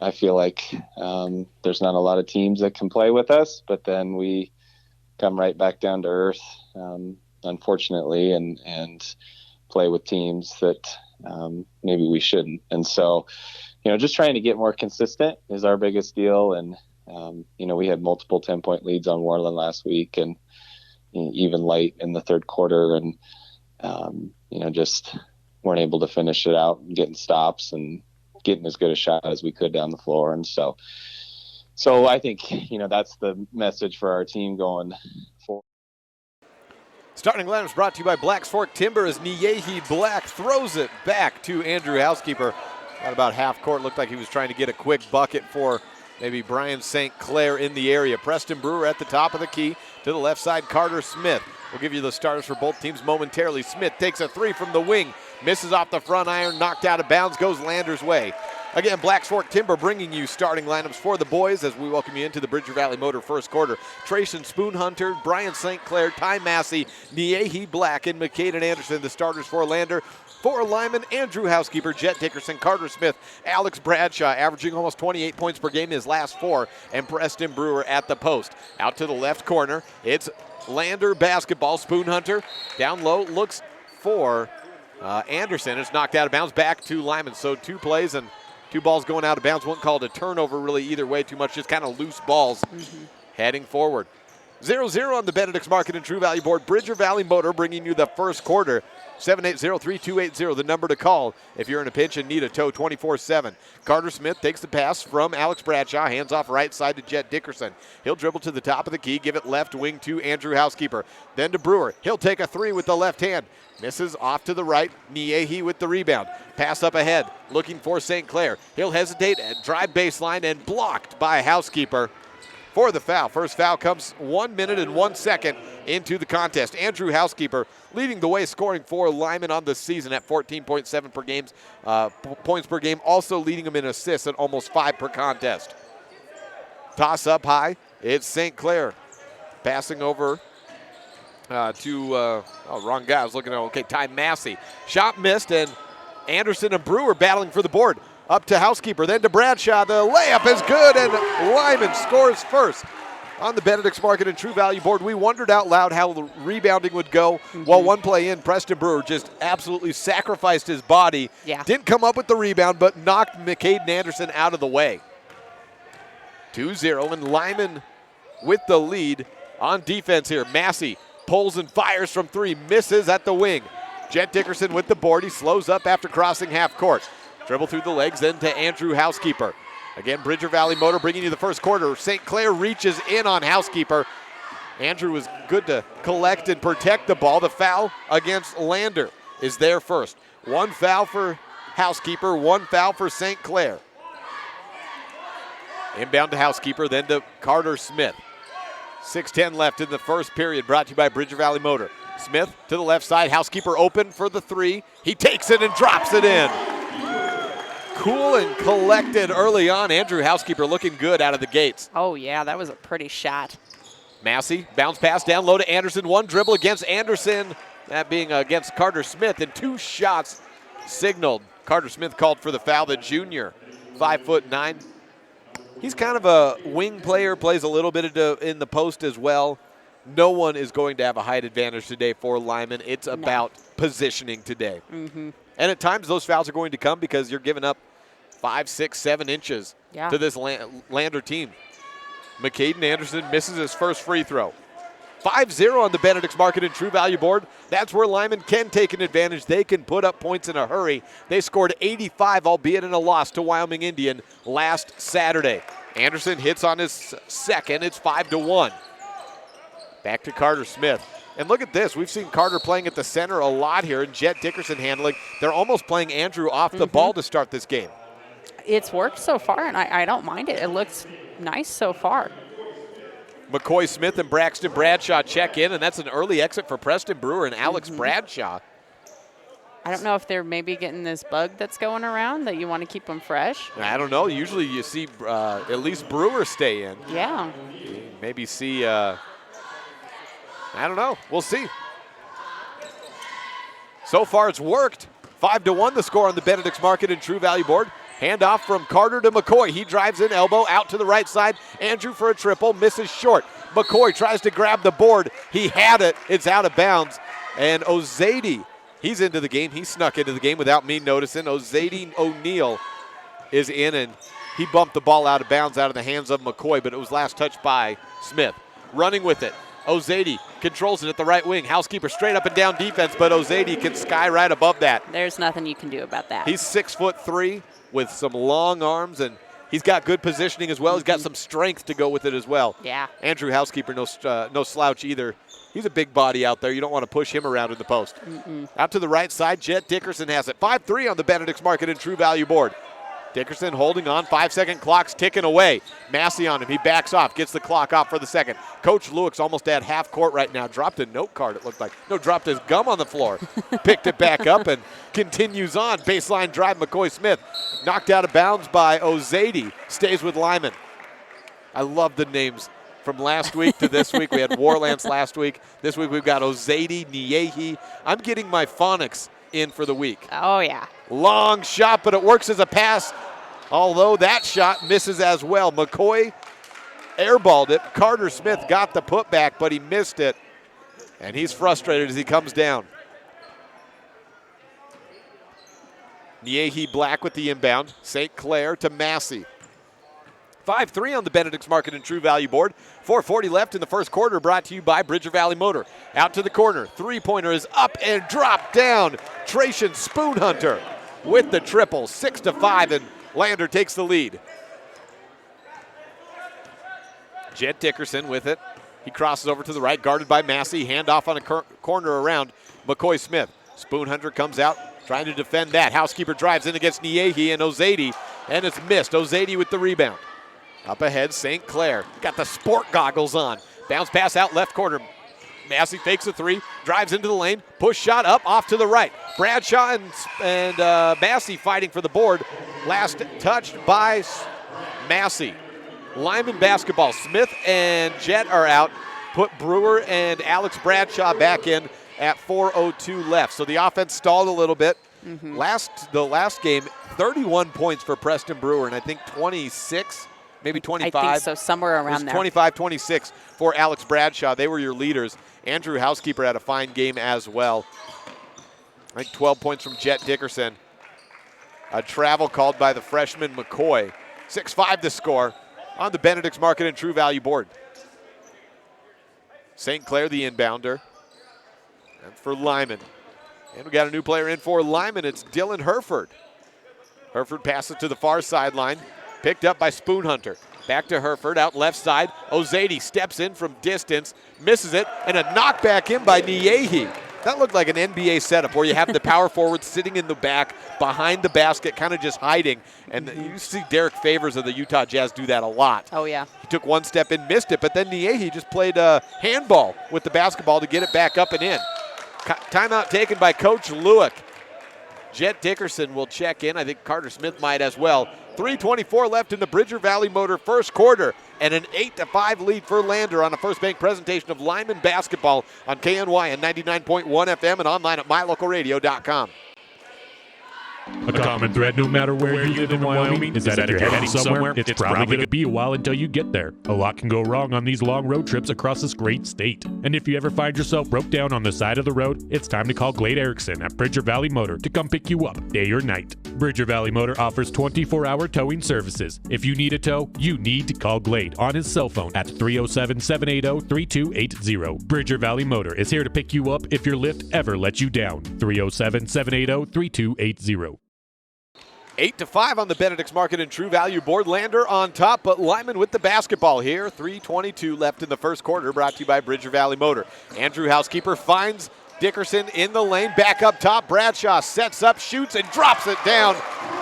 I feel like there's not a lot of teams that can play with us, but then we come right back down to earth, unfortunately, and play with teams that maybe we shouldn't. And so, just trying to get more consistent is our biggest deal. And, we had multiple 10-point leads on Worland last week, and even late in the third quarter, and, just weren't able to finish it out and getting stops and getting as good a shot as we could down the floor. And so I think, that's the message for our team going forward. Starting lineup is brought to you by Black's Fork Timber as Niehi Black throws it back to Andrew Housekeeper. Got about half court. Looked like he was trying to get a quick bucket for maybe Brian St. Clair in the area. Preston Brewer at the top of the key. To the left side, Carter Smith. We'll give you the starters for both teams momentarily. Smith takes a 3 from the wing. Misses off the front iron, knocked out of bounds, goes Lander's way. Again, Black's Fork Timber bringing you starting lineups for the boys as we welcome you into the Bridger Valley Motor first quarter. Trayson Spoonhunter, Brian St. Clair, Ty Massey, Niehi Black, and McCaden Anderson, the starters for Lander. For Lyman, Andrew Housekeeper, Jet Dickerson, Carter Smith, Alex Bradshaw, averaging almost 28 points per game in his last 4, and Preston Brewer at the post. Out to the left corner, it's Lander basketball. Spoonhunter down low, looks for Anderson. It's knocked out of bounds, back to Lyman. So 2 plays and 2 balls going out of bounds. Wasn't called a turnover really either way, too much, just kind of loose balls heading forward. 0-0 on the Benedict's Market and True Value board. Bridger Valley Motor bringing you the first quarter. 780-3280, the number to call if you're in a pinch and need a tow 24/7. Carter Smith takes the pass from Alex Bradshaw, hands off right side to Jet Dickerson. He'll dribble to the top of the key, give it left wing to Andrew Housekeeper. Then to Brewer. He'll take a three with the left hand. Misses off to the right. Niehi with the rebound. Pass up ahead, looking for St. Clair. He'll hesitate and drive baseline and blocked by Housekeeper for the foul. First foul comes 1 minute and 1 second into the contest. Andrew Housekeeper leading the way, scoring for Lyman on the season at 14.7 per game, points per game, also leading them in assists at almost 5 per contest. Toss up high. It's St. Clair passing over wrong guy. I was looking at, Ty Massey. Shot missed, and Anderson and Brewer battling for the board. Up to Housekeeper, then to Bradshaw. The layup is good, and Lyman scores first. On the Benedict's Market and True Value board, we wondered out loud how the rebounding would go. While one play in, Preston Brewer just absolutely sacrificed his body. Yeah. Didn't come up with the rebound, but knocked McCaden Anderson out of the way. 2-0, and Lyman with the lead on defense here. Massey pulls and fires from three, misses at the wing. Jet Dickerson with the board. He slows up after crossing half court. Dribble through the legs, then to Andrew Housekeeper. Again, Bridger Valley Motor bringing you the first quarter. St. Clair reaches in on Housekeeper. Andrew was good to collect and protect the ball. The foul against Lander is there first. One foul for Housekeeper, one foul for St. Clair. Inbound to Housekeeper, then to Carter Smith. 6:10 left in the first period, brought to you by Bridger Valley Motor. Smith to the left side, Housekeeper open for the three. He takes it and drops it in. Cool and collected early on. Andrew Housekeeper looking good out of the gates. Oh, yeah, that was a pretty shot. Massey, bounce pass down low to Anderson. One dribble against Anderson, that being against Carter Smith, and 2 shots signaled. Carter Smith called for the foul, the junior, 5'9". He's kind of a wing player, plays a little bit in the post as well. No one is going to have a height advantage today for Lyman. It's about positioning today. Mm-hmm. And at times those fouls are going to come because you're giving up 5, 6, 7 inches to this Lander team. McCaden Anderson misses his first free throw. 5-0 on the Benedict's Market and True Value board. That's where Lyman can take an advantage. They can put up points in a hurry. They scored 85, albeit in a loss to Wyoming Indian last Saturday. Anderson hits on his second. It's 5-1. Back to Carter Smith. And look at this. We've seen Carter playing at the center a lot here, and Jet Dickerson handling. They're almost playing Andrew off the ball to start this game. It's worked so far, and I don't mind it. It looks nice so far. McCoy Smith and Braxton Bradshaw check in, and that's an early exit for Preston Brewer and Alex Bradshaw. I don't know if they're maybe getting this bug that's going around that you want to keep them fresh. I don't know. Usually you see at least Brewer stay in. Yeah. Maybe see, I don't know. We'll see. So far it's worked. 5-1 the score on the Benedict's Market and True Value board. Handoff from Carter to McCoy. He drives in, elbow out to the right side. Andrew for a triple, misses short. McCoy tries to grab the board. He had it. It's out of bounds. And Ozady, he's into the game. He snuck into the game without me noticing. Ozady O'Neal is in, and he bumped the ball out of bounds out of the hands of McCoy, but it was last touched by Smith. Running with it. Ozady controls it at the right wing. Housekeeper straight up and down defense, but Ozady can sky right above that. There's nothing you can do about that. He's 6'3" with some long arms, and he's got good positioning as well. He's got some strength to go with it as well. Yeah. Andrew Housekeeper, no slouch either. He's a big body out there. You don't want to push him around in the post. Out to the right side, Jet Dickerson has it. 5-3 on the Benedict's Market and True Value board. Dickerson holding on, 5-second clock's ticking away. Massey on him, he backs off, gets the clock off for the second. Coach Lewis almost at half court right now, dropped a note card it looked like. No, dropped his gum on the floor. Picked it back up and continues on. Baseline drive, McCoy Smith. Knocked out of bounds by Ozady, stays with Lyman. I love the names from last week to this week. We had Warlance last week. This week we've got Ozady, Niehi. I'm getting my phonics in for the week. Oh, yeah. Long shot, but it works as a pass, although that shot misses as well. McCoy airballed it. Carter Smith got the putback, but he missed it, and he's frustrated as he comes down. Niehi Black with the inbound. St. Clair to Massey. 5-3 on the Benedict's Market and True Value board. 4:40 left in the first quarter, brought to you by Bridger Valley Motor. Out to the corner. Three-pointer is up and dropped down. Tracian Spoonhunter with the triple. 6-5, and Lander takes the lead. Jed Dickerson with it. He crosses over to the right, guarded by Massey. Handoff on a corner around McCoy Smith. Spoonhunter comes out, trying to defend that. Housekeeper drives in against Niehi and Ozady, and it's missed. Ozady with the rebound. Up ahead, St. Clair. Got the sport goggles on. Bounce pass out left corner. Massey fakes a three, drives into the lane, push shot up off to the right. Bradshaw and Massey fighting for the board. Last touched by Massey. Lyman basketball. Smith and Jet are out. Put Brewer and Alex Bradshaw back in at 4:02 left. So the offense stalled a little bit. The last game, 31 points for Preston Brewer, and I think 26. Maybe 25. I think so, somewhere around there. 25-26 for Alex Bradshaw. They were your leaders. Andrew Housekeeper had a fine game as well. I think 12 points from Jet Dickerson. A travel called by the freshman McCoy. 6-5 the score on the Benedict's Market and True Value board. St. Clair the inbounder. And for Lyman. And we got a new player in for Lyman. It's Dylan Herford. Herford passes to the far sideline. Picked up by Spoonhunter. Back to Herford, out left side. Ozady steps in from distance, misses it, and a knockback in by Niehi. That looked like an NBA setup where you have the power forward sitting in the back behind the basket, kind of just hiding. And you see Derek Favors of the Utah Jazz do that a lot. Oh, yeah. He took one step and missed it, but then Niehi just played handball with the basketball to get it back up and in. Timeout taken by Coach Lewick. Jet Dickerson will check in. I think Carter Smith might as well. 3:24 left in the Bridger Valley Motor first quarter, and an 8-5 lead for Lander on a First Bank presentation of Lyman basketball on KNYN 99.1 FM and online at mylocalradio.com. A common thread, no matter where you live in Wyoming, is that if you're heading somewhere, it's probably going to be a while until you get there. A lot can go wrong on these long road trips across this great state. And if you ever find yourself broke down on the side of the road, it's time to call Glade Erickson at Bridger Valley Motor to come pick you up, day or night. Bridger Valley Motor offers 24-hour towing services. If you need a tow, you need to call Glade on his cell phone at 307-780-3280. Bridger Valley Motor is here to pick you up if your Lyft ever lets you down. 307-780-3280. 8-5 on the Benedict's Market and True Value board. Lander on top, but Lyman with the basketball here. 3:22 left in the first quarter, brought to you by Bridger Valley Motor. Andrew Housekeeper finds Dickerson in the lane, back up top. Bradshaw sets up, shoots, and drops it down.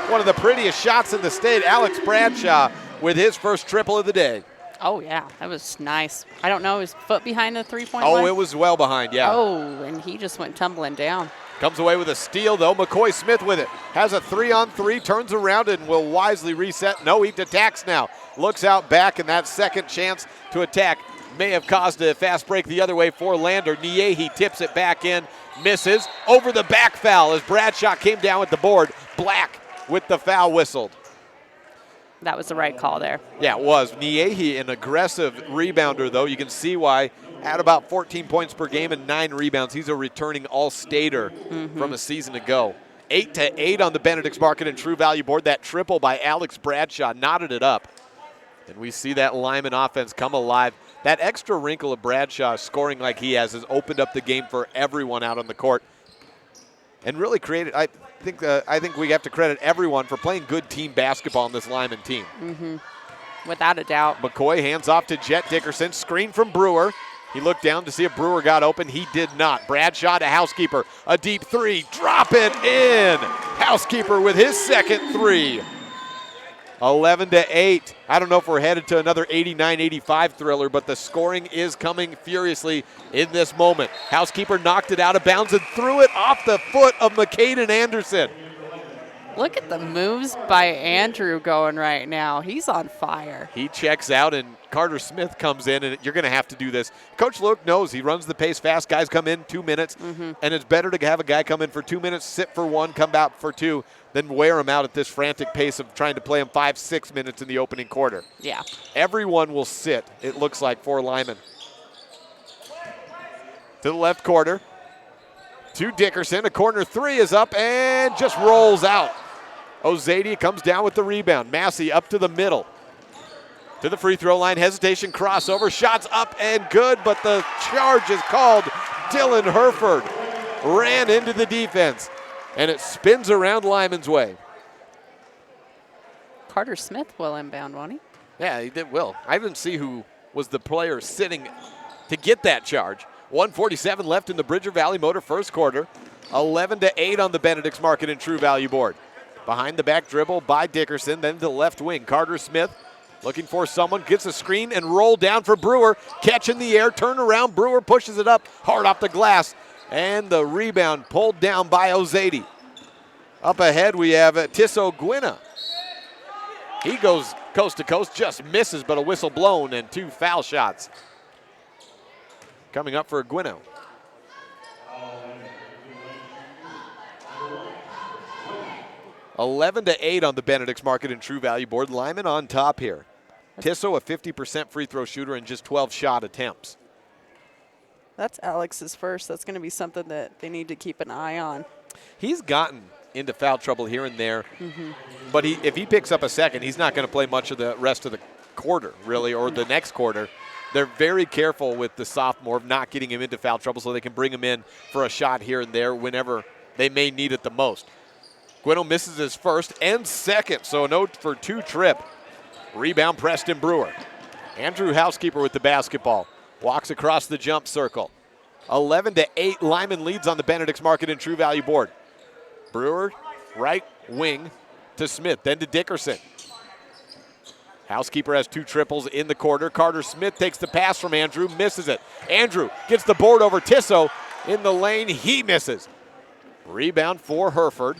One of the prettiest shots in the state. Alex Bradshaw with his first triple of the day. Oh, yeah, that was nice. I don't know, his foot behind the three-point line? Oh, it was well behind, yeah. Oh, and he just went tumbling down. Comes away with a steal, though. McCoy Smith with it. Has a 3-on-3, turns around and will wisely reset. No, he attacks now. Looks out back, and that second chance to attack may have caused a fast break the other way for Lander. Niehi tips it back in, misses. Over the back foul as Bradshaw came down with the board. Black with the foul whistled. That was the right call there. Yeah, it was. Niehi, an aggressive rebounder, though. You can see why. At about 14 points per game and 9 rebounds. He's a returning all-stater from a season ago. 8-8 on the Benedict's Market and True Value board. That triple by Alex Bradshaw knotted it up. And we see that Lyman offense come alive. That extra wrinkle of Bradshaw scoring like he has opened up the game for everyone out on the court. And really created, I think we have to credit everyone for playing good team basketball on this Lyman team. Without a doubt. McCoy hands off to Jet Dickerson. Screen from Brewer. He looked down to see if Brewer got open. He did not. Bradshaw to Housekeeper. A deep three. Drop it in. Housekeeper with his second three. 11-8. I don't know if we're headed to another 89-85 thriller, but the scoring is coming furiously in this moment. Housekeeper knocked it out of bounds and threw it off the foot of McCaden Anderson. Look at the moves by Andrew going right now. He's on fire. He checks out, and Carter Smith comes in, and you're going to have to do this. Coach Luke knows he runs the pace fast. Guys come in 2 minutes, and it's better to have a guy come in for 2 minutes, sit for 1, come out for 2, than wear him out at this frantic pace of trying to play him 5-6 minutes in the opening quarter. Yeah. Everyone will sit, it looks like, for Lyman. To the left corner. To Dickerson. A corner three is up and just rolls out. Ozady comes down with the rebound. Massey up to the middle. To the free throw line, hesitation, crossover, shots up and good, but the charge is called. Dylan Herford ran into the defense, and it spins around Lyman's way. Carter Smith will inbound, won't he? Yeah, he will. I didn't see who was the player sitting to get that charge. 1:47 left in the Bridger Valley Motor first quarter. 11-8 on the Benedict's Market and True Value board. Behind the back dribble by Dickerson, then to the left wing. Carter Smith looking for someone, gets a screen and roll down for Brewer. Catch in the air, turn around, Brewer pushes it up, hard off the glass. And the rebound pulled down by Ozady. Up ahead we have Tisso Gwynna. He goes coast to coast, just misses, but a whistle blown and 2 foul shots. Coming up for Gwynna. $11-8 on the Benedict's Market and True Value board. Lyman on top here. Tisso, a 50% free throw shooter and just 12 shot attempts. That's Alex's first. That's going to be something that they need to keep an eye on. He's gotten into foul trouble here and there, but if he picks up a second, he's not going to play much of the rest of the quarter, really, or the next quarter. They're very careful with the sophomore of not getting him into foul trouble so they can bring him in for a shot here and there whenever they may need it the most. Gwynno misses his first and second, so a note for 2 trip. Rebound Preston Brewer. Andrew Housekeeper with the basketball. Walks across the jump circle. 11-8, Lyman leads on the Benedict's Market and True Value board. Brewer, right wing to Smith, then to Dickerson. Housekeeper has 2 triples in the quarter. Carter Smith takes the pass from Andrew, misses it. Andrew gets the board over Tisso in the lane, he misses. Rebound for Herford.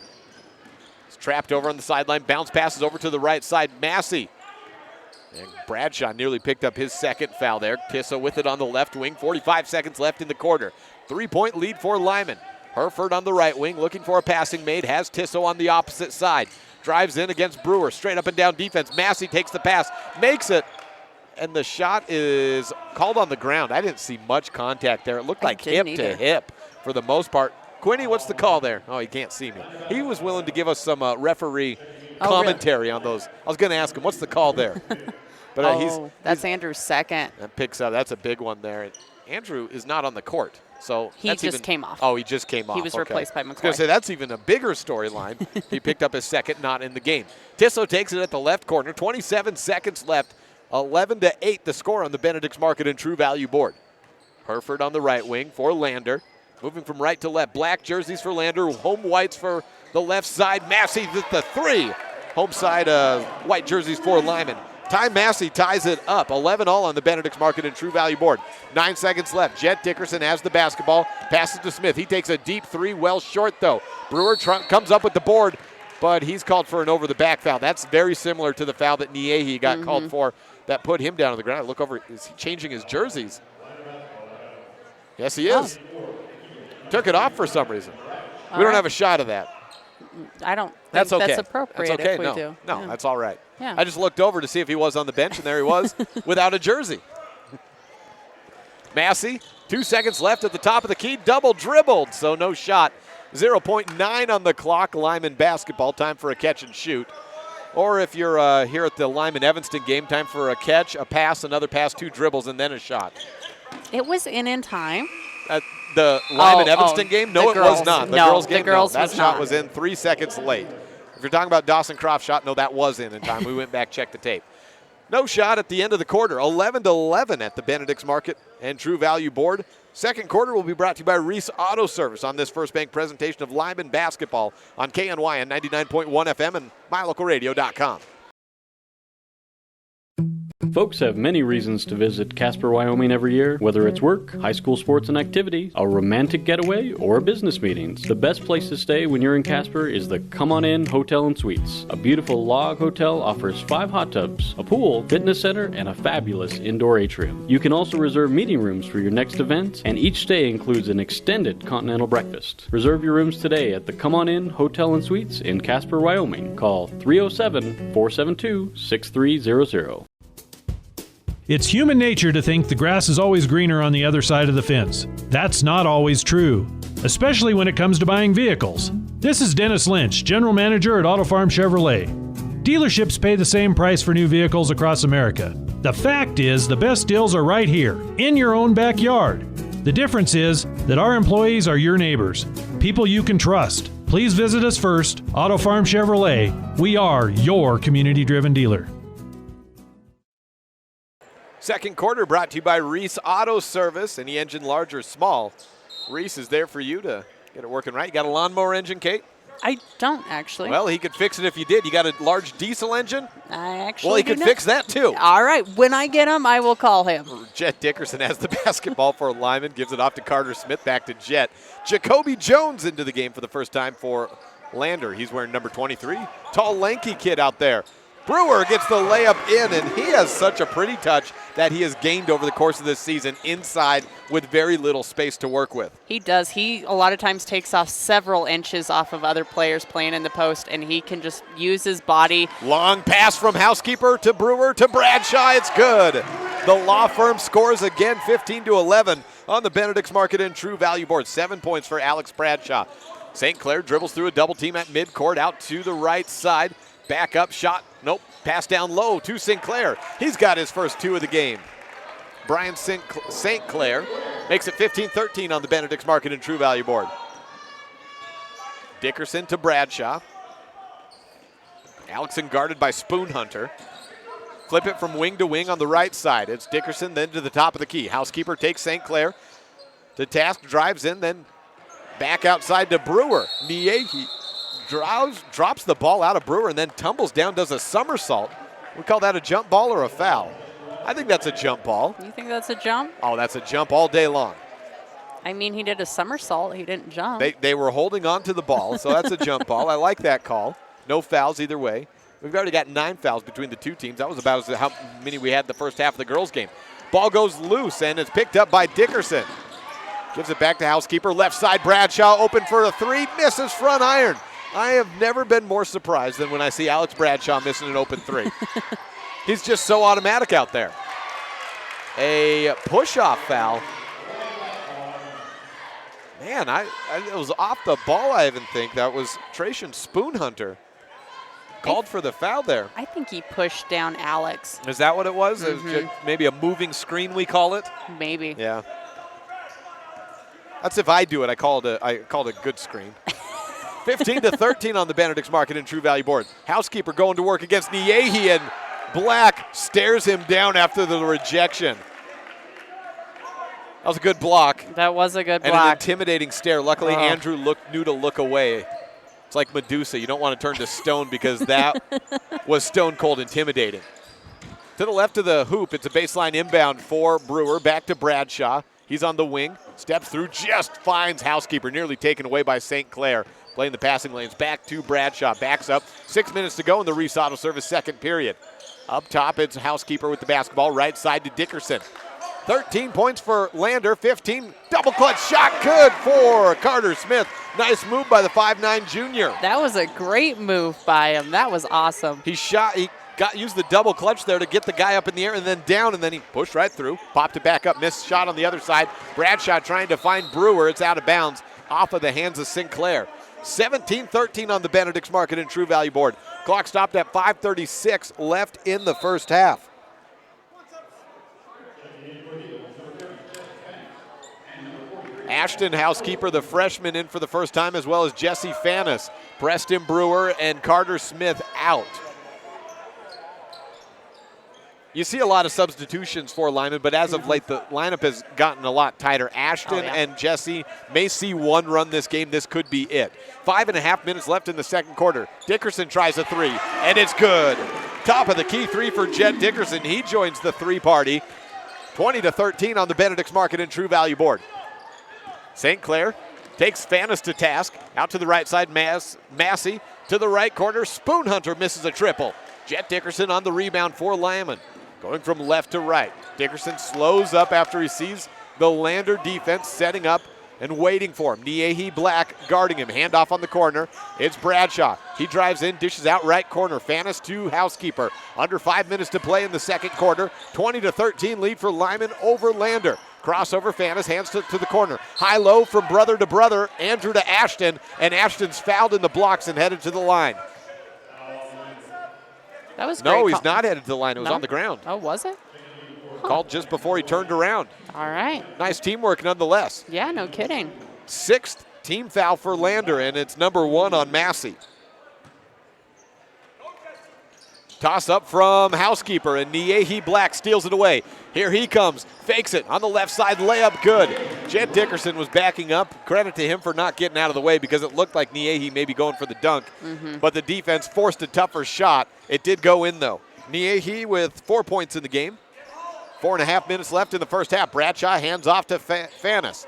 He's trapped over on the sideline, bounce passes over to the right side. Massey. And Bradshaw nearly picked up his second foul there. Tisso with it on the left wing. 45 seconds left in the quarter. 3-point lead for Lyman. Herford on the right wing looking for a passing made. Has Tisso on the opposite side. Drives in against Brewer. Straight up and down defense. Massey takes the pass. Makes it. And the shot is called on the ground. I didn't see much contact there. It looked like hip to hip for the most part. Quinny, what's the call there? Oh, he can't see me. He was willing to give us some referee commentary on those. I was going to ask him, what's the call there? But that's Andrew's second. That picks up. That's a big one there. Andrew is not on the court. So he just came off. Oh, he just came off. He was replaced by McCoy. I was going to say, that's even a bigger storyline. He picked up his second, not in the game. Tisso takes it at the left corner. 27 seconds left. 11-8 the score on the Benedict's Market and True Value board. Herford on the right wing for Lander. Moving from right to left. Black jerseys for Lander. Home whites for the left side. Massey with the 3. Home side white jerseys for Lyman. Ty Massey ties it up. 11 all on the Benedict's Market and True Value board. 9 seconds left. Jet Dickerson has the basketball. Passes to Smith. He takes a deep 3. Well short, though. Brewer comes up with the board, but he's called for an over-the-back foul. That's very similar to the foul that Niehi got called for that put him down on the ground. I look over. Is he changing his jerseys? Yes, he is. Took it off for some reason. We don't have a shot of that. I don't think that's appropriate that's okay. if we do. No, that's all right. Yeah. I just looked over to see if he was on the bench, and there he was without a jersey. Massey, 2 seconds left at the top of the key, double dribbled, so no shot. 0.9 on the clock, Lyman basketball, time for a catch and shoot. Or if you're here at the Lyman Evanston game, time for a catch, a pass, another pass, 2 dribbles, and then a shot. It was in time. The Lyman Evanston game? No, it was not. The girls' game, that shot was in 3 seconds late. If you're talking about Dawson Croft's shot, no, that was in time. We went back, checked the tape. No shot at the end of the quarter. 11-11 at the Benedict's Market and True Value board. Second quarter will be brought to you by Reese Auto Service on this First Bank presentation of Lyman basketball on KNYN 99.1 FM and mylocalradio.com. Folks have many reasons to visit Casper, Wyoming every year, whether it's work, high school sports and activities, a romantic getaway, or business meetings. The best place to stay when you're in Casper is the Come On In Hotel and Suites. A beautiful log hotel offers 5 hot tubs, a pool, fitness center, and a fabulous indoor atrium. You can also reserve meeting rooms for your next event, and each stay includes an extended continental breakfast. Reserve your rooms today at the Come On In Hotel and Suites in Casper, Wyoming. Call 307-472-6300. It's human nature to think the grass is always greener on the other side of the fence. That's not always true, especially when it comes to buying vehicles. This is Dennis Lynch, General Manager at Auto Farm Chevrolet. Dealerships pay the same price for new vehicles across America. The fact is, the best deals are right here, in your own backyard. The difference is that our employees are your neighbors, people you can trust. Please visit us first, Auto Farm Chevrolet. We are your community-driven dealer. Second quarter brought to you by Reese Auto Service. Any engine, large or small, Reese is there for you to get it working right. You got a lawnmower engine, Kate? I don't, actually. Well, he could fix it if you did. You got a large diesel engine? I actually Well, he could fix that, too. All right. When I get him, I will call him. Jet Dickerson has the basketball for Lyman, gives it off to Carter Smith, back to Jet. Jacoby Jones into the game for the first time for Lander. He's wearing number 23. Tall, lanky kid out there. Brewer gets the layup in, and he has such a pretty touch that he has gained over the course of this season inside with very little space to work with. He does. He, a lot of times, takes off several inches off of other players playing in the post, and he can just use his body. Long pass from Housekeeper to Brewer to Bradshaw. It's good. The law firm scores again, 15-11 on the Benedict's Market and True Value board. 7 points for Alex Bradshaw. St. Clair dribbles through a double team at midcourt, out to the right side. Back up shot. Nope. Pass down low to St. Clair. He's got his first 2 of the game. Brian St. Clair makes it 15-13 on the Benedict's Market and True Value board. Dickerson to Bradshaw. Alexson guarded by Spoon Hunter. Flip it from wing to wing on the right side. It's Dickerson then to the top of the key. Housekeeper takes St. Clair to task, drives in, then back outside to Brewer. Niehi drops the ball out of Brewer and then tumbles down, does a somersault. We call that a jump ball or a foul? I think that's a jump ball. You think that's a jump? Oh, that's a jump all day long. I mean, he did a somersault. He didn't jump. They were holding on to the ball, so that's a jump ball. I like that call. No fouls either way. We've already got 9 fouls between the two teams. That was about how many we had the first half of the girls' game. Ball goes loose, and it's picked up by Dickerson. Gives it back to Housekeeper. Left side, Bradshaw open for a 3. Misses front iron. I have never been more surprised than when I see Alex Bradshaw missing an open 3. He's just so automatic out there. A push-off foul. Man, it was off the ball, I even think. That was Tracian Spoon Hunter. Called for the foul there. I think he pushed down Alex. Is that what it was? It was just maybe a moving screen, we call it? Maybe. Yeah. That's if I do it. I call it a good screen. 15-13 on the Benedict's Market and True Value board. Housekeeper going to work against Niehi, and Black stares him down after the rejection. That was a good block. That was a good block. And an intimidating stare. Luckily, Andrew knew to look away. It's like Medusa. You don't want to turn to stone because that was stone cold intimidating. To the left of the hoop, it's a baseline inbound for Brewer. Back to Bradshaw. He's on the wing. Steps through, just finds Housekeeper. Nearly taken away by St. Clair. Playing the passing lanes. Back to Bradshaw. Backs up. 6 minutes to go in the Reese Auto Service second period. Up top, it's Housekeeper with the basketball. Right side to Dickerson. 13 points for Lander. 15. Double clutch shot. Good for Carter Smith. Nice move by the 5'9 junior. That was a great move by him. That was awesome. He used the double clutch there to get the guy up in the air and then down, and then he pushed right through. Popped it back up. Missed shot on the other side. Bradshaw trying to find Brewer. It's out of bounds off of the hands of Sinclair. 17-13 on the Benedict's Market and True Value board. Clock stopped at 5:36 left in the first half. Ashton Housekeeper, the freshman, in for the first time, as well as Jesse Fannis. Preston Brewer and Carter Smith out. You see a lot of substitutions for Lyman, but as of late, the lineup has gotten a lot tighter. Ashton and Jesse may see one run this game. This could be it. 5.5 minutes left in the second quarter. Dickerson tries a 3, and it's good. Top of the key 3 for Jet Dickerson. He joins the 3 party. 20-13 on the Benedict's Market and True Value board. St. Clair takes Fannis to task. Out to the right side, Massey to the right corner. Spoon Hunter misses a triple. Jet Dickerson on the rebound for Lyman. Going from left to right. Dickerson slows up after he sees the Lander defense setting up and waiting for him. Niehi Black guarding him. Handoff on the corner. It's Bradshaw. He drives in, dishes out right corner. Fannis to Housekeeper. Under 5 minutes to play in the second quarter. 20-13 lead for Lyman over Lander. Crossover, Fannis, hands to the corner. High-low from brother to brother. Andrew to Ashton, and Ashton's fouled in the blocks and headed to the line. That was great. No, he's not headed to the line. It was on the ground. Oh, was it? called just before he turned around. All right. Nice teamwork nonetheless. Yeah, no kidding. 6th team foul for Lander, and it's number 1 on Massey. Toss up from Housekeeper, and Niehi Black steals it away. Here he comes, fakes it on the left side, layup good. Jed Dickerson was backing up. Credit to him for not getting out of the way because it looked like Niehi may be going for the dunk, but the defense forced a tougher shot. It did go in though. Niehi with 4 points in the game. 4.5 minutes left in the first half. Bradshaw hands off to Fannis.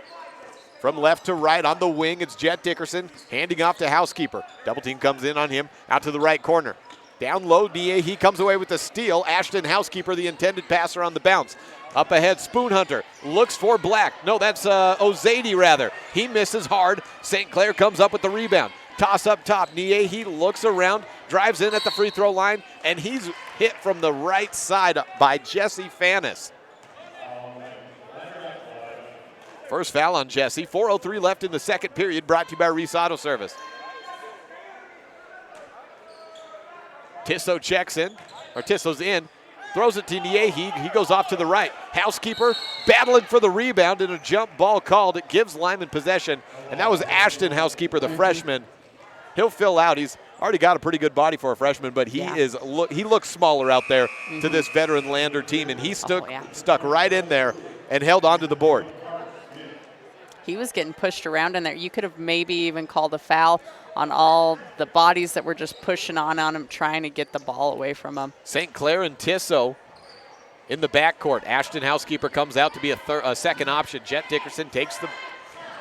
From left to right on the wing, it's Jet Dickerson handing off to Housekeeper. Double team comes in on him, out to the right corner. Down low, Niehi comes away with the steal. Ashton Housekeeper, the intended passer on the bounce. Up ahead, Spoon Hunter looks for Black. No, that's Ozady rather. He misses hard. St. Clair comes up with the rebound. Toss up top. Niehi looks around, drives in at the free throw line, and he's hit from the right side by Jesse Fannis. First foul on Jesse. 4:03 left in the second period, brought to you by Reese Auto Service. Tissot checks in, or Tisso's in, throws it to Niehi. He goes off to the right. Housekeeper battling for the rebound, and a jump ball called. It gives Lyman possession, and that was Ashton Housekeeper, the freshman. He'll fill out. He's already got a pretty good body for a freshman, but he he looks smaller out there to this veteran Lander team, and he stuck right in there and held onto the board. He was getting pushed around in there. You could have maybe even called a foul on all the bodies that were just pushing on him, trying to get the ball away from him. St. Clair and Tissot in the backcourt. Ashton Housekeeper comes out to be a second option. Jet Dickerson takes the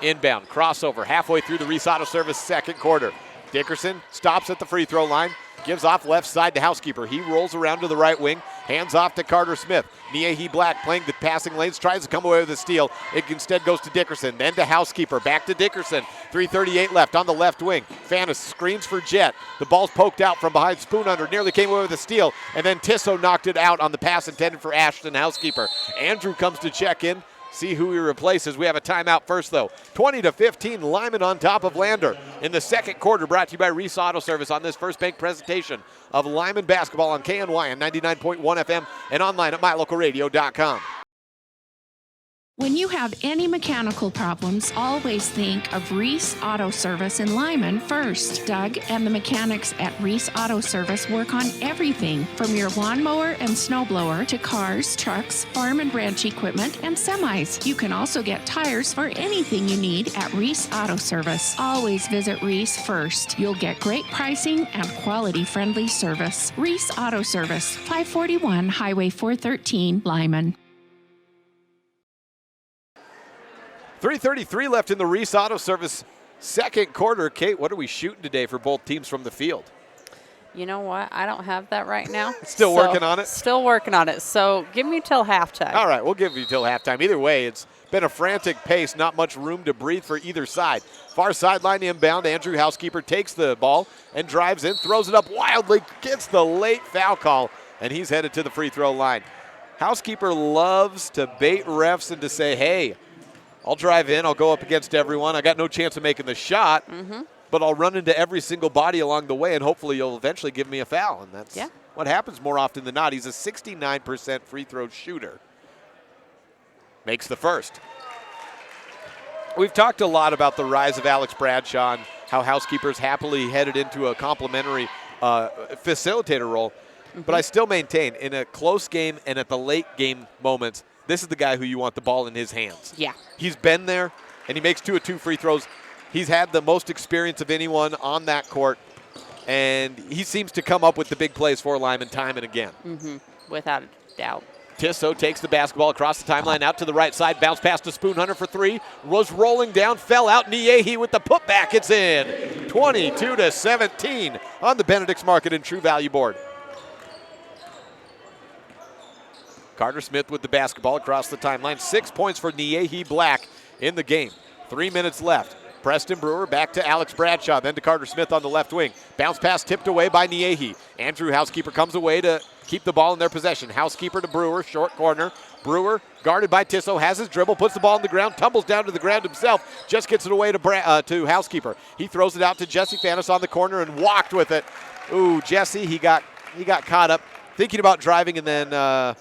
inbound. Crossover halfway through the Reese Auto Service second quarter. Dickerson stops at the free throw line. Gives off left side to Housekeeper. He rolls around to the right wing. Hands off to Carter Smith. Niehi Black playing the passing lanes. Tries to come away with a steal. It instead goes to Dickerson. Then to Housekeeper. Back to Dickerson. 3:38 left on the left wing. Fannis screens for Jet. The ball's poked out from behind Spoon Hunter. Nearly came away with a steal. And then Tissot knocked it out on the pass intended for Ashton Housekeeper. Andrew comes to check in. See who he replaces. We have a timeout first, though. 20-15, Lyman on top of Lander in the second quarter, brought to you by Reese Auto Service on this First Bank presentation of Lyman basketball on KNYN 99.1 FM and online at mylocalradio.com. When you have any mechanical problems, always think of Reese Auto Service in Lyman first. Doug and the mechanics at Reese Auto Service work on everything from your lawnmower and snowblower to cars, trucks, farm and ranch equipment, and semis. You can also get tires for anything you need at Reese Auto Service. Always visit Reese first. You'll get great pricing and quality-friendly service. Reese Auto Service, 541 Highway 413, Lyman. 3:33 left in the Reese Auto Service second quarter. Kate, what are we shooting today for both teams from the field? You know what? I don't have that right now. Still working on it? Still working on it. So give me till halftime. All right, we'll give you till halftime. Either way, it's been a frantic pace, not much room to breathe for either side. Far sideline inbound, Andrew Housekeeper takes the ball and drives in, throws it up wildly, gets the late foul call, and he's headed to the free throw line. Housekeeper loves to bait refs and to say, hey, I'll drive in, I'll go up against everyone. I got no chance of making the shot, but I'll run into every single body along the way, and hopefully you'll eventually give me a foul. And that's what happens more often than not. He's a 69% free throw shooter. Makes the first. We've talked a lot about the rise of Alex Bradshaw and how Housekeeper's happily headed into a complimentary facilitator role. But I still maintain, in a close game and at the late game moments, this is the guy who you want the ball in his hands. Yeah. He's been there, and he makes 2 of 2 free throws. He's had the most experience of anyone on that court, and he seems to come up with the big plays for Lyman time and again. Without a doubt. Tissot takes the basketball across the timeline out to the right side. Bounce pass to Spoon Hunter for 3. Was rolling down, fell out. Niehi with the putback. It's in. 22-17 on the Benedict's Market and True Value board. Carter Smith with the basketball across the timeline. 6 points for Niehi Black in the game. 3 minutes left. Preston Brewer back to Alex Bradshaw, then to Carter Smith on the left wing. Bounce pass tipped away by Niehi. Andrew Housekeeper comes away to keep the ball in their possession. Housekeeper to Brewer, short corner. Brewer, guarded by Tissot, has his dribble, puts the ball on the ground, tumbles down to the ground himself, just gets it away to Housekeeper. He throws it out to Jesse Fannis on the corner and walked with it. Ooh, Jesse, he got caught up thinking about driving and then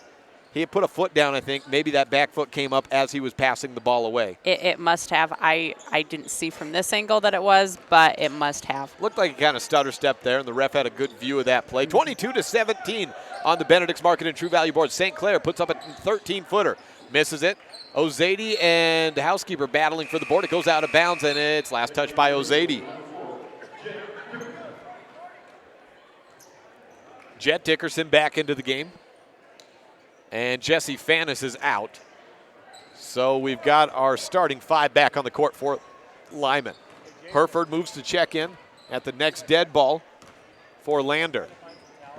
He had put a foot down, I think. Maybe that back foot came up as he was passing the ball away. It must have. I didn't see from this angle that it was, but it must have. Looked like he kind of stutter stepped there, and the ref had a good view of that play. 22-17 on the Benedict's Market and True Value board. St. Clair puts up a 13-footer. Misses it. Ozady and Housekeeper battling for the board. It goes out of bounds, and it's last touch by Ozady. Jet Dickerson back into the game. And Jesse Fannis is out. So we've got our starting 5 back on the court for Lyman. Hereford moves to check in at the next dead ball for Lander.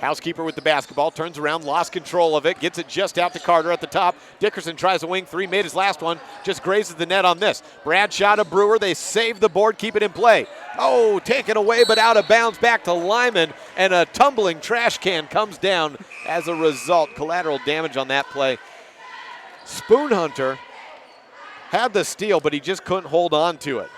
Housekeeper with the basketball, turns around, lost control of it, gets it just out to Carter at the top. Dickerson tries a wing 3, made his last one, just grazes the net on this. Bradshaw to Brewer, they save the board, keep it in play. Oh, taken away, but out of bounds back to Lyman, and a tumbling trash can comes down as a result. Collateral damage on that play. Spoon Hunter had the steal, but he just couldn't hold on to it.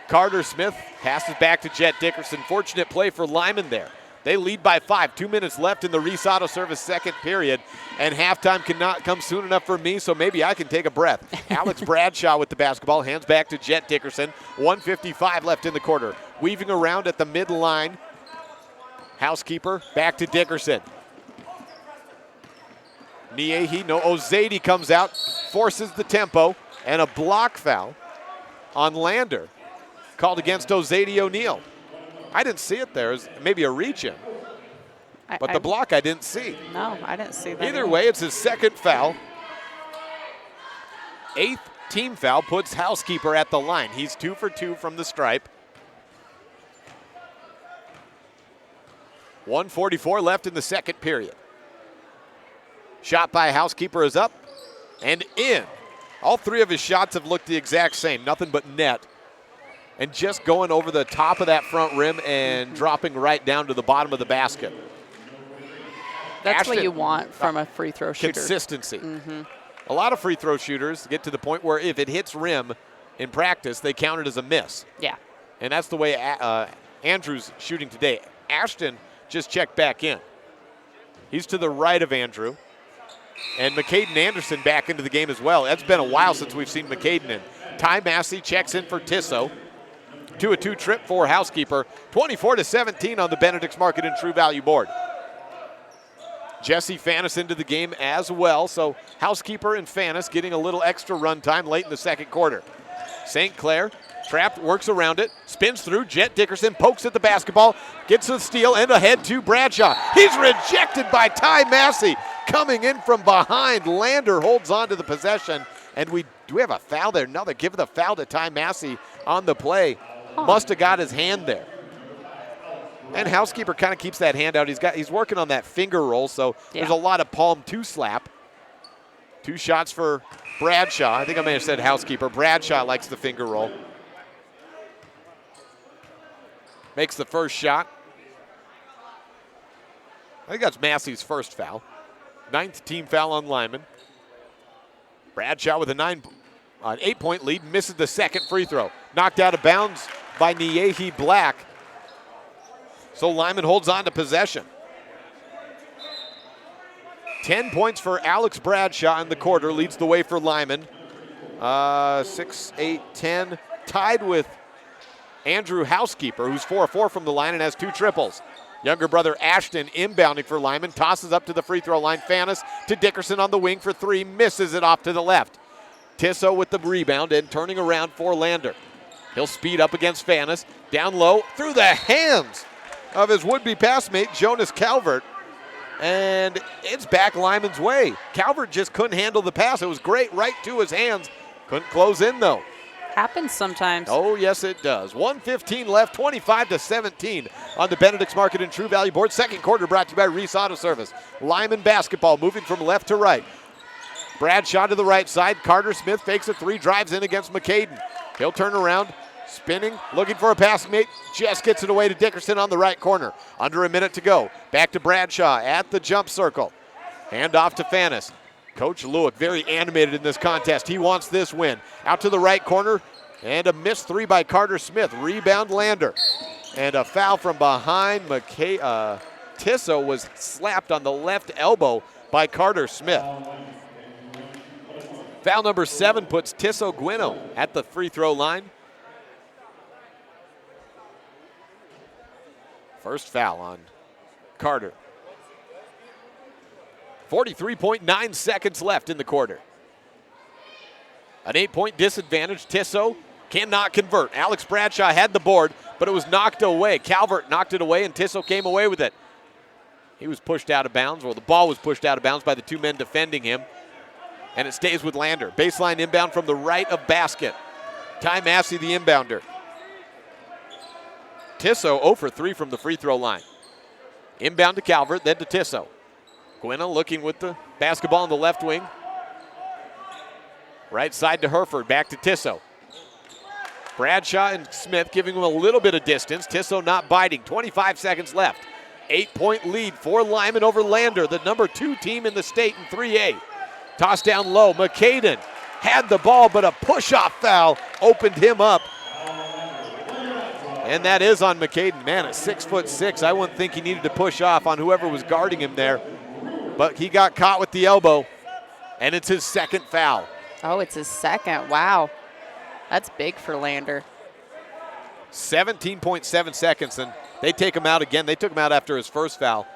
Carter Smith passes back to Jet Dickerson. Fortunate play for Lyman there. They lead by 5. 2 minutes left in the Reese Auto Service second period, and halftime cannot come soon enough for me, so maybe I can take a breath. Alex Bradshaw with the basketball, hands back to Jet Dickerson. 1:55 left in the quarter. Weaving around at the midline. Housekeeper back to Dickerson. Niehi, no, Ozady comes out, forces the tempo, and a block foul on Lander. Called against Ozady O'Neill. I didn't see it there. It was maybe a reach-in. But the block I didn't see. No, I didn't see that. Either way, it's his second foul. 8th team foul puts Housekeeper at the line. He's 2 for 2 from the stripe. 1:44 left in the second period. Shot by Housekeeper is up and in. All 3 of his shots have looked the exact same, nothing but net. And just going over the top of that front rim and dropping right down to the bottom of the basket. That's what you want from a free throw shooter. Consistency. A lot of free throw shooters get to the point where if it hits rim in practice, they count it as a miss. Yeah. And that's the way Andrew's shooting today. Ashton just checked back in. He's to the right of Andrew. And McCaden Anderson back into the game as well. It's been a while since we've seen McCaden in. Ty Massey checks in for Tissot. 2-2 trip for Housekeeper. 24-17 on the Benedict's Market and True Value board. Jesse Fannis into the game as well. So Housekeeper and Fannis getting a little extra run time late in the second quarter. St. Clair trapped, works around it, spins through. Jet Dickerson pokes at the basketball, gets the steal and ahead to Bradshaw. He's rejected by Ty Massey. Coming in from behind, Lander holds on to the possession. And do we have a foul there? No, they're giving the foul to Ty Massey on the play. Must have got his hand there. And Housekeeper kind of keeps that hand out. He's working on that finger roll, so there's a lot of palm to slap. 2 shots for Bradshaw. I think I may have said Housekeeper. Bradshaw likes the finger roll. Makes the first shot. I think that's Massey's first foul. 9th team foul on Lyman. Bradshaw with an 8-point lead, misses the second free throw. Knocked out of bounds by Niehi Black. So Lyman holds on to possession. 10 points for Alex Bradshaw in the quarter, leads the way for Lyman. 6, 8, 10, tied with Andrew Housekeeper, who's 4-4 from the line and has 2 triples. Younger brother Ashton inbounding for Lyman, tosses up to the free throw line. Fannis to Dickerson on the wing for 3, misses it off to the left. Tissot with the rebound and turning around for Lander. He'll speed up against Fannis, down low, through the hands of his would-be passmate, Jonas Calvert. And it's back Lyman's way. Calvert just couldn't handle the pass. It was great right to his hands. Couldn't close in, though. Happens sometimes. Oh, yes, it does. 1:15 left, 25-17 on the Benedict's Market and True Value board. Second quarter brought to you by Reese Auto Service. Lyman basketball moving from left to right. Bradshaw to the right side. Carter Smith fakes a 3, drives in against McCaden. He'll turn around, spinning, looking for a pass mate. Just gets it away to Dickerson on the right corner. Under a minute to go. Back to Bradshaw at the jump circle. Hand off to Fannis. Coach Lewick very animated in this contest. He wants this win. Out to the right corner, and a missed 3 by Carter Smith. Rebound Lander. And a foul from behind. Tissot was slapped on the left elbow by Carter Smith. Foul number 7 puts Tisso Guino at the free throw line. First foul on Carter. 43.9 seconds left in the quarter. An 8-point disadvantage. Tisso cannot convert. Alex Bradshaw had the board, but it was knocked away. Calvert knocked it away, and Tisso came away with it. He was pushed out of bounds, or the ball was pushed out of bounds by the 2 men defending him, and it stays with Lander. Baseline inbound from the right of basket. Ty Massey, the inbounder. Tisso 0 for 3 from the free throw line. Inbound to Calvert, then to Tisso. Guino looking with the basketball on the left wing. Right side to Herford, back to Tisso. Bradshaw and Smith giving him a little bit of distance. Tisso not biting. 25 seconds left. 8-point lead for Lyman over Lander, the number 2 team in the state in 3A. Toss down low. McCaden had the ball, but a push-off foul opened him up. And that is on McCaden. Man, at 6'6", I wouldn't think he needed to push off on whoever was guarding him there. But he got caught with the elbow, and it's his second foul. Oh, it's his second. Wow. That's big for Lander. 17.7 seconds, and they take him out again. They took him out after his first foul.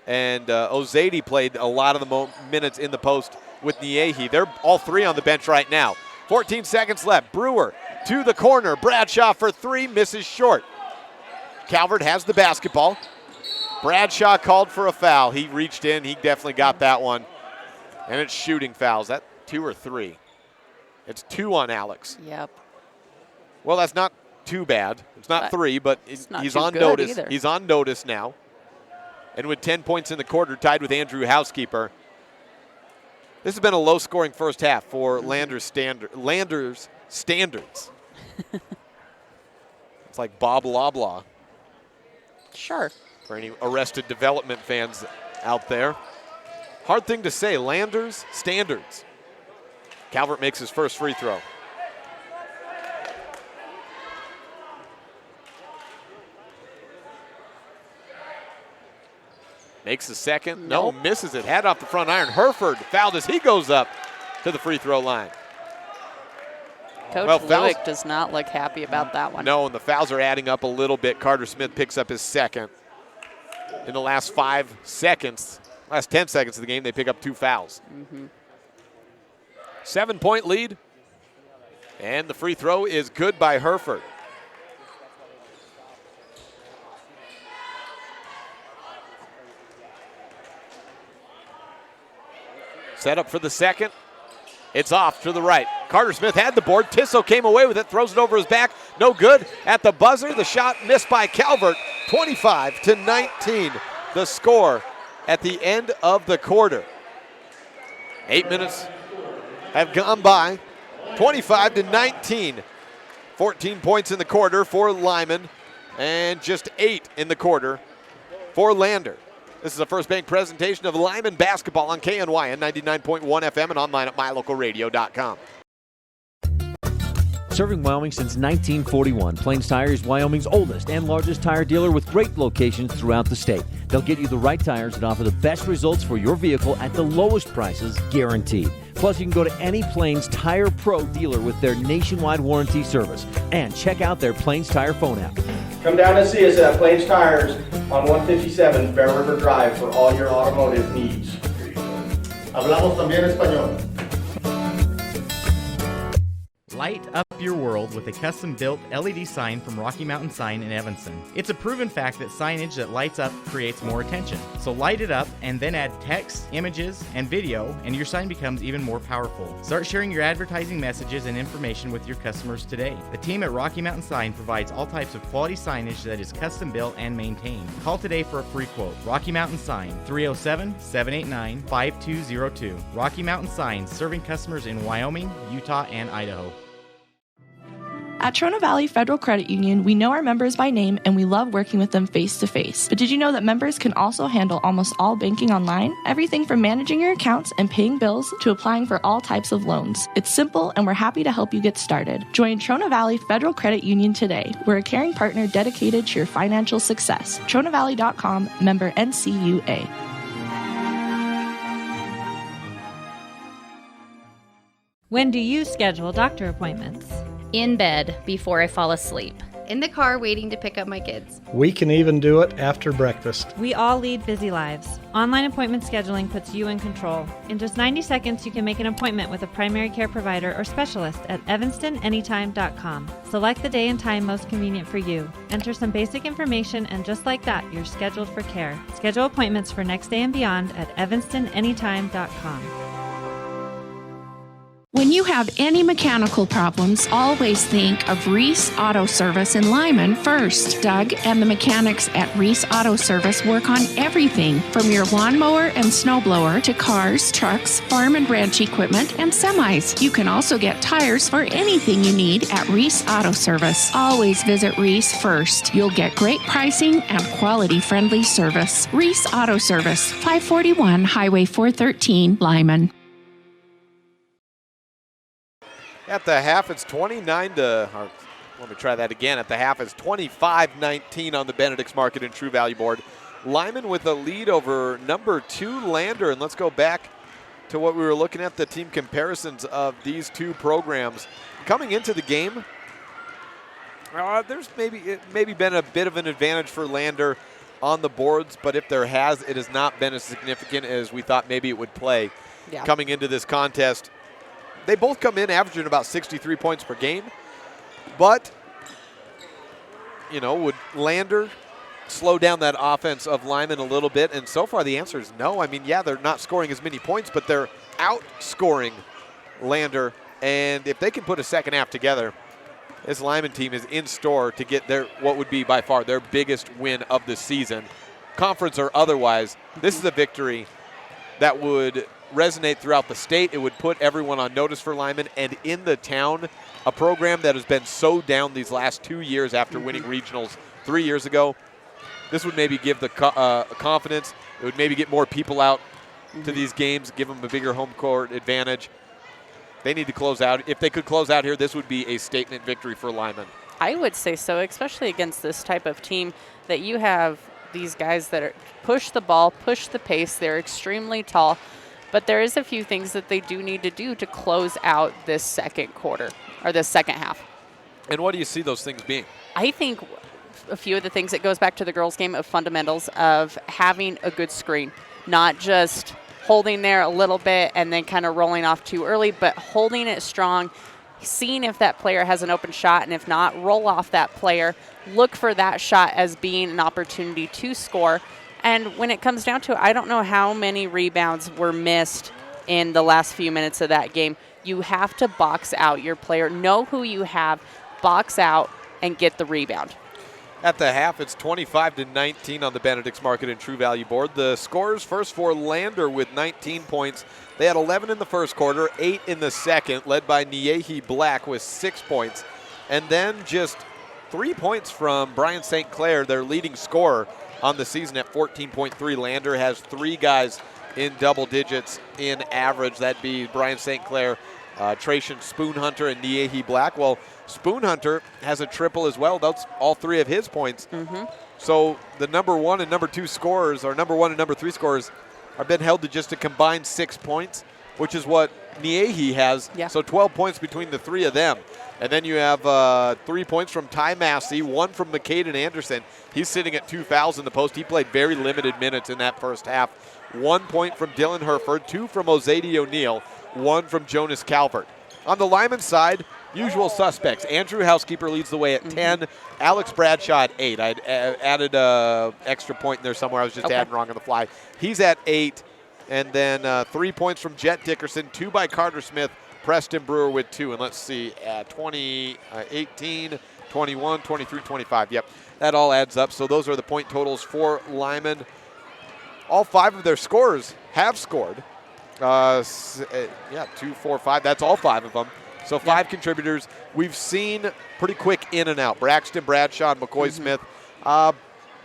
And Ozady played a lot of the minutes in the post with Niehi. They're all 3 on the bench right now. 14 seconds left. Brewer to the corner. Bradshaw for 3, misses short. Calvert has the basketball. Bradshaw called for a foul. He reached in. He definitely got that one. And it's shooting fouls. That 2 or 3? It's 2 on Alex. Yep. Well, that's not too bad. It's not 3, but he's on notice. Either. He's on notice now. And with 10 points in the quarter, tied with Andrew Housekeeper. This has been a low-scoring first half for Lander's standards. It's like Bob Loblaw. Sure. For any Arrested Development fans out there. Hard thing to say, Lander's standards. Calvert makes his first free throw. Makes the second. Nope. No, misses it. Had off the front iron. Herford fouled as he goes up to the free throw line. Coach Lewick does not look happy about that one. No, and the fouls are adding up a little bit. Carter Smith picks up his second. In the last 10 seconds of the game, they pick up 2 fouls. 7-point lead. And the free throw is good by Herford. Set up for the second. It's off to the right. Carter Smith had the board. Tisso came away with it, throws it over his back. No good. At the buzzer, the shot missed by Calvert. 25-19, the score at the end of the quarter. 8 minutes have gone by. 25-19. 14 points in the quarter for Lyman, and just 8 in the quarter for Lander. This is a First Bank presentation of Lyman basketball on KNYN 99.1 FM and online at mylocalradio.com. Serving Wyoming since 1941, Plains Tire is Wyoming's oldest and largest tire dealer with great locations throughout the state. They'll get you the right tires that offer the best results for your vehicle at the lowest prices, guaranteed. Plus, you can go to any Plains Tire Pro dealer with their nationwide warranty service. And check out their Plains Tire phone app. Come down and see us at Plains Tires on 157 Bear River Drive for all your automotive needs. Hablamos también español. Light up your world with a custom-built LED sign from Rocky Mountain Sign in Evanston. It's a proven fact that signage that lights up creates more attention. So light it up and then add text, images, and video, and your sign becomes even more powerful. Start sharing your advertising messages and information with your customers today. The team at Rocky Mountain Sign provides all types of quality signage that is custom-built and maintained. Call today for a free quote. Rocky Mountain Sign, 307-789-5202. Rocky Mountain Sign, serving customers in Wyoming, Utah, and Idaho. At Trona Valley Federal Credit Union, we know our members by name and we love working with them face-to-face. But did you know that members can also handle almost all banking online? Everything from managing your accounts and paying bills to applying for all types of loans. It's simple and we're happy to help you get started. Join Trona Valley Federal Credit Union today. We're a caring partner dedicated to your financial success. TronaValley.com, member NCUA. When do you schedule doctor appointments? In bed before I fall asleep. In the car waiting to pick up my kids. We can even do it after breakfast. We all lead busy lives. Online appointment scheduling puts you in control. In just 90 seconds, you can make an appointment with a primary care provider or specialist at evanstonanytime.com. Select the day and time most convenient for you. Enter some basic information, and just like that, you're scheduled for care. Schedule appointments for next day and beyond at evanstonanytime.com. When you have any mechanical problems, always think of Reese Auto Service in Lyman first. Doug and the mechanics at Reese Auto Service work on everything from your lawnmower and snowblower to cars, trucks, farm and ranch equipment, and semis. You can also get tires for anything you need at Reese Auto Service. Always visit Reese first. You'll get great pricing and quality-friendly service. Reese Auto Service, 541 Highway 413, Lyman. At the half, it's 29 to, or let me try that again. At the half, it's 25-19 on the Benedict's Market and True Value board. Lyman with a lead over number 2 Lander. And let's go back to what we were looking at, the team comparisons of these two programs. Coming into the game, there's maybe been a bit of an advantage for Lander on the boards, but if there has, it has not been as significant as we thought maybe it would play coming into this contest. They both come in averaging about 63 points per game. But, you know, would Lander slow down that offense of Lyman a little bit? And so far the answer is no. I mean, yeah, they're not scoring as many points, but they're outscoring Lander. And if they can put a second half together, this Lyman team is in store to get their what would be by far their biggest win of the season. Conference or otherwise, this is a victory that would resonate throughout the state. It would put everyone on notice for Lyman, and in the town, a program that has been so down these last 2 years after winning regionals 3 years ago. This would maybe give the confidence. It would maybe get more people out to these games, give them a bigger home court advantage. They need to close out. If they could close out here, this would be a statement victory for Lyman. I would say so, especially against this type of team that you have these guys that push the ball, push the pace. They're extremely tall. But there is a few things that they do need to do to close out this second quarter, or this second half. And what do you see those things being? I think a few of the things that goes back to the girls' game of fundamentals of having a good screen, not just holding there a little bit and then kind of rolling off too early, but holding it strong, seeing if that player has an open shot, and if not, roll off that player. Look for that shot as being an opportunity to score. And when it comes down to it, I don't know how many rebounds were missed in the last few minutes of that game. You have to box out your player, know who you have, box out, and get the rebound. At the half, it's 25-19 on the Benedict's Market and True Value board. The scores first for Lander with 19 points. They had 11 in the first quarter, 8 in the second, led by Niehi Black with 6 points. And then just 3 points from Brian St. Clair, their leading scorer on the season at 14.3. Lander has 3 guys in double digits in average. That'd be Brian St. Clair, Tracian Spoonhunter, and Niehi Black. Well, Spoonhunter has a triple as well. That's all 3 of his points. So the number 1 and number 2 scorers, or number 1 and number 3 scorers, have been held to just a combined 6 points, which is what Niehi has. So 12 points between the 3 of them. And then you have 3 points from Ty Massey, 1 from McCaden Anderson. He's sitting at 2 fouls in the post. He played very limited minutes in that first half. 1 point from Dylan Herford, 2 from Ozady O'Neill, 1 from Jonas Calvert. On the Lyman side, usual suspects. Andrew Housekeeper leads the way at 10. Alex Bradshaw at 8. I added an extra point in there somewhere. I was just adding wrong on the fly. He's at 8. And then 3 points from Jet Dickerson, 2 by Carter Smith, Preston Brewer with 2. And let's see, 18, 21, 23, 25. Yep, that all adds up. So those are the point totals for Lyman. All 5 of their scorers have scored. 2, 4, 5. That's all 5 of them. So 5 contributors. We've seen pretty quick in and out. Braxton Bradshaw and McCoy Smith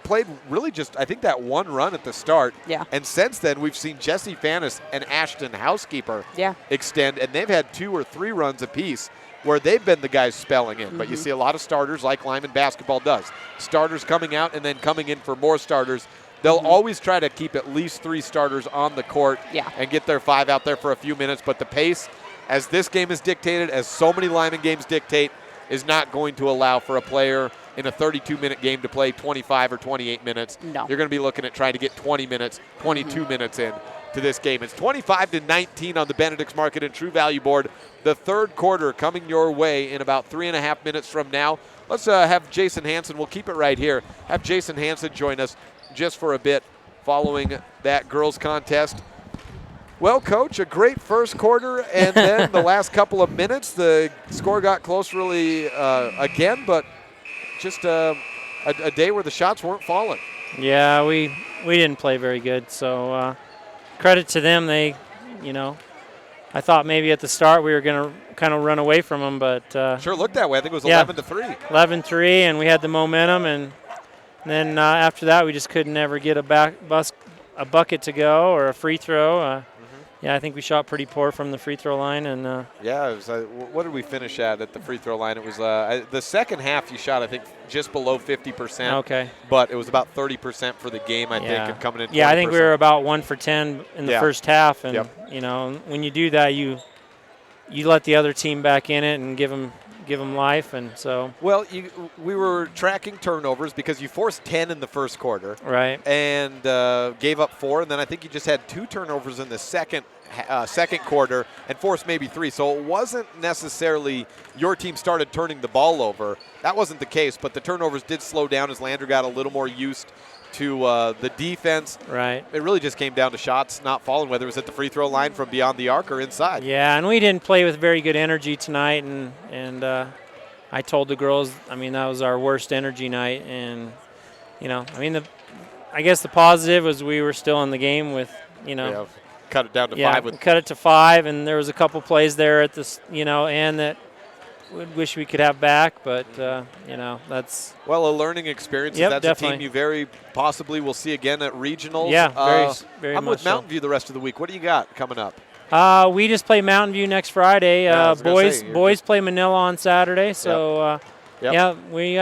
played really just, I think, that 1 run at the start. And since then, we've seen Jesse Fannis and Ashton Housekeeper extend, and they've had 2 or 3 runs apiece where they've been the guys spelling in. But you see a lot of starters like Lyman basketball does. Starters coming out and then coming in for more starters. They'll always try to keep at least 3 starters on the court and get their 5 out there for a few minutes. But the pace as this game is dictated, as so many Lyman games dictate, is not going to allow for a player in a 32-minute game to play 25 or 28 minutes. No. You're going to be looking at trying to get 20 minutes, 22 minutes in to this game. It's 25-19 on the Benedict's Market and True Value board. The third quarter coming your way in about 3.5 minutes from now. Let's have Jason Hansen, we'll keep it right here, have Jason Hansen join us just for a bit following that girls contest. Well, Coach, a great first quarter, and then the last couple of minutes, the score got close really again, but just a day where the shots weren't falling. Yeah, we didn't play very good, so credit to them. They, I thought maybe at the start we were going to kind of run away from them, but sure looked that way. I think it was 11-3. 11-3, and we had the momentum, and then after that we just couldn't ever get a bucket to go or a free throw. Yeah, I think we shot pretty poor from the free throw line. And yeah, it was, what did we finish at the free throw line? It was the second half you shot, I think, just below 50%. Okay. But it was about 30% for the game, I think, and coming in 20%. Yeah, I think we were about 1 for 10 in the first half. And, when you do that, you let the other team back in it and give them life, and so. Well, we were tracking turnovers because you forced 10 in the first quarter. Right. And gave up 4, and then I think you just had 2 turnovers in the second quarter and forced maybe 3. So it wasn't necessarily your team started turning the ball over. That wasn't the case, but the turnovers did slow down as Lander got a little more used to the defense. Right. It really just came down to shots not falling, whether it was at the free throw line from beyond the arc or inside. Yeah, and we didn't play with very good energy tonight, and I told the girls, that was our worst energy night, and I guess the positive was we were still in the game with, cut it down to 5. Cut it to 5, and there was a couple plays there at this, end that would wish we could have back, but that's a learning experience. Yep, that's definitely. A team you very possibly will see again at regionals. Yeah, very I'm much with Mountain View the rest of the week. What do you got coming up? We just play Mountain View next Friday. Boys play Manila on Saturday. So we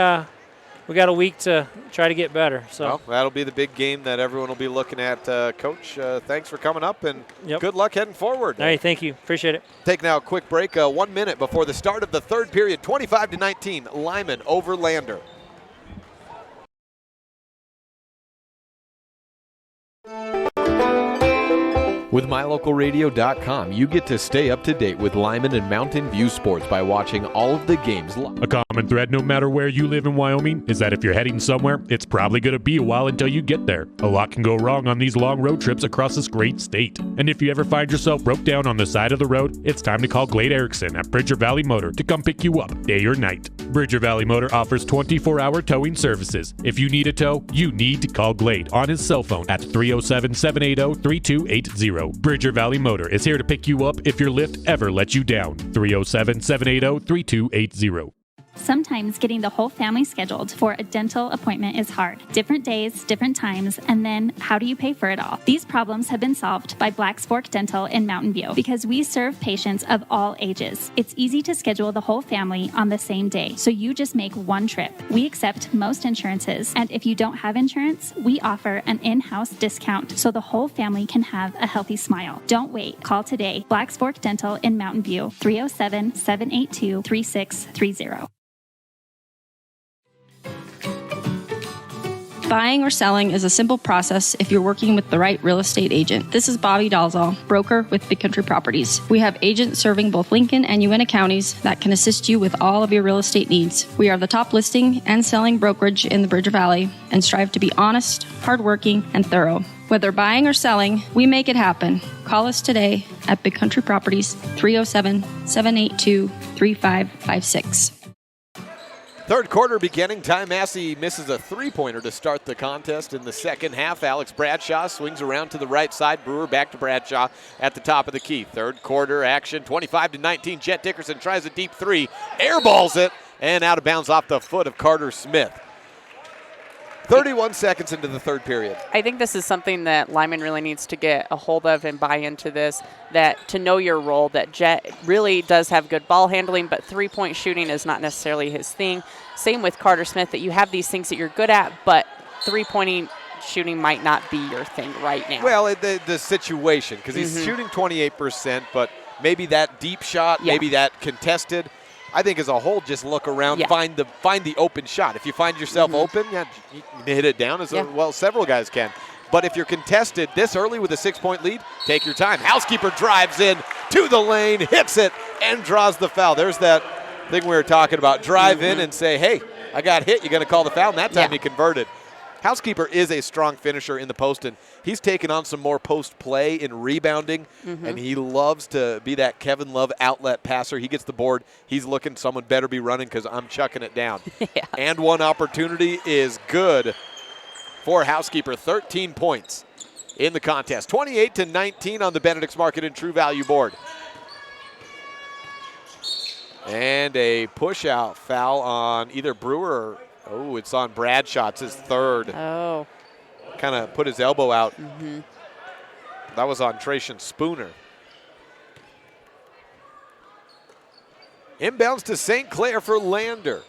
got a week to try to get better. So well, that'll be the big game that everyone will be looking at. Coach, thanks for coming up, and good luck heading forward. All right, thank you. Appreciate it. Take now a quick break. 1 minute before the start of the third period. 25-19, Lyman over Lander. With MyLocalRadio.com, you get to stay up to date with Lyman and Mountain View sports by watching all of the games. A common thread no matter where you live in Wyoming is that if you're heading somewhere, it's probably going to be a while until you get there. A lot can go wrong on these long road trips across this great state. And if you ever find yourself broke down on the side of the road, it's time to call Glade Erickson at Bridger Valley Motor to come pick you up day or night. Bridger Valley Motor offers 24-hour towing services. If you need a tow, you need to call Glade on his cell phone at 307-780-3280. Bridger Valley Motor is here to pick you up if your lift ever lets you down. 307-780-3280. Sometimes getting the whole family scheduled for a dental appointment is hard. Different days, different times, and then how do you pay for it all? These problems have been solved by Black's Fork Dental in Mountain View because we serve patients of all ages. It's easy to schedule the whole family on the same day, so you just make one trip. We accept most insurances, and if you don't have insurance, we offer an in-house discount so the whole family can have a healthy smile. Don't wait. Call today. Black's Fork Dental in Mountain View, 307-782-3630. Buying or selling is a simple process if you're working with the right real estate agent. This is Bobby Dalzall, broker with Big Country Properties. We have agents serving both Lincoln and UNT counties that can assist you with all of your real estate needs. We are the top listing and selling brokerage in the Bridger Valley and strive to be honest, hardworking, and thorough. Whether buying or selling, we make it happen. Call us today at Big Country Properties, 307-782-3556. Third quarter beginning. Ty Massey misses a three-pointer to start the contest in the second half. Alex Bradshaw swings around to the right side. Brewer back to Bradshaw at the top of the key. Third quarter action, 25-19. Jet Dickerson tries a deep three, airballs it, and out of bounds off the foot of Carter Smith. 31 seconds into the third period. I think this is something that Lyman really needs to get a hold of and buy into this, that to know your role, that Jet really does have good ball handling, but three-point shooting is not necessarily his thing. Same with Carter Smith, that you have these things that you're good at, but three-pointing shooting might not be your thing right now. Well, the situation, because he's shooting 28%, but maybe that deep shot, maybe that contested. I think as a whole, just look around, find the open shot. If you find yourself open, you can hit it down as well several guys can. But if you're contested this early with a 6-point lead, take your time. Housekeeper drives in to the lane, hits it, and draws the foul. There's that thing we were talking about. Drive in and say, hey, I got hit. You're going to call the foul. And that time he converted. Housekeeper is a strong finisher in the post, and he's taken on some more post play in rebounding, and he loves to be that Kevin Love outlet passer. He gets the board. He's looking, someone better be running because I'm chucking it down. And one opportunity is good for Housekeeper. 13 points in the contest. 28-19 on the Benedict's Market and True Value board. And a push-out foul on either Brewer or, it's on Bradshaw. It's his third. Oh. Kind of put his elbow out. That was on Tracian Spooner. Inbounds to St. Clair for Lander.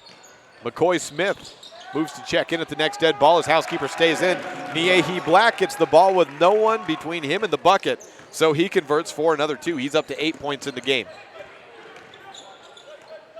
McCoy Smith moves to check in at the next dead ball as Housekeeper stays in. Niehi Black gets the ball with no one between him and the bucket, so he converts for another 2. He's up to 8 points in the game.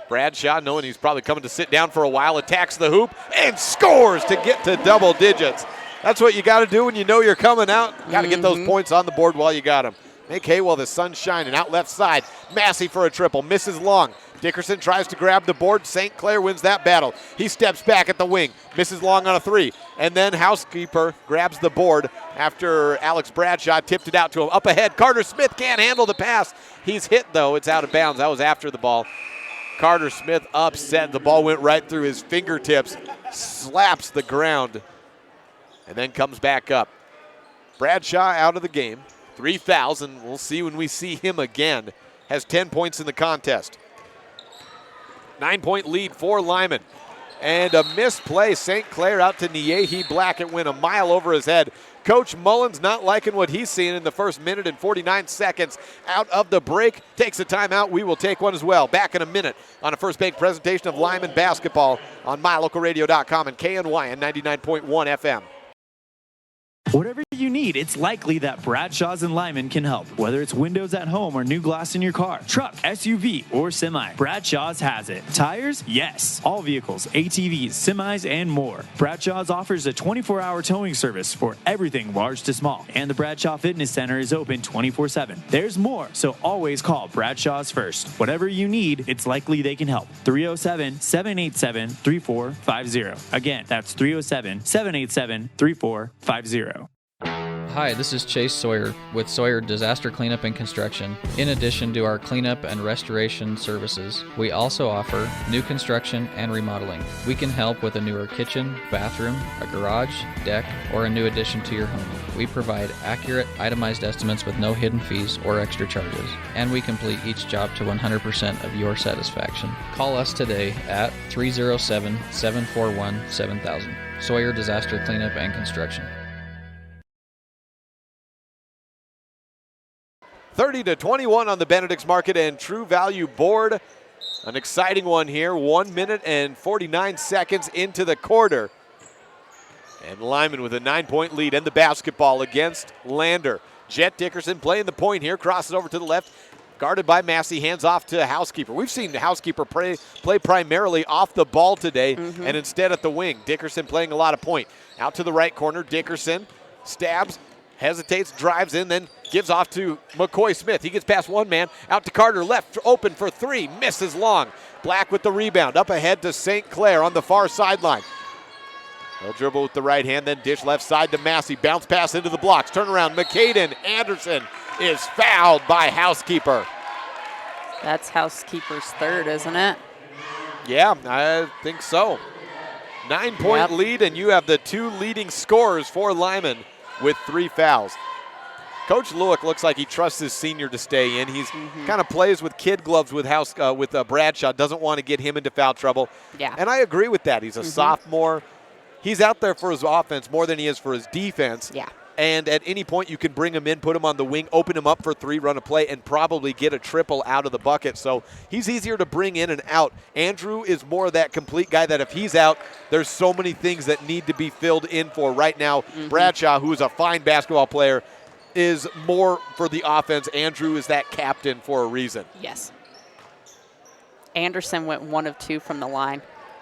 Bradshaw, knowing he's probably coming to sit down for a while, attacks the hoop and scores to get to double digits. That's what you got to do when you know you're coming out. You got to get those points on the board while you got them. Make hay while the sun's shining. Out left side, Massey for a triple, misses long. Dickerson tries to grab the board. St. Clair wins that battle. He steps back at the wing, misses long on a 3. And then Housekeeper grabs the board after Alex Bradshaw tipped it out to him. Up ahead, Carter Smith can't handle the pass. He's hit, though. It's out of bounds. That was after the ball. Carter Smith upset. The ball went right through his fingertips, slaps the ground, and then comes back up. Bradshaw out of the game. 3 fouls, and we'll see when we see him again. Has 10 points in the contest. 9-point lead for Lyman. And a missed play. St. Clair out to Niehi Black. It went a mile over his head. Coach Mullins not liking what he's seeing in the first minute and 49 seconds out of the break. Takes a timeout. We will take one as well. Back in a minute on a First Bank presentation of Lyman basketball on MyLocalRadio.com and KNYN 99.1 FM. Whatever you need, it's likely that Bradshaw's and Lyman can help. Whether it's windows at home or new glass in your car, truck, SUV, or semi, Bradshaw's has it. Tires? Yes. All vehicles, ATVs, semis, and more. Bradshaw's offers a 24-hour towing service for everything large to small. And the Bradshaw Fitness Center is open 24/7. There's more, so always call Bradshaw's first. Whatever you need, it's likely they can help. 307-787-3450. Again, that's 307-787-3450. Hi, this is Chase Sawyer with Sawyer Disaster Cleanup and Construction. In addition to our cleanup and restoration services, we also offer new construction and remodeling. We can help with a newer kitchen, bathroom, a garage, deck, or a new addition to your home. We provide accurate, itemized estimates with no hidden fees or extra charges, and we complete each job to 100% of your satisfaction. Call us today at 307-741-7000. Sawyer Disaster Cleanup and Construction. 30-21 on the Benedict's Market and True Value board. An exciting one here. 1 minute and 49 seconds into the quarter. And Lyman with a 9-point lead and the basketball against Lander. Jet Dickerson playing the point here. Crosses over to the left. Guarded by Massey. Hands off to Housekeeper. We've seen the Housekeeper play primarily off the ball today and instead at the wing. Dickerson playing a lot of point. Out to the right corner. Dickerson stabs. Hesitates, drives in, then gives off to McCoy Smith. He gets past one man, out to Carter, left open for 3, misses long. Black with the rebound, up ahead to St. Clair on the far sideline. He'll dribble with the right hand, then dish left side to Massey. Bounce pass into the blocks, turn around. McCaden Anderson is fouled by Housekeeper. That's Housekeeper's third, isn't it? Yeah, I think so. 9-point lead, and you have the 2 leading scorers for Lyman with 3 fouls. Coach Lewick looks like he trusts his senior to stay in. He's kind of plays with kid gloves with Bradshaw, doesn't want to get him into foul trouble. Yeah. And I agree with that. He's a sophomore. He's out there for his offense more than he is for his defense. Yeah. And at any point you can bring him in, put him on the wing, open him up for 3, run a play, and probably get a triple out of the bucket. So he's easier to bring in and out. Andrew is more of that complete guy that if he's out, there's so many things that need to be filled in for right now. Bradshaw, who is a fine basketball player, is more for the offense. Andrew is that captain for a reason. Yes. Anderson went 1 of 2 from the line.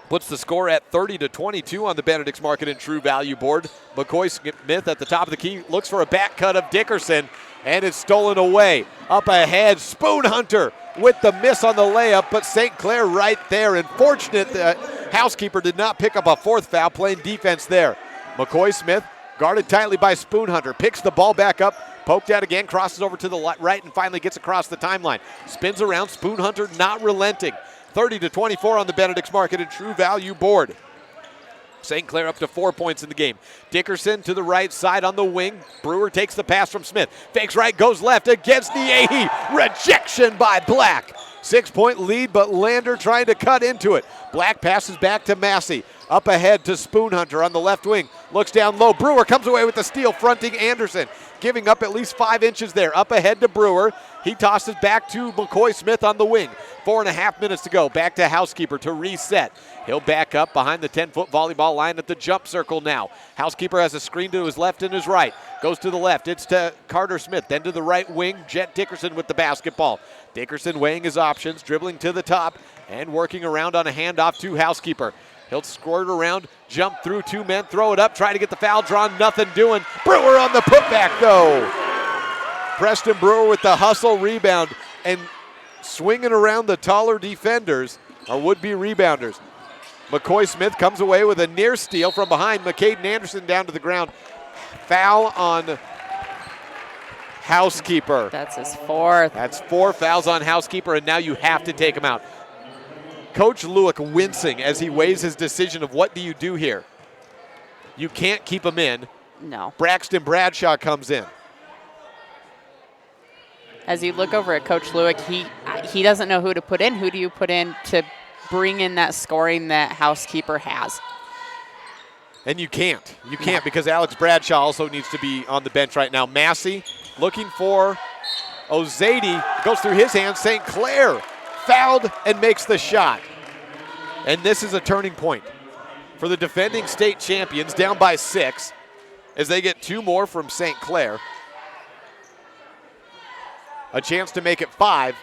Puts the score at 30-22 on the Benedict's Market and True Value board. McCoy Smith at the top of the key looks for a back cut of Dickerson, and it's stolen away. Up ahead, Spoon Hunter with the miss on the layup, but St. Clair right there. And fortunate the housekeeper did not pick up a 4th foul, playing defense there. McCoy Smith guarded tightly by Spoon Hunter, picks the ball back up, poked out again, crosses over to the right, and finally gets across the timeline. Spins around, Spoon Hunter not relenting. 30-24 on the Benedict's Market and True Value board. St. Clair up to 4 points in the game. Dickerson to the right side on the wing. Brewer takes the pass from Smith. Fakes right, goes left against Niehi. Rejection by Black. 6-point lead, but Lander trying to cut into it. Black passes back to Massey. Up ahead to Spoon Hunter on the left wing. Looks down low. Brewer comes away with the steal, fronting Anderson. Giving up at least 5 inches there. Up ahead to Brewer. He tosses back to McCoy Smith on the wing. 4.5 minutes to go. Back to Housekeeper to reset. He'll back up behind the 10-foot volleyball line at the jump circle now. Housekeeper has a screen to his left and his right. Goes to the left. It's to Carter Smith. Then to the right wing. Jet Dickerson with the basketball. Dickerson weighing his options, dribbling to the top, and working around on a handoff to Housekeeper. He'll squirt around, jump through 2 men, throw it up, try to get the foul drawn, nothing doing. Brewer on the putback though. Preston Brewer with the hustle rebound, and swinging around the taller defenders are would-be rebounders. McCoy Smith comes away with a near steal from behind. McCaden Anderson down to the ground. Foul on Housekeeper. That's his 4th. That's 4 fouls on Housekeeper, and now you have to take him out. Coach Lewick wincing as he weighs his decision of what do you do here. You can't keep him in. No. Braxton Bradshaw comes in. As you look over at Coach Lewick, he doesn't know who to put in. Who do you put in to bring in that scoring that Housekeeper has? And you can't. You can't because Alex Bradshaw also needs to be on the bench right now. Massey looking for Ozady. Goes through his hands. St. Clair fouled and makes the shot. And this is a turning point for the defending state champions, down by 6 as they get 2 more from St. Clair. A chance to make it 5.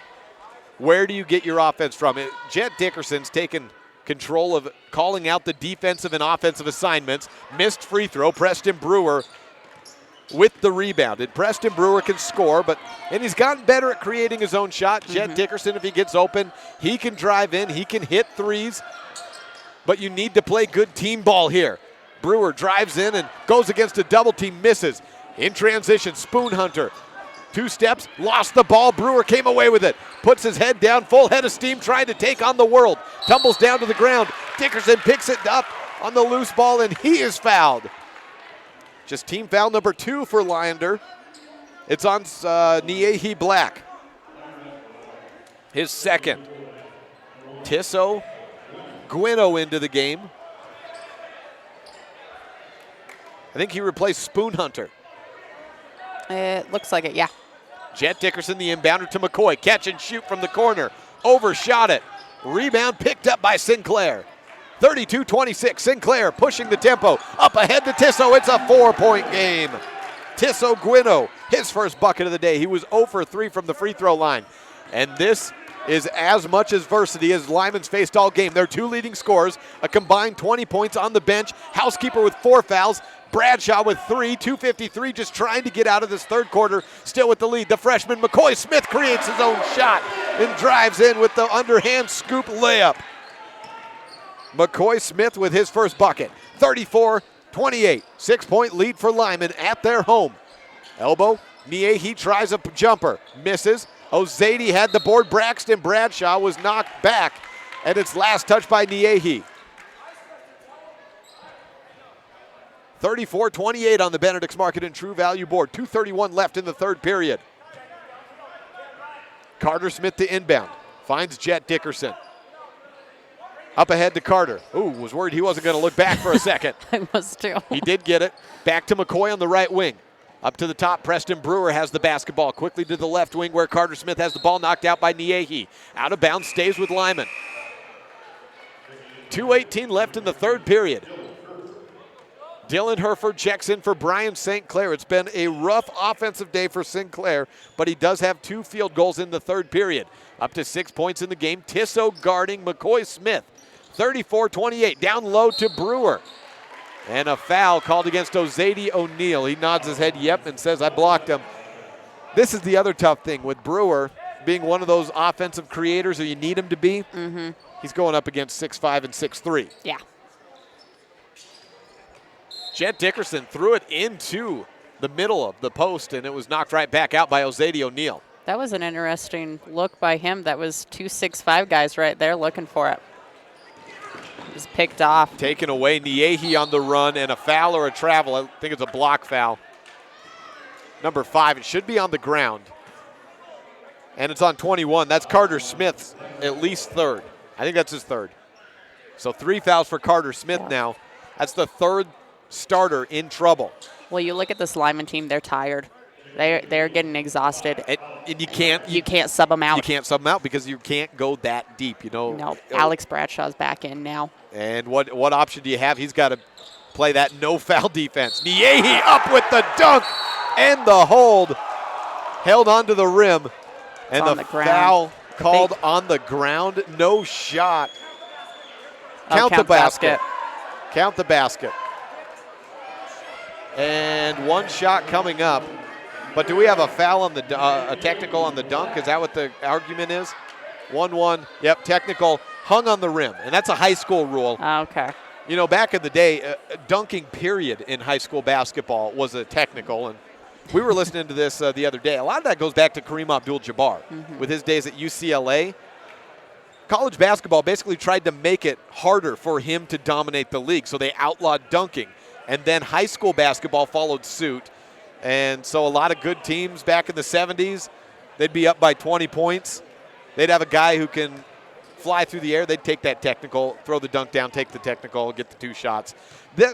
Where do you get your offense from? Jet Dickerson's taken control of calling out the defensive and offensive assignments. Missed free throw. Preston Brewer with the rebound. And Preston Brewer can score, and he's gotten better at creating his own shot. Jet Dickerson, if he gets open, he can drive in, he can hit threes, but you need to play good team ball here. Brewer drives in and goes against a double team, misses. In transition, Spoon Hunter. 2 steps, lost the ball. Brewer came away with it. Puts his head down, full head of steam, trying to take on the world. Tumbles down to the ground. Dickerson picks it up on the loose ball, and he is fouled. Just team foul number 2 for Lander. It's on Niehi Black. His 2nd. Tisso Gwino into the game. I think he replaced Spoon Hunter. It looks like it, yeah. Jet Dickerson, the inbounder to McCoy. Catch and shoot from the corner. Overshot it. Rebound picked up by Sinclair. 32-26, Sinclair pushing the tempo. Up ahead to Tisso, it's a 4-point game. Tisso Gwino, his first bucket of the day. He was 0 for 3 from the free throw line. And this is as much adversity as Lyman's faced all game. Their 2 leading scorers, a combined 20 points on the bench. Housekeeper with 4 fouls. Bradshaw with 3, 2:53, just trying to get out of this third quarter, still with the lead. The freshman McCoy Smith creates his own shot and drives in with the underhand scoop layup. McCoy Smith with his first bucket. 34-28, 6-point lead for Lyman at their home. Elbow, Niehi tries a jumper, misses. Ozady had the board. Braxton Bradshaw was knocked back, and it's last touch by Niehi. 34-28 on the Benedict's Market and True Value board. 2:31 left in the third period. Carter Smith to inbound. Finds Jet Dickerson. Up ahead to Carter. Ooh, was worried he wasn't going to look back for a second. I was too. He did get it. Back to McCoy on the right wing. Up to the top, Preston Brewer has the basketball. Quickly to the left wing where Carter Smith has the ball knocked out by Niehi. Out of bounds, stays with Lyman. 2:18 left in the third period. Dylan Herford checks in for Brian St. Clair. It's been a rough offensive day for St. Clair, but he does have 2 field goals in the third period. Up to 6 points in the game. Tissot guarding McCoy Smith. 34-28, down low to Brewer. And a foul called against Ozady O'Neill. He nods his head yep and says, I blocked him. This is the other tough thing with Brewer being one of those offensive creators that you need him to be. Mm-hmm. He's going up against 6'5" and 6'3". Yeah. Jed Dickerson threw it into the middle of the post, and it was knocked right back out by Ozady O'Neill. That was an interesting look by him. That was 2 6'5" guys right there looking for it. It was picked off. Taken away. Niehi on the run, and a foul or a travel. I think it's a block foul. Number 5. It should be on the ground. And it's on 21. That's Carter Smith's at least third. I think that's his third. So 3 fouls for Carter Smith now. That's the third starter in trouble. Well, you look at this Lyman team, they're tired. They're getting exhausted. And you can't sub them out. You can't sub them out because you can't go that deep, you know. No, Alex Bradshaw's back in now. And what option do you have? He's got to play that no-foul defense. Niehi up with the dunk and the hold. Held onto the rim. And the foul called on the ground. No shot. Count the basket. Count the basket. And 1 shot coming up. But do we have a foul on the a technical on the dunk? Is that what the argument is? 1-1. Yep, technical. Hung on the rim. And that's a high school rule. Okay. You know, back in the day, dunking period in high school basketball was a technical. And we were listening to this the other day. A lot of that goes back to Kareem Abdul-Jabbar with his days at UCLA. College basketball basically tried to make it harder for him to dominate the league, so they outlawed dunking. And then high school basketball followed suit. And so a lot of good teams back in the 70s, they'd be up by 20 points. They'd have a guy who can fly through the air. They'd take that technical, throw the dunk down, take the technical, get the 2 shots.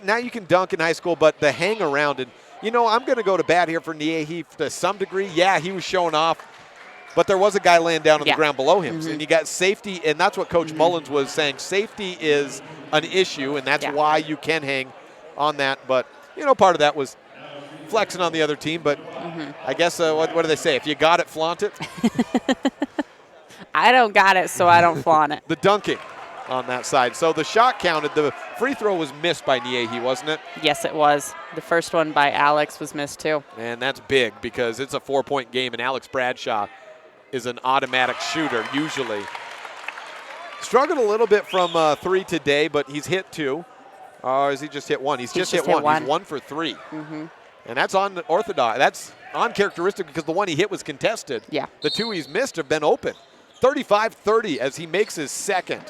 Now you can dunk in high school, but the hang around, and you know, I'm going to go to bat here for Niehi to some degree. Yeah, he was showing off, but there was a guy laying down on the ground below him. And you got safety, and that's what Coach Mullins was saying. Safety is an issue, and that's why you can hang on that. But, you know, part of that was flexing on the other team. But I guess, what do they say? If you got it, flaunt it? I don't got it, so I don't flaunt it. The dunking on that side. So the shot counted. The free throw was missed by Niehi, wasn't it? Yes, it was. The first one by Alex was missed too. And that's big because it's a 4-point game, and Alex Bradshaw is an automatic shooter usually. Struggled a little bit from 3 today, but he's hit 2. Or has he just hit 1? He's just hit 1. He's 1 for 3. And that's unorthodox. That's uncharacteristic because the one he hit was contested. Yeah. The 2 he's missed have been open. 35-30 as he makes his second.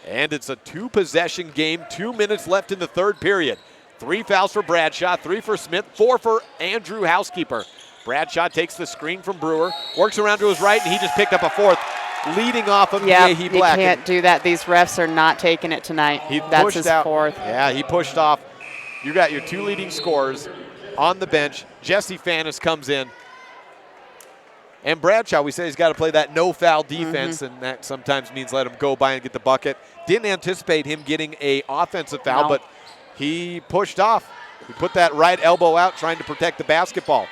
And it's a 2-possession game, 2 minutes left in the third period. 3 fouls for Bradshaw, 3 for Smith, 4 for Andrew Housekeeper. Bradshaw takes the screen from Brewer, works around to his right, and he just picked up a 4th, leading off of Niehi Black. You can't do that. These refs are not taking it tonight. That's his 4th. Yeah, he pushed off. You got your 2 leading scorers on the bench. Jesse Fannis comes in. And Bradshaw, we say he's got to play that no-foul defense, and that sometimes means let him go by and get the bucket. Didn't anticipate him getting an offensive foul, but he pushed off. He put that right elbow out trying to protect the basketball.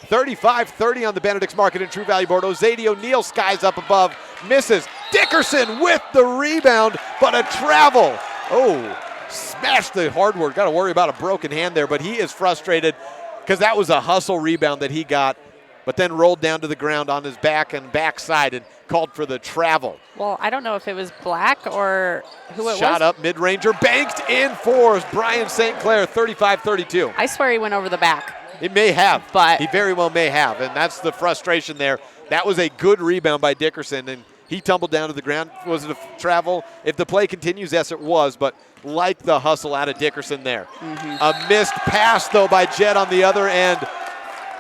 35-30 on the Benedict's Market and True Value board. Ozady O'Neill skies up above, misses. Dickerson with the rebound, but a travel. Oh, smashed the hardwood. Got to worry about a broken hand there, but he is frustrated because that was a hustle rebound that he got, but then rolled down to the ground on his back and backside and called for the travel. Well, I don't know if it was Black or who it was. Shot up, mid-ranger, banked in for Brian St. Clair, 35-32. I swear he went over the back. He may have, but he very well may have, and that's the frustration there. That was a good rebound by Dickerson, and he tumbled down to the ground. Was it a travel? If the play continues, yes, it was, but like the hustle out of Dickerson there. A missed pass, though, by Jed on the other end.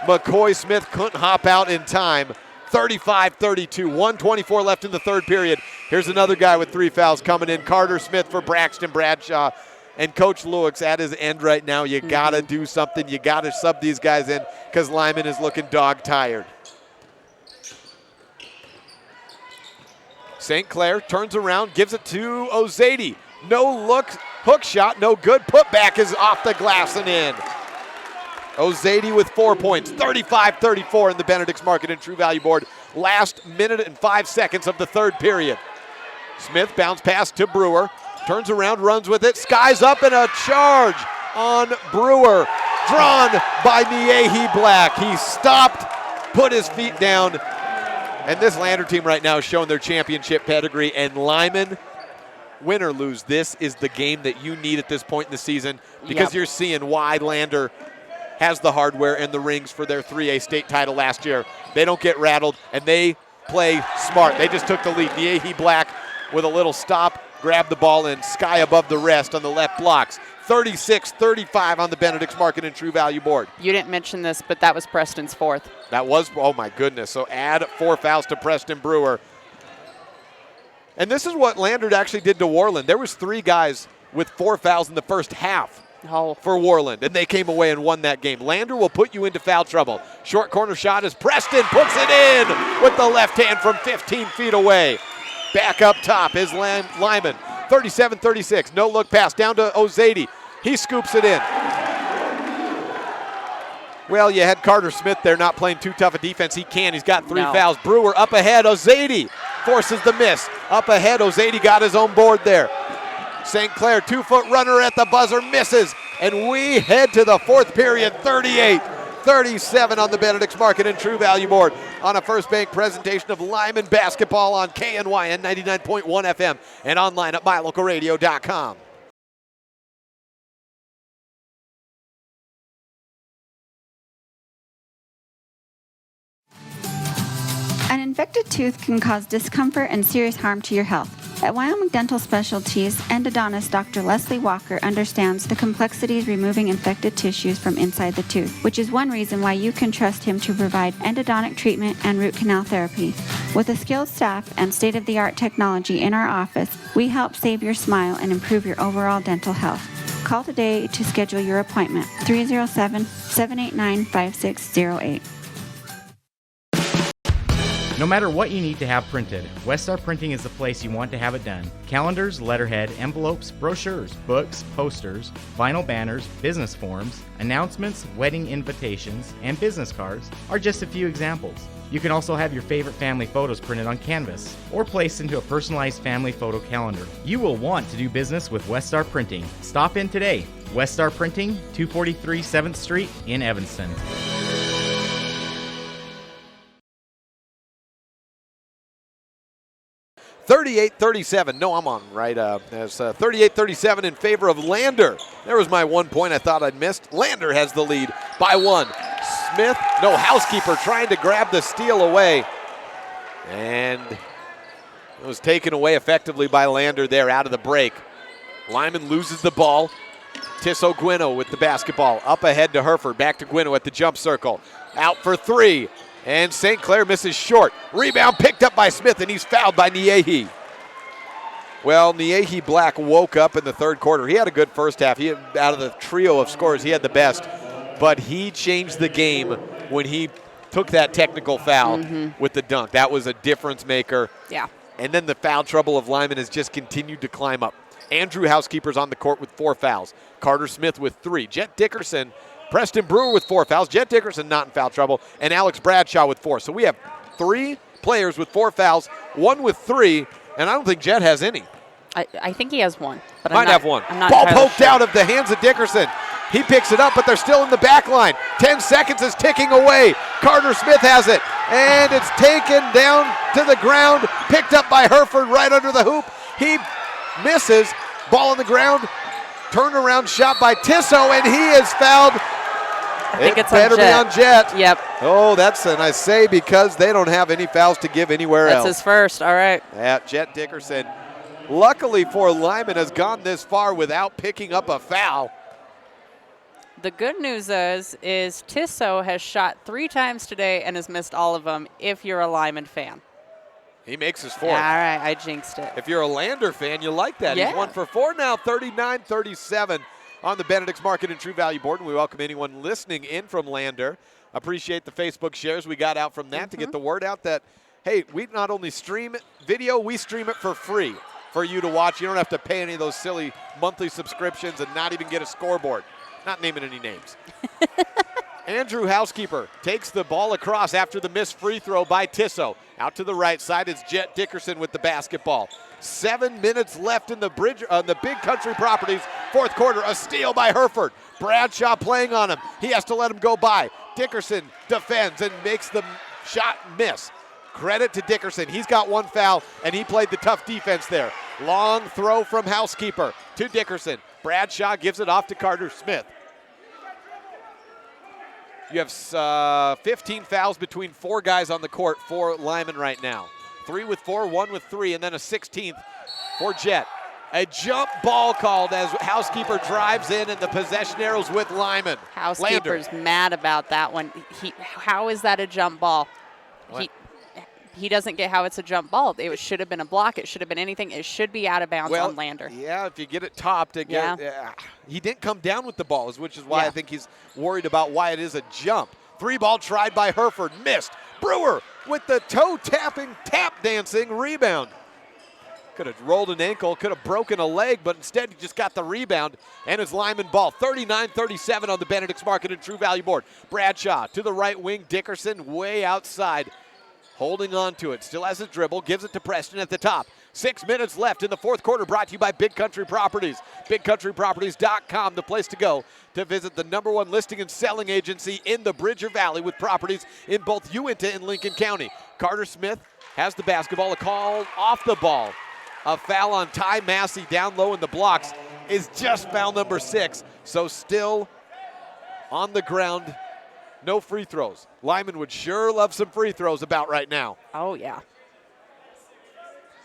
McCoy Smith couldn't hop out in time. 35-32, 1:24 left in the third period. Here's another guy with 3 fouls coming in. Carter Smith for Braxton Bradshaw. And Coach Lewick's at his end right now. You got to do something. You got to sub these guys in because Lyman is looking dog tired. St. Clair turns around, gives it to Ozady. No look Hook shot, no good. Putback is off the glass and in. Ozady with 4 points, 35-34 in the Benedict's Market and True Value board. Last minute and 5 seconds of the third period. Smith bounce pass to Brewer, turns around, runs with it, skies up and a charge on Brewer. Drawn by Niehi Black. He stopped, put his feet down, and this Lander team right now is showing their championship pedigree. And Lyman, win or lose, this is the game that you need at this point in the season, because you're seeing why Lander has the hardware and the rings for their 3A state title last year. They don't get rattled, and they play smart. They just took the lead. Niehi Black with a little stop, grabbed the ball and sky above the rest on the left blocks. 36-35 on the Benedict's Market and True Value board. You didn't mention this, but that was Preston's fourth. That was, oh my goodness. So add 4 fouls to Preston Brewer. And this is what Lander actually did to Warland. There was 3 guys with 4 fouls in the first half for Warland, and they came away and won that game. Lander will put you into foul trouble. Short corner shot as Preston puts it in with the left hand from 15 feet away. Back up top is Lyman. 37-36, no look pass down to Ozady. He scoops it in. Well, you had Carter Smith there not playing too tough a defense. He can, he's got 3 fouls. Brewer up ahead, Ozady forces the miss. Up ahead, Ozady got his own board there. St. Clair, 2-foot runner at the buzzer, misses. And we head to the fourth period, 38-37 on the Benedict's Market and True Value board on a First Bank presentation of Lyman basketball on KNYN 99.1 FM and online at mylocalradio.com. An infected tooth can cause discomfort and serious harm to your health. At Wyoming Dental Specialties, endodontist Dr. Leslie Walker understands the complexities removing infected tissues from inside the tooth, which is one reason why you can trust him to provide endodontic treatment and root canal therapy. With a skilled staff and state-of-the-art technology in our office, we help save your smile and improve your overall dental health. Call today to schedule your appointment, 307-789-5608. No matter what you need to have printed, Westar Printing is the place you want to have it done. Calendars, letterhead, envelopes, brochures, books, posters, vinyl banners, business forms, announcements, wedding invitations, and business cards are just a few examples. You can also have your favorite family photos printed on canvas or placed into a personalized family photo calendar. You will want to do business with Westar Printing. Stop in today. Westar Printing, 243 7th Street in Evanston. 38-37. No, I'm on right. As 38-37 in favor of Lander. There was my 1 point I thought I'd missed. Lander has the lead by 1. Smith, no, housekeeper trying to grab the steal away. And it was taken away effectively by Lander there out of the break. Lyman loses the ball. Tisso Gwino with the basketball. Up ahead to Hereford. Back to Gwino at the jump circle. Out for 3. And St. Clair misses short. Rebound picked up by Smith, and he's fouled by Niehi. Well, Niehi Black woke up in the third quarter. He had a good first half. He, out of the trio of scorers, he had the best. But he changed the game when he took that technical foul with the dunk. That was a difference maker. Yeah. And then the foul trouble of Lyman has just continued to climb up. Andrew Housekeeper's on the court with 4 fouls. Carter Smith with 3. Jet Dickerson, Preston Brewer with 4 fouls. Jet Dickerson not in foul trouble. And Alex Bradshaw with 4. So we have 3 players with 4 fouls, 1 with 3, and I don't think Jet has any. I think he has 1. But Might have 1. I'm not Ball poked out of the hands of Dickerson. He picks it up, but they're still in the back line. 10 seconds is ticking away. Carter Smith has it, and it's taken down to the ground, picked up by Hereford right under the hoop. He misses. Ball on the ground. Turnaround shot by Tisso, and he is fouled. I think it's better on Jet. be on Jet. Yep. Oh, that's, and I say because they don't have any fouls to give anywhere else. That's his first, all right. Yeah, Jet Dickerson, luckily for Lyman, has gone this far without picking up a foul. The good news is Tisso has shot 3 times today and has missed all of them if you're a Lyman fan. He makes his 4th. Yeah, all right, I jinxed it. If you're a Lander fan, you like that. Yeah. He's 1 for 4 now, 39-37 on the Benedict's Market and True Value board. And we welcome anyone listening in from Lander. Appreciate the Facebook shares we got out from that to get the word out that, hey, we not only stream video, we stream it for free. for you to watch. You don't have to pay any of those silly monthly subscriptions and not even get a scoreboard. Not naming any names. Andrew Housekeeper takes the ball across after the missed free throw by Tissot. Out to the right side is Jet Dickerson with the basketball. 7 minutes left in the Big Country Properties fourth quarter. A steal by Hereford. Bradshaw playing on him. He has to let him go by. Dickerson defends and makes the shot miss. Credit to Dickerson. He's got one foul, and he played the tough defense there. Long throw from Housekeeper to Dickerson. Bradshaw gives it off to Carter Smith. You have 15 fouls between 4 guys on the court for Lyman right now. 3 with 4, 1 with 3, and then a 16th for Jet. A jump ball called as Housekeeper drives in, and the possession arrows with Lyman. Housekeeper's mad about that one. How is that a jump ball? He doesn't get how it's a jump ball. It should have been a block. It should have been anything. It should be out of bounds on Lander. Yeah, if you get it topped. He didn't come down with the balls, which is why I think he's worried about why it is a jump. 3-ball tried by Hereford. Missed. Brewer with the toe-tapping, tap-dancing rebound. Could have rolled an ankle, could have broken a leg, but instead he just got the rebound, and it's Lyman ball. 39-37 on the Benedict's Market and True Value board. Bradshaw to the right wing. Dickerson way outside. Holding on to it, still has a dribble, gives it to Preston at the top. 6 minutes left in the fourth quarter, brought to you by Big Country Properties. BigCountryProperties.com, the place to go to visit the #1 listing and selling agency in the Bridger Valley with properties in both Uinta and Lincoln County. Carter Smith has the basketball, a call off the ball. A foul on Ty Massey down low in the blocks is just foul number 6, so still on the ground. No free throws. Lyman would sure love some free throws about right now. Oh, yeah.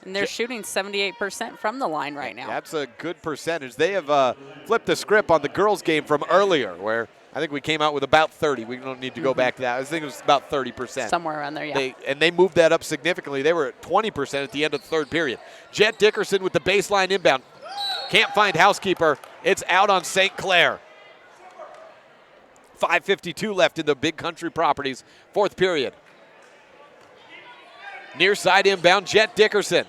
And they're shooting 78% from the line right now. That's a good percentage. They have flipped the script on the girls' game from earlier, where I think we came out with about 30. We don't need to go back to that. I think it was about 30%. Somewhere around there, yeah. They moved that up significantly. They were at 20% at the end of the third period. Jet Dickerson with the baseline inbound. Can't find Housekeeper. It's out on St. Clair. 5:52 left in the Big Country Properties fourth period. Near side inbound, Jet Dickerson.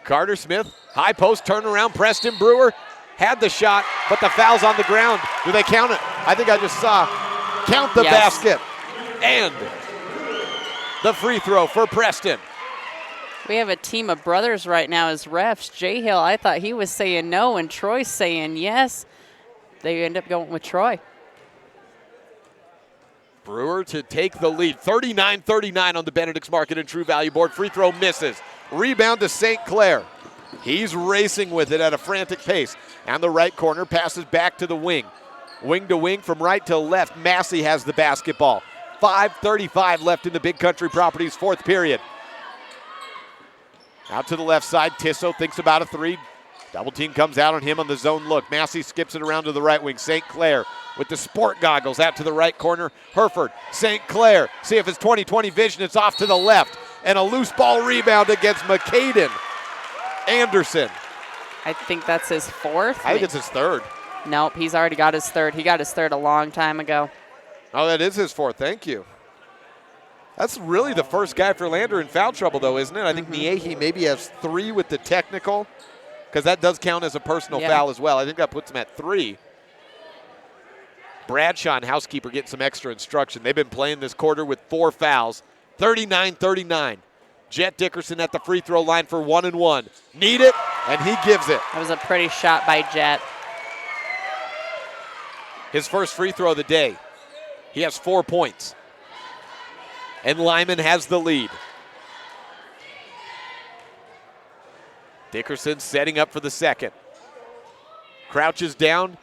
Carter Smith, high post turnaround. Preston Brewer had the shot, but the foul's on the ground. Do they count it? I think I just saw. Count the basket. And the free throw for Preston. We have a team of brothers right now as refs. Jay Hill, I thought he was saying no, and Troy's saying yes. They end up going with Troy. Brewer to take the lead. 39-39 on the Benedict's Market and True Value board. Free throw misses. Rebound to St. Clair. He's racing with it at a frantic pace. And the right corner passes back to the wing. Wing to wing from right to left. Massey has the basketball. 5:35 left in the Big Country Properties fourth period. Out to the left side. Tissot thinks about a three. Double team comes out on him on the zone look. Massey skips it around to the right wing. St. Clair with the sport goggles out to the right corner. Hereford, St. Clair. See if it's 20/20 vision. It's off to the left. And a loose ball rebound against McCaden. Anderson. I think that's his fourth. I think it's his third. Nope, he's already got his third. He got his third a long time ago. Oh, that is his fourth. Thank you. That's really the first guy for Lander in foul trouble, though, isn't it? I think Niehi maybe has 3 with the technical, because that does count as a personal foul as well. I think that puts him at 3. Bradshaw and Housekeeper getting some extra instruction. They've been playing this quarter with 4 fouls. 39-39. Jet Dickerson at the free throw line for 1 and 1. Need it, and he gives it. That was a pretty shot by Jet. His first free throw of the day. He has 4 points. And Lyman has the lead. Dickerson setting up for the second. Crouches down,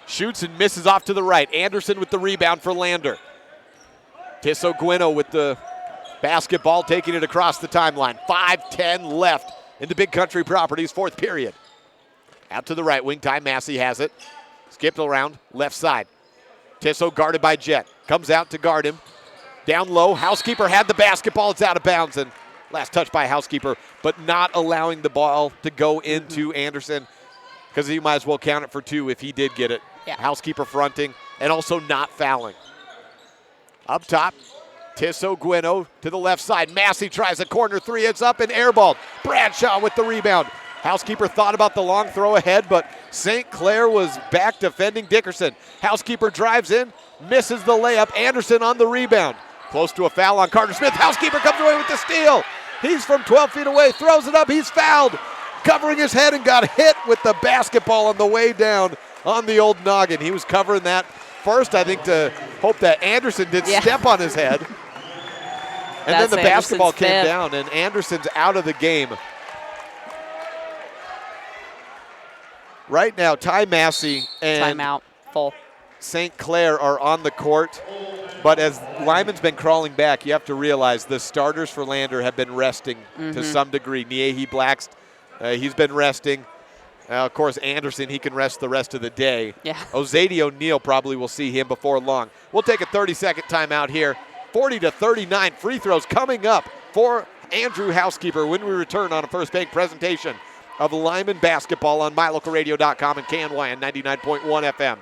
shoots and misses off to the right. Anderson with the rebound for Lander. Tissot Guino with the basketball, taking it across the timeline. 5:10 left in the Big Country Properties fourth period. Out to the right wing, Ty Massey has it. Skipped around, left side. Tissot guarded by Jet. Comes out to guard him. Down low, Housekeeper had the basketball. It's out of bounds, and last touch by Housekeeper, but not allowing the ball to go into Anderson, because he might as well count it for 2 if he did get it. Yeah. Housekeeper fronting and also not fouling. Up top, Tissot Gueno to the left side. Massey tries a corner three. It's up and airballed. Bradshaw with the rebound. Housekeeper thought about the long throw ahead, but St. Clair was back defending Dickerson. Housekeeper drives in, misses the layup. Anderson on the rebound. Close to a foul on Carter Smith. Housekeeper comes away with the steal. He's from 12 feet away, throws it up. He's fouled. Covering his head and got hit with the basketball on the way down on the old noggin. He was covering that first, I think, to hope that Anderson did step on his head. And then the basketball came down, and Anderson's out of the game. Right now, Ty Massey and timeout, full. St. Clair are on the court. But as Lyman's been crawling back, you have to realize the starters for Lander have been resting to some degree. Niehi Blackst, he's been resting. Of course, Anderson, he can rest the rest of the day. Yeah. Ozady O'Neal probably will see him before long. We'll take a 30-second timeout here. 40-39 free throws coming up for Andrew Housekeeper when we return on a First Bank presentation of Lyman basketball on mylocalradio.com and KNYN 99.1 FM.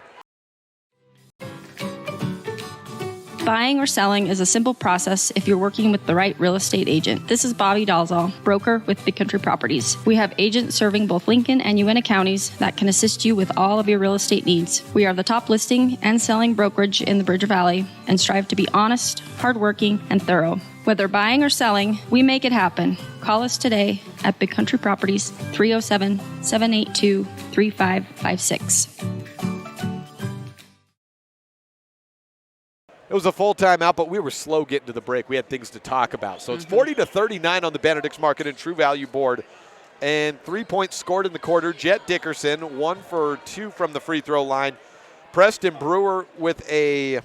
Buying or selling is a simple process if you're working with the right real estate agent. This is Bobby Dalzall, broker with Big Country Properties. We have agents serving both Lincoln and Uintah counties that can assist you with all of your real estate needs. We are the top listing and selling brokerage in the Bridger Valley and strive to be honest, hardworking, and thorough. Whether buying or selling, we make it happen. Call us today at Big Country Properties, 307-782-3556. It was a full timeout, but we were slow getting to the break. We had things to talk about. So it's 40-39 on the Benedict's Market and True Value board. And 3 points scored in the quarter. Jet Dickerson, 1 for 2 from the free throw line. Preston Brewer with a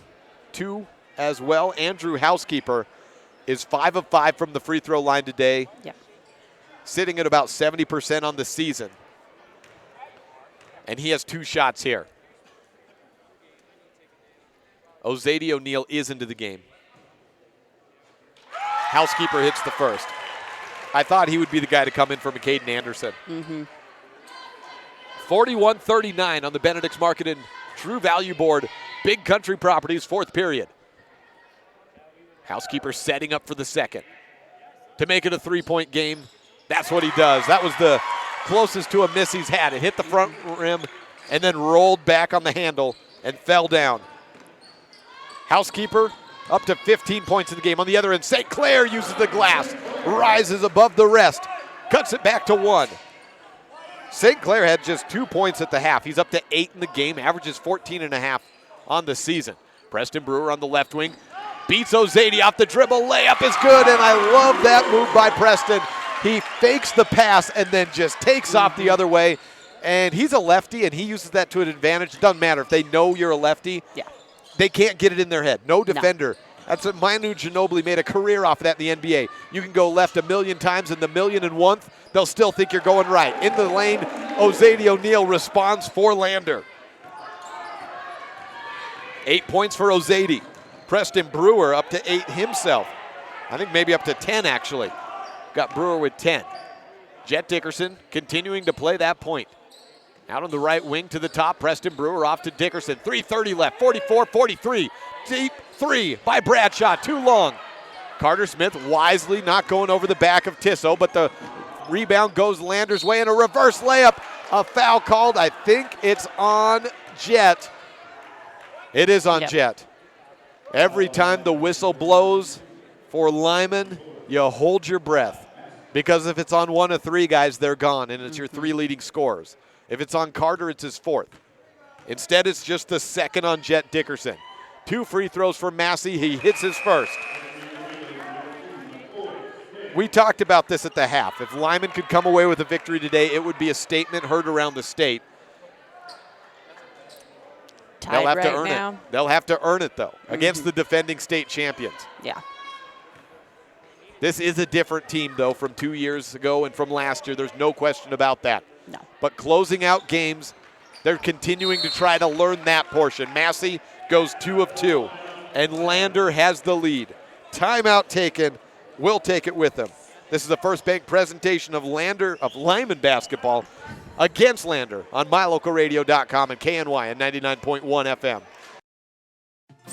2 as well. Andrew Housekeeper is 5 of 5 from the free throw line today. Yeah. Sitting at about 70% on the season. And he has 2 shots here. Ozady O'Neal is into the game. Housekeeper hits the first. I thought he would be the guy to come in for McCaden Anderson. 41-39 on the Benedict's Market and True Value board. Big Country Properties, 4th period. Housekeeper setting up for the second. To make it a 3-point game, that's what he does. That was the closest to a miss he's had. It hit the front rim and then rolled back on the handle and fell down. Housekeeper up to 15 points in the game. On the other end, St. Clair uses the glass, rises above the rest, cuts it back to 1. St. Clair had just 2 points at the half. He's up to 8 in the game, averages 14.5 on the season. Preston Brewer on the left wing, beats Ozady off the dribble. Layup is good, and I love that move by Preston. He fakes the pass and then just takes off the other way. And he's a lefty, and he uses that to an advantage. It doesn't matter if they know you're a lefty. Yeah. They can't get it in their head. No defender. That's what Manu Ginobili made a career off of that in the NBA. You can go left a million times, and the 1,000,001th, they'll still think you're going right. In the lane, Ozady O'Neal responds for Lander. 8 points for Ozady. Preston Brewer up to 8 himself. I think maybe up to 10, actually. Got Brewer with 10. Jet Dickerson continuing to play that point. Out on the right wing to the top, Preston Brewer off to Dickerson. 3:30 left, 44-43. Deep 3 by Bradshaw, too long. Carter Smith wisely not going over the back of Tissot, but the rebound goes Lander's way and a reverse layup. A foul called. I think it's on Jet. It is on Jet. Every time the whistle blows for Lyman, you hold your breath. Because if it's on 1 of 3 guys, they're gone, and it's your 3 leading scorers. If it's on Carter, it's his 4th. Instead, it's just the second on Jet Dickerson. 2 free throws for Massey. He hits his first. We talked about this at the half. If Lyman could come away with a victory today, it would be a statement heard around the state. They'll have to earn it. They'll have to earn it, though, against the defending state champions. Yeah. This is a different team, though, from 2 years ago and from last year. There's no question about that. No. But closing out games, they're continuing to try to learn that portion. Massey goes 2 of 2, and Lander has the lead. Timeout taken. We'll take it with them. This is the First Bank presentation of Lyman basketball against Lander on mylocalradio.com and KNYN 99.1 FM.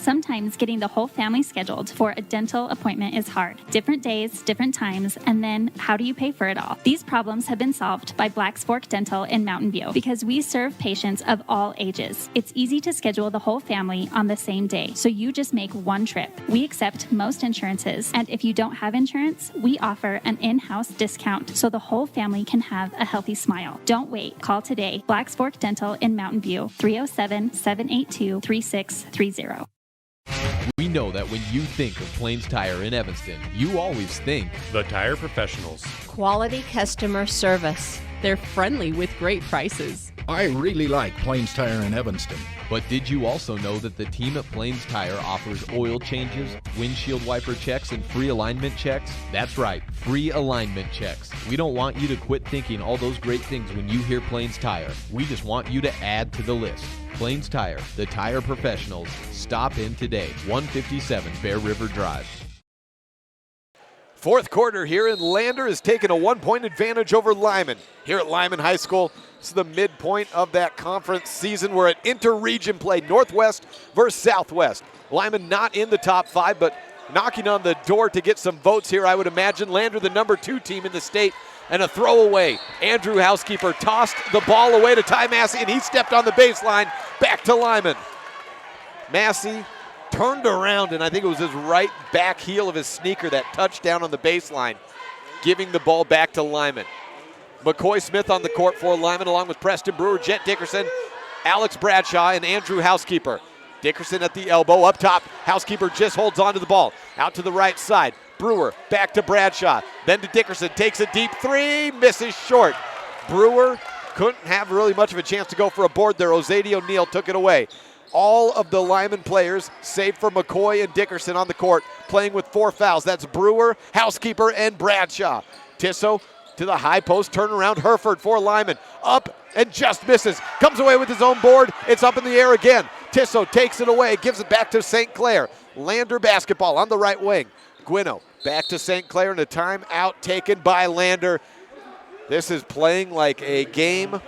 Sometimes getting the whole family scheduled for a dental appointment is hard. Different days, different times, and then how do you pay for it all? These problems have been solved by Black's Fork Dental in Mountain View because we serve patients of all ages. It's easy to schedule the whole family on the same day, so you just make one trip. We accept most insurances, and if you don't have insurance, we offer an in-house discount so the whole family can have a healthy smile. Don't wait. Call today. Black's Fork Dental in Mountain View, 307-782-3630. We know that when you think of Plains Tire in Evanston, you always think the Tire Professionals. Quality customer service. They're friendly with great prices. I really like Plains Tire in Evanston. But did you also know that the team at Plains Tire offers oil changes, windshield wiper checks, and free alignment checks? That's right, free alignment checks. We don't want you to quit thinking all those great things when you hear Plains Tire. We just want you to add to the list. Plains Tire, the tire professionals. Stop in today, 157 Bear River Drive. Fourth quarter here, and Lander has taken a 1-point advantage over Lyman. Here at Lyman High School, this is the midpoint of that conference season. We're at inter-region play, Northwest versus Southwest. Lyman not in the top 5, but knocking on the door to get some votes here, I would imagine. Lander, the number 2 team in the state, and a throwaway. Andrew Housekeeper tossed the ball away to Ty Massey, and he stepped on the baseline. Back to Lyman. Massey turned around, and I think it was his right back heel of his sneaker that touched down on the baseline, giving the ball back to Lyman. McCoy Smith on the court for Lyman, along with Preston Brewer, Jet Dickerson, Alex Bradshaw, and Andrew Housekeeper. Dickerson at the elbow, up top. Housekeeper just holds on to the ball. Out to the right side. Brewer back to Bradshaw. Then to Dickerson. Takes a deep three. Misses short. Brewer couldn't have really much of a chance to go for a board there. Ozady O'Neal took it away. All of the Lyman players, save for McCoy and Dickerson on the court, playing with 4 fouls. That's Brewer, Housekeeper, and Bradshaw. Tissot to the high post, turnaround. Herford for Lyman. Up and just misses. Comes away with his own board. It's up in the air again. Tissot takes it away, gives it back to St. Clair. Lander basketball on the right wing. Gwino back to St. Clair, and a timeout taken by Lander. This is playing like a game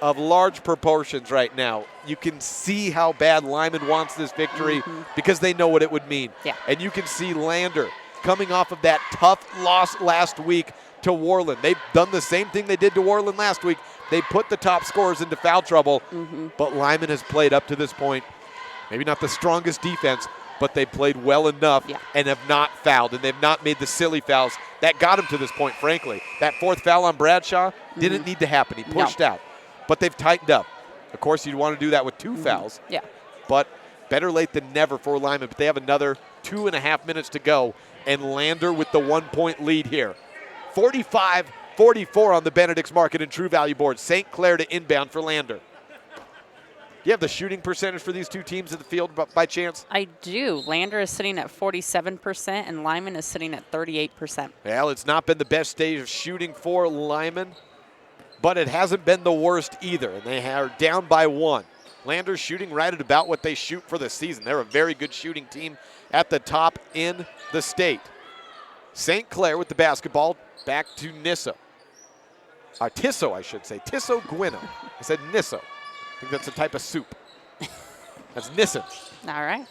of large proportions right now. You can see how bad Lyman wants this victory because they know what it would mean. Yeah. And you can see Lander coming off of that tough loss last week to Worland. They've done the same thing they did to Worland last week. They put the top scorers into foul trouble, but Lyman has played up to this point, maybe not the strongest defense, but they played well enough and have not fouled, and they've not made the silly fouls that got them to this point, frankly. That 4th foul on Bradshaw didn't need to happen. He pushed out, but they've tightened up. Of course, you'd want to do that with 2 fouls, but better late than never for Lyman, but they have another 2.5 minutes to go, and Lander with the 1-point lead here. 45-44 on the Benedict's Market and True Value board. St. Clair to inbound for Lander. Do you have the shooting percentage for these two teams in the field by chance? I do. Lander is sitting at 47% and Lyman is sitting at 38%. Well, it's not been the best stage of shooting for Lyman, but it hasn't been the worst either, and they are down by 1. Lander's shooting right at about what they shoot for the season. They're a very good shooting team at the top in the state. St. Clair with the basketball, back to Tissot, I should say. Tissot Gwino. I said Nisso. I think that's a type of soup. That's Nissen. All right.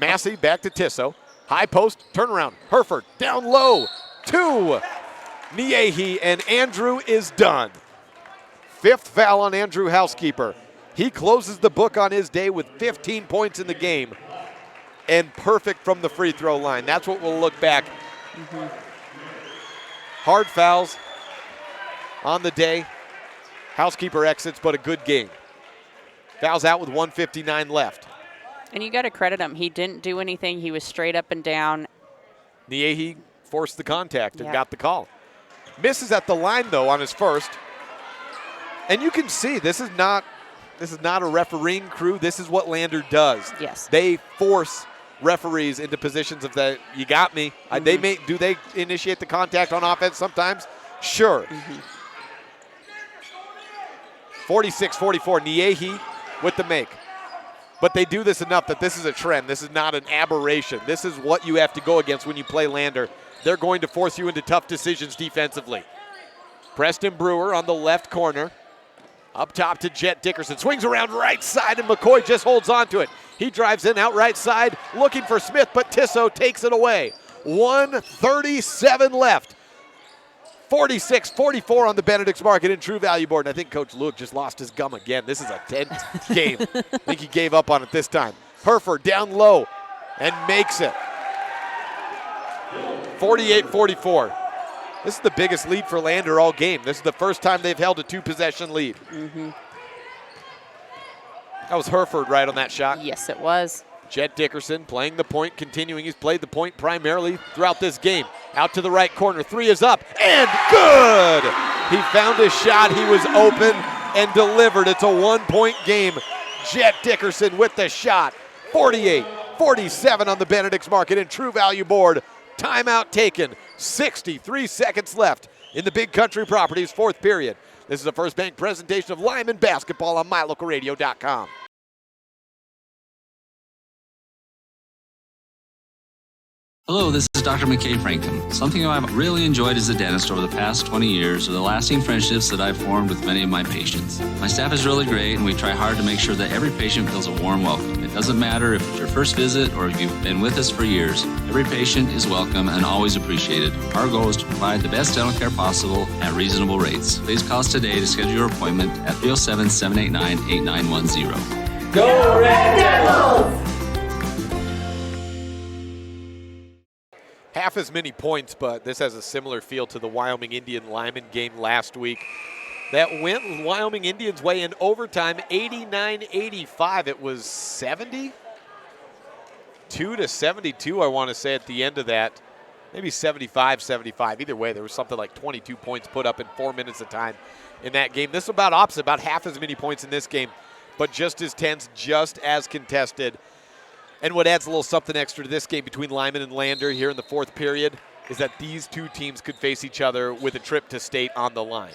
Massey back to Tissot. High post, turnaround. Herford down low. 2. Niehi, and Andrew is done. 5th foul on Andrew Housekeeper. He closes the book on his day with 15 points in the game and perfect from the free throw line. That's what we'll look back. Hard fouls on the day. Housekeeper exits, but a good game. Fouls out with 1:59 left. And you got to credit him. He didn't do anything. He was straight up and down. Niehi forced the contact and got the call. Misses at the line, though, on his first. And you can see this is not a refereeing crew. This is what Lander does. Yes. They force referees into positions of that, you got me. Do they initiate the contact on offense sometimes? Sure. 46-44, Niehi with the make. But they do this enough that this is a trend. This is not an aberration. This is what you have to go against when you play Lander. They're going to force you into tough decisions defensively. Preston Brewer on the left corner. Up top to Jet Dickerson. Swings around right side, and McCoy just holds on to it. He drives in out right side, looking for Smith, but Tissot takes it away. 1:37 left. 46-44 on the Benedict's Market and True Value board. And I think Coach Luke just lost his gum again. This is a tense game. I think he gave up on it this time. Herford down low and makes it. 48-44. This is the biggest lead for Lander all game. This is the first time they've held a 2-possession lead. That was Herford right on that shot. Yes, it was. Jet Dickerson playing the point, continuing. He's played the point primarily throughout this game. Out to the right corner. 3 is up and good. He found his shot. He was open and delivered. It's a 1-point game. Jet Dickerson with the shot. 48-47 on the Benedict's Market and True Value board. Timeout taken. 63 seconds left in the Big Country Properties fourth period. This is a First Bank presentation of Lyman basketball on MyLocalRadio.com. Hello, this is Dr. McKay Franklin. Something I've really enjoyed as a dentist over the past 20 years are the lasting friendships that I've formed with many of my patients. My staff is really great, and we try hard to make sure that every patient feels a warm welcome. It doesn't matter if it's your first visit or if you've been with us for years. Every patient is welcome and always appreciated. Our goal is to provide the best dental care possible at reasonable rates. Please call us today to schedule your appointment at 307-789-8910. Go Red Devils! Half as many points, but this has a similar feel to the Wyoming Indian Lyman game last week. That went Wyoming Indians' way in overtime, 89-85. It was 72-72, I want to say, at the end of that. Maybe 75-75. Either way, there was something like 22 points put up in 4 minutes of time in that game. This is about opposite, about half as many points in this game, but just as tense, just as contested. And what adds a little something extra to this game between Lyman and Lander here in the fourth period is that these two teams could face each other with a trip to state on the line.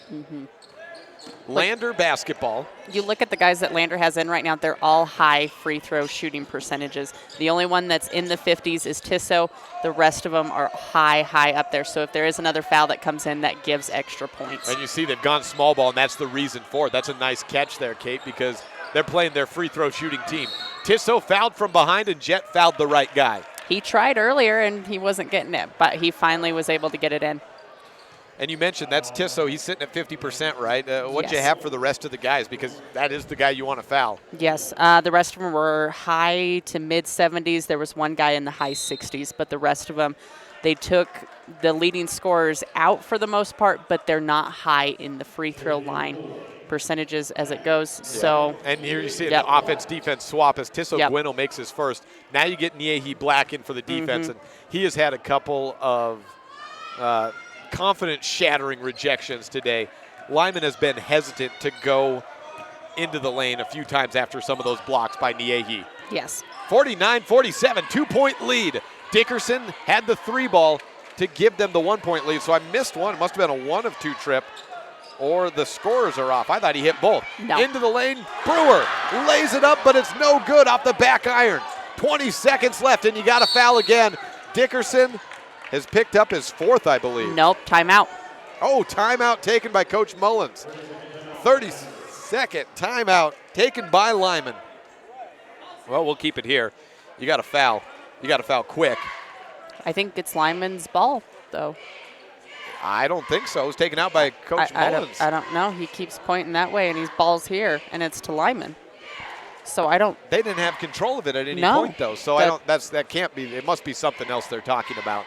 Lander basketball. You look at the guys that Lander has in right now, they're all high free throw shooting percentages. The only one that's in the 50s is Tissot. The rest of them are high up there. So if there is another foul that comes in, that gives extra points. And you see they've gone small ball, and that's the reason for it. That's a nice catch there, Kate, because they're playing their free throw shooting team. Tissot fouled from behind, and Jet fouled the right guy. He tried earlier, and he wasn't getting it, but he finally was able to get it in. And you mentioned that's Tissot. He's sitting at 50%, right? What do you Yes. have for the rest of the guys? Because that is the guy you want to foul. Yes, the rest of them were high to mid-70s. There was one guy in the high 60s, but the rest of them, they took the leading scorers out for the most part, but they're not high in the free throw line percentages as it goes. Yeah. So, and here you see the offense-defense swap as Tissot Gwino makes his first. Now you get Niehi Black in for the defense, and he has had a couple of confidence-shattering rejections today. Lyman has been hesitant to go into the lane a few times after some of those blocks by Niehi. yes. 49-47, 2-point lead. Dickerson had the 3 ball to give them the 1-point lead, so I missed one. It must have been a 1 of 2 trip, or the scorers are off. I thought he hit both. No. Into the lane, Brewer lays it up, but it's no good off the back iron. 20 seconds left, and you got to foul again. Dickerson has picked up his 4th, I believe. Nope, timeout. Oh, timeout taken by Coach Mullins. 30-second timeout taken by Lyman. Well, we'll keep it here. You got to foul. You got to foul quick. I think it's Lyman's ball, though. I don't think so. It was taken out by Coach Mullins. I don't know. He keeps pointing that way, and his ball's here, and it's to Lyman. So I don't. They didn't have control of it at any No. point, though. So I don't. That can't be. It must be something else they're talking about.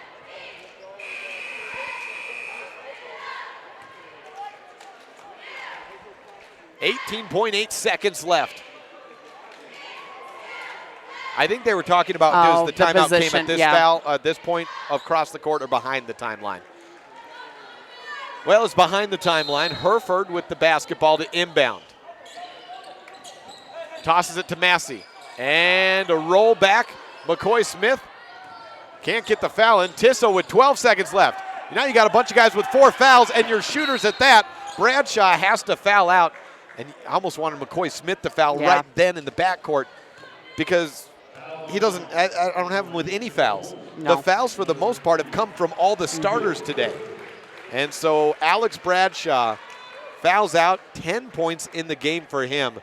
.8 seconds left. I think they were talking about does the timeout came at this foul, this point across the court or behind the timeline. Well, it's behind the timeline. Herford with the basketball to inbound. Tosses it to Massey. And a roll back. McCoy Smith can't get the foul in. Tissot with 12 seconds left. Now you got a bunch of guys with 4 fouls, and your shooters at that. Bradshaw has to foul out. And I almost wanted McCoy Smith to foul right then in the backcourt because he doesn't. I don't have him with any fouls. No. The fouls, for the most part, have come from all the starters today. And so Alex Bradshaw fouls out. 10 points in the game for him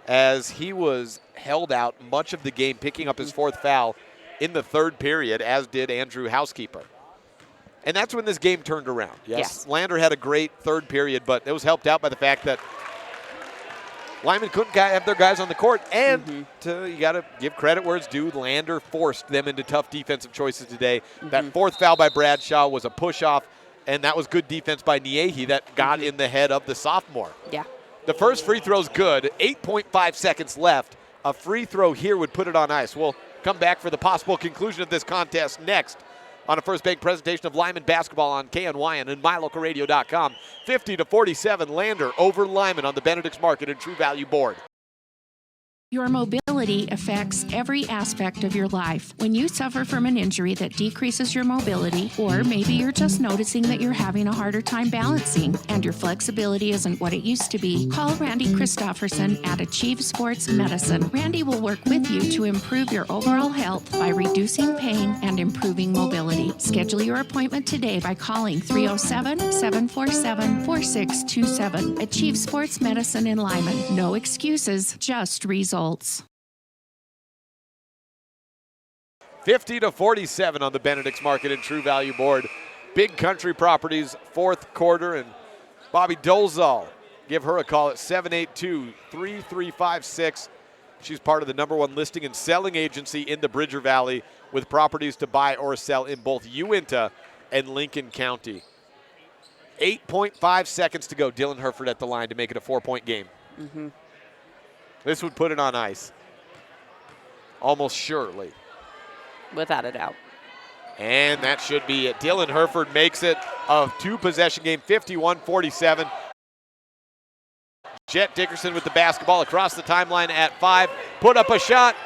as he was held out much of the game, picking up his fourth foul in the third period, as did Andrew Housekeeper. And that's when this game turned around. Yes. Lander had a great third period, but it was helped out by the fact that Lyman couldn't have their guys on the court, and you got to give credit where it's due. Lander forced them into tough defensive choices today. That fourth foul by Bradshaw was a push-off, and that was good defense by Niehi that got in the head of the sophomore. Yeah. The first free throw's good. 8.5 seconds left. A free throw here would put it on ice. We'll come back for the possible conclusion of this contest next on a First Bank presentation of Lyman basketball on KNYN and MyLocalRadio.com. 50-47, Lander over Lyman on the Benedict's Market and True Value board. Your mobility affects every aspect of your life. When you suffer from an injury that decreases your mobility, or maybe you're just noticing that you're having a harder time balancing and your flexibility isn't what it used to be, call Randy Christofferson at Achieve Sports Medicine. Randy will work with you to improve your overall health by reducing pain and improving mobility. Schedule your appointment today by calling 307-747-4627. Achieve Sports Medicine in Lyman. No excuses, just results. 50-47 on the Benedict's Market and True Value board. Big Country Properties, fourth quarter, and Bobby Dolezal. Give her a call at 782-3356. She's part of the #1 listing and selling agency in the Bridger Valley with properties to buy or sell in both Uinta and Lincoln County. 8.5 seconds to go. Dylan Herford at the line to make it a 4-point game. This would put it on ice. Almost surely. Without a doubt. And that should be it. Dylan Herford makes it a 2-possession game, 51-47. Jet Dickerson with the basketball across the timeline at 5. Put up a shot,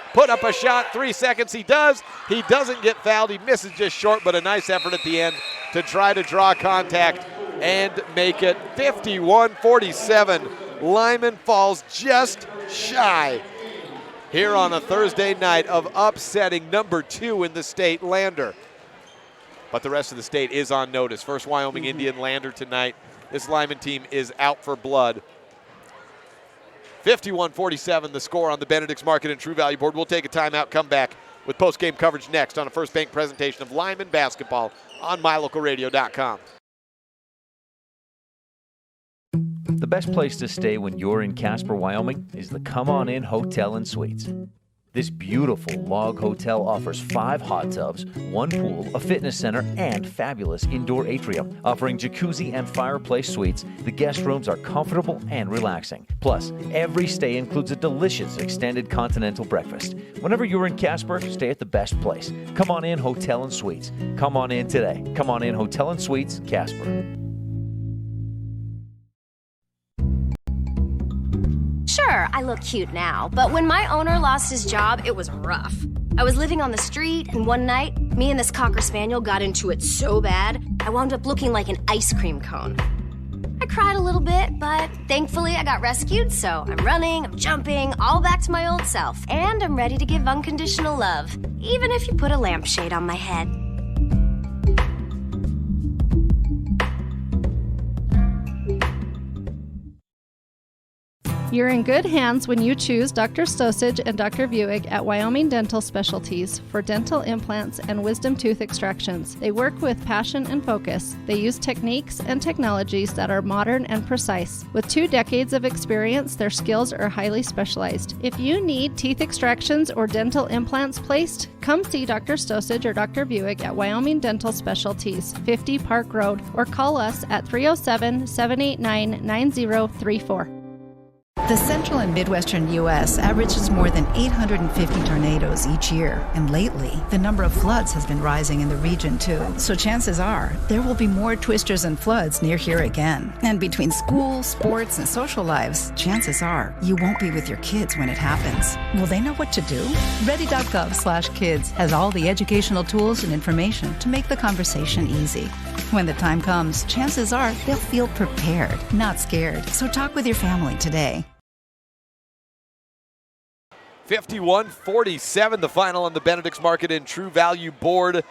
3 seconds. He does. He doesn't get fouled. He misses just short, but a nice effort at the end to try to draw contact and make it 51-47. Lyman falls just shy here on a Thursday night of upsetting #2 in the state, Lander. But the rest of the state is on notice. First Wyoming Indian, Lander tonight. This Lyman team is out for blood. 51-47 the score on the Benedict's Market and True Value board. We'll take a timeout, come back with post-game coverage next on a First Bank presentation of Lyman basketball on MyLocalRadio.com. The best place to stay when you're in Casper, Wyoming is the Come On In Hotel and Suites. This beautiful log hotel offers 5 hot tubs, 1 pool, a fitness center, and fabulous indoor atrium. Offering jacuzzi and fireplace suites, the guest rooms are comfortable and relaxing. Plus, every stay includes a delicious extended continental breakfast. Whenever you're in Casper, stay at the best place. Come On In Hotel and Suites. Come on in today. Come On In Hotel and Suites, Casper. Sure, I look cute now, but when my owner lost his job, it was rough. I was living on the street, and one night, me and this Cocker Spaniel got into it so bad, I wound up looking like an ice cream cone. I cried a little bit, but thankfully I got rescued, so I'm running, I'm jumping, all back to my old self, and I'm ready to give unconditional love, even if you put a lampshade on my head. You're in good hands when you choose Dr. Stosage and Dr. Buick at Wyoming Dental Specialties for dental implants and wisdom tooth extractions. They work with passion and focus. They use techniques and technologies that are modern and precise. With 2 decades of experience, their skills are highly specialized. If you need teeth extractions or dental implants placed, come see Dr. Stosage or Dr. Buick at Wyoming Dental Specialties, 50 Park Road, or call us at 307-789-9034. The central and midwestern U.S. averages more than 850 tornadoes each year, and lately, the number of floods has been rising in the region too. So chances are, there will be more twisters and floods near here again. And between school, sports, and social lives, chances are, you won't be with your kids when it happens. Will they know what to do? Ready.gov/kids has all the educational tools and information to make the conversation easy. When the time comes, chances are they'll feel prepared, not scared. So talk with your family today. 51-47, the final on the Benedict's Market and True Value board.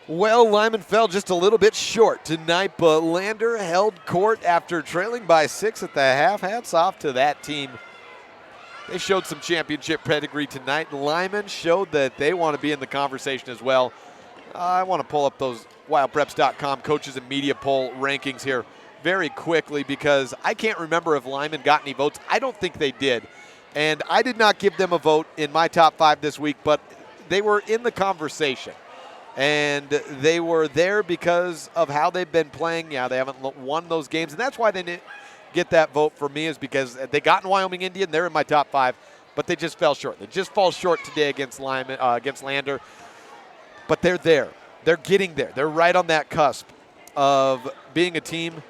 Well, Lyman fell just a little bit short tonight, but Lander held court after trailing by 6 at the half. Hats off to that team. They showed some championship pedigree tonight. Lyman showed that they want to be in the conversation as well. I want to pull up those wildpreps.com coaches and media poll rankings here very quickly because I can't remember if Lyman got any votes. I don't think they did. And I did not give them a vote in my top 5 this week, but they were in the conversation. And they were there because of how they've been playing. Yeah, they haven't won those games, and that's why they didn't get that vote for me, is because they got in Wyoming Indian. They're in my top 5, but they just fell short. They just fall short today against Lyman, against Lander. But they're there. They're getting there. They're right on that cusp of being a team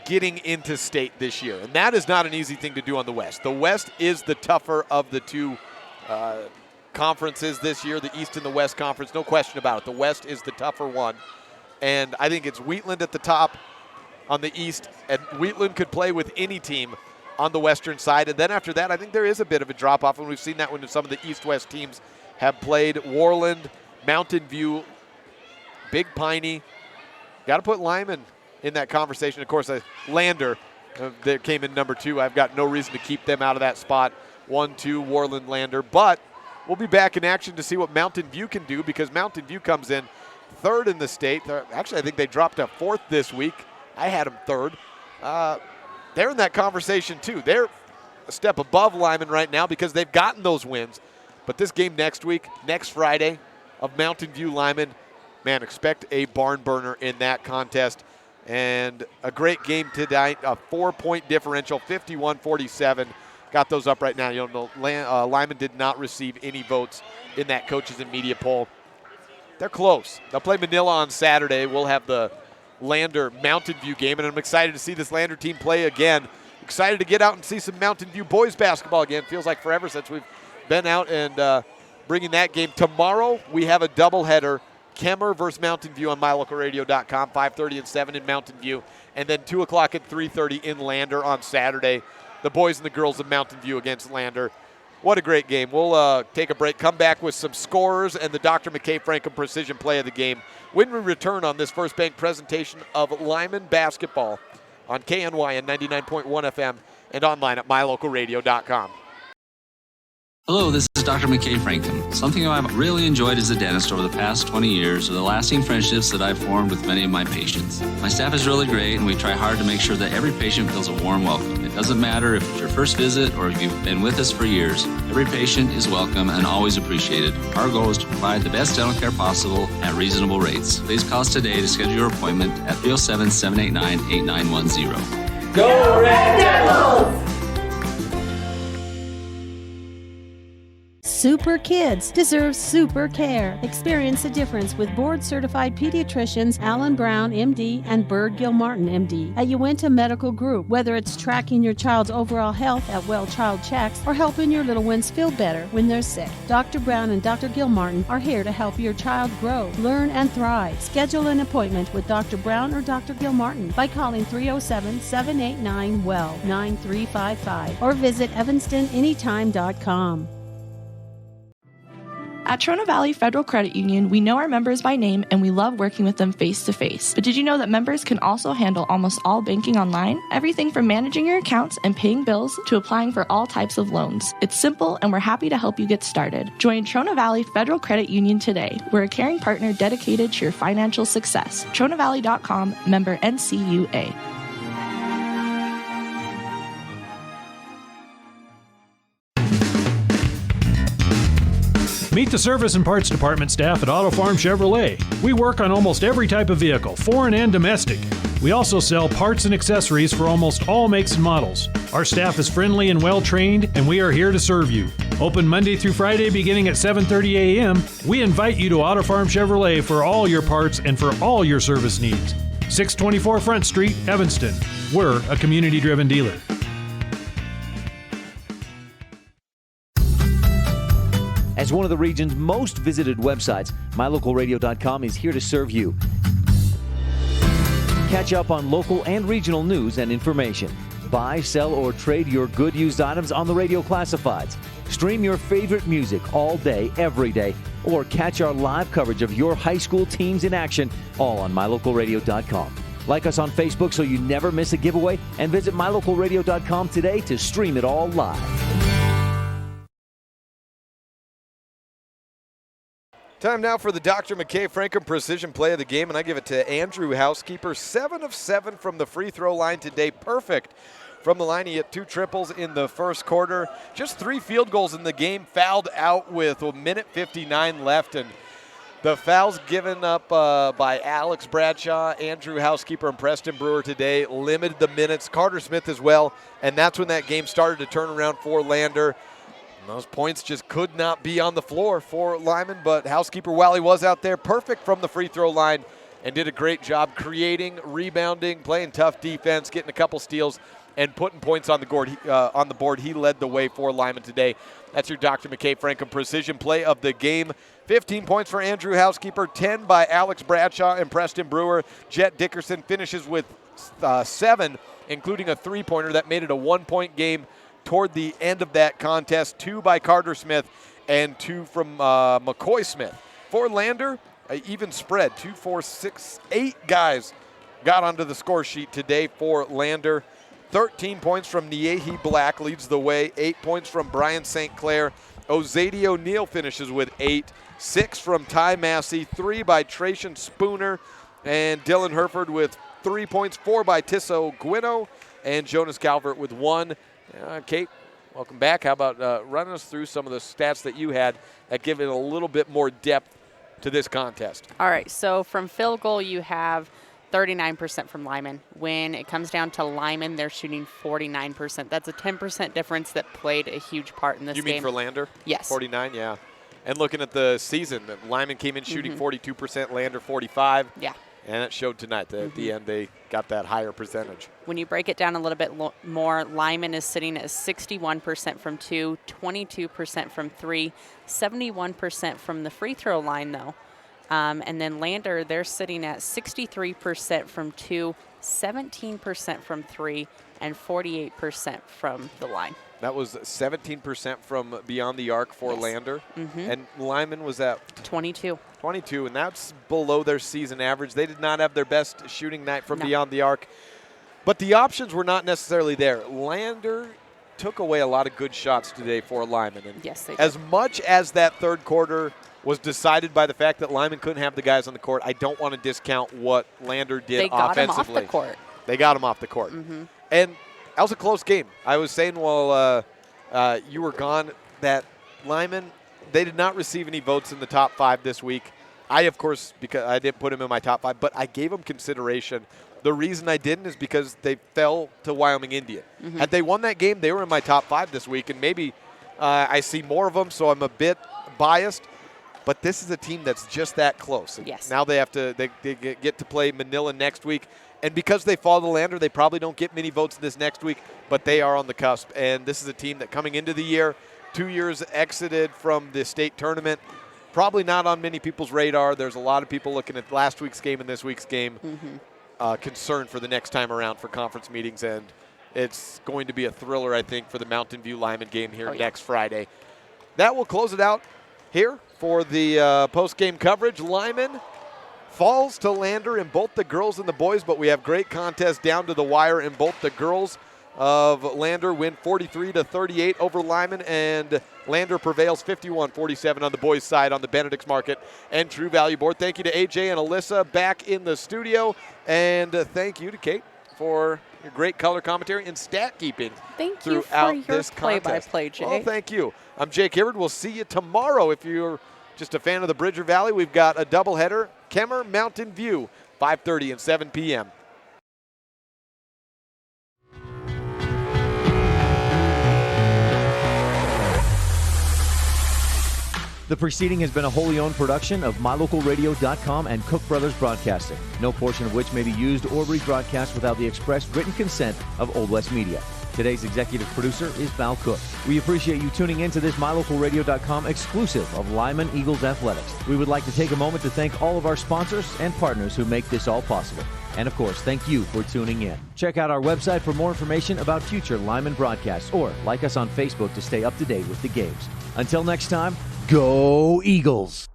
getting into state this year. And that is not an easy thing to do on the West. The West is the tougher of the two conferences this year, the East and the West Conference. No question about it. The West is the tougher one. And I think it's Wheatland at the top on the East. And Wheatland could play with any team on the Western side. And then after that, I think there is a bit of a drop-off. And we've seen that when some of the East-West teams have played. Warland, Mountain View, Big Piney. Got to put Lyman in that conversation. Of course, Lander, that came in number 2. I've got no reason to keep them out of that spot. 1, 2, Warland, Lander. But we'll be back in action to see what Mountain View can do, because Mountain View comes in 3rd in the state. Actually, I think they dropped to 4th this week. I had them 3rd. They're in that conversation too. They're a step above Lyman right now because they've gotten those wins. But this game next week, next Friday, of Mountain View Lyman, man, expect a barn burner in that contest. And a great game tonight, a 4-point differential, 51-47. Got those up right now. You know, Lyman did not receive any votes in that coaches and media poll. They're close. They'll play Manila on Saturday. We'll have the Lander Mountain View game, and I'm excited to see this Lander team play again. Excited to get out and see some Mountain View boys basketball again. Feels like forever since we've been out and bringing that game. Tomorrow we have a doubleheader. Kemmer versus Mountain View on mylocalradio.com, 5:30 and 7 in Mountain View, and then 2 o'clock and 3:30 in Lander on Saturday. The boys and the girls of Mountain View against Lander. What a great game. We'll take a break, come back with some scorers and the Dr. McKay Franklin Precision play of the game when we return on this First Bank presentation of Lyman basketball on KNYN 99.1 FM and online at mylocalradio.com. Hello, this is Dr. McKay Franklin. Something I've really enjoyed as a dentist over the past 20 years are the lasting friendships that I've formed with many of my patients. My staff is really great, and we try hard to make sure that every patient feels a warm welcome. It doesn't matter if it's your first visit or if you've been with us for years. Every patient is welcome and always appreciated. Our goal is to provide the best dental care possible at reasonable rates. Please call us today to schedule your appointment at 307-789-8910. Go Red Devils! Super kids deserve super care. Experience the difference with board-certified pediatricians Alan Brown, MD, and Bird Gilmartin, MD, at Uinta Medical Group. Whether it's tracking your child's overall health at Well Child Checks or helping your little ones feel better when they're sick, Dr. Brown and Dr. Gilmartin are here to help your child grow, learn, and thrive. Schedule an appointment with Dr. Brown or Dr. Gilmartin by calling 307-789-WELL 9355 or visit evanstonanytime.com. At Trona Valley Federal Credit Union, we know our members by name and we love working with them face-to-face. But did you know that members can also handle almost all banking online? Everything from managing your accounts and paying bills to applying for all types of loans. It's simple, and we're happy to help you get started. Join Trona Valley Federal Credit Union today. We're a caring partner dedicated to your financial success. TronaValley.com, member NCUA. Meet the service and parts department staff at Auto Farm Chevrolet. We work on almost every type of vehicle, foreign and domestic. We also sell parts and accessories for almost all makes and models. Our staff is friendly and well trained, and we are here to serve you. Open Monday through Friday beginning at 7:30 a.m. We invite you to Auto Farm Chevrolet for all your parts and for all your service needs. 624 Front Street, Evanston. We're a community-driven dealer. As one of the region's most visited websites, mylocalradio.com is here to serve you. Catch up on local and regional news and information. Buy, sell, or trade your good used items on the radio classifieds. Stream your favorite music all day, every day, or catch our live coverage of your high school teams in action, all on mylocalradio.com. Like us on Facebook so you never miss a giveaway, and visit mylocalradio.com today to stream it all live. Time now for the Dr. McKay Franklin Precision Play of the Game, and I give it to Andrew Housekeeper. 7 of 7 from the free throw line today. Perfect from the line. He hit 2 triples in the first quarter. Just 3 field goals in the game. Fouled out with a minute 59 left, and the fouls given up by Alex Bradshaw, Andrew Housekeeper, and Preston Brewer today limited the minutes. Carter Smith as well, and that's when that game started to turn around for Lander. Those points just could not be on the floor for Lyman, but Housekeeper, while he was out there, perfect from the free throw line and did a great job creating, rebounding, playing tough defense, getting a couple steals, and putting points on the board. He led the way for Lyman today. That's your Dr. McKay Franklin Precision Play of the Game. 15 points for Andrew Housekeeper, 10 by Alex Bradshaw and Preston Brewer. Jet Dickerson finishes with 7, including a three-pointer that made it a 1-point game toward the end of that contest. 2 by Carter Smith and 2 from McCoy Smith. For Lander, even spread. 2, 4, 6, 8 guys got onto the score sheet today for Lander. 13 points from Niehi Black leads the way. 8 points from Brian St. Clair. Ozady O'Neill finishes with 8. 6 from Ty Massey. 3 by Tracian Spooner. And Dylan Herford with 3 points. 4 by Tisso Guino. And Jonas Calvert with 1. Kate, welcome back. How about running us through some of the stats that you had that give it a little bit more depth to this contest? All right, so from field goal, you have 39% from Lyman. When it comes down to Lyman, they're shooting 49%. That's a 10% difference that played a huge part in this game. You mean for Lander? Yes. 49, yeah. And looking at the season, Lyman came in shooting 42%, Lander 45%. Yeah. And it showed tonight that at the end they got that higher percentage. When you break it down a little bit more, Lyman is sitting at 61% from 2, 22% from 3, 71% from the free throw line, though. And then Lander, they're sitting at 63% from 2, 17% from 3, and 48% from the line. That was 17% from beyond the arc for Lander. And Lyman was at 22. 22, and that's below their season average. They did not have their best shooting night from beyond the arc. But the options were not necessarily there. Lander took away a lot of good shots today for Lyman. And yes, they did. As much as that third quarter was decided by the fact that Lyman couldn't have the guys on the court, I don't want to discount what Lander did offensively. They got him off the court. They got him off the court. And that was a close game. I was saying while you were gone that Lyman, they did not receive any votes in the top 5 this week. I, of course, because I didn't put him in my top 5, but I gave him consideration. The reason I didn't is because they fell to Wyoming Indian. Had they won that game, they were in my top 5 this week, and maybe I see more of them, so I'm a bit biased. But this is a team that's just that close. Yes. Now they have to they get to play Manila next week. And because they fall to Lander, they probably don't get many votes this next week, but they are on the cusp. And this is a team that coming into the year, 2 years exited from the state tournament, probably not on many people's radar. There's a lot of people looking at last week's game and this week's game, concerned for the next time around for conference meetings. And it's going to be a thriller, I think, for the Mountain View Lyman game here next Friday. That will close it out here for the post-game coverage. Lyman falls to Lander in both the girls and the boys, but we have great contests down to the wire in both. The girls of Lander win 43-38 over Lyman, and Lander prevails 51-47 on the boys' side on the Benedict's Market and True Value Board. Thank you to AJ and Alyssa back in the studio, and thank you to Kate for your great color commentary and stat keeping Thank you throughout for your this contest. play-by-play, Jay. Well, thank you. I'm Jake Hibbard. We'll see you tomorrow. If you're just a fan of the Bridger Valley, we've got a doubleheader, Kemmer, Mountain View, 5:30 and 7 p.m. The preceding has been a wholly owned production of MyLocalRadio.com and Cook Brothers Broadcasting, no portion of which may be used or rebroadcast without the express written consent of Old West Media. Today's executive producer is Val Cook. We appreciate you tuning in to this MyLocalRadio.com exclusive of Lyman Eagles Athletics. We would like to take a moment to thank all of our sponsors and partners who make this all possible. And of course, thank you for tuning in. Check out our website for more information about future Lyman broadcasts, or like us on Facebook to stay up to date with the games. Until next time, go Eagles!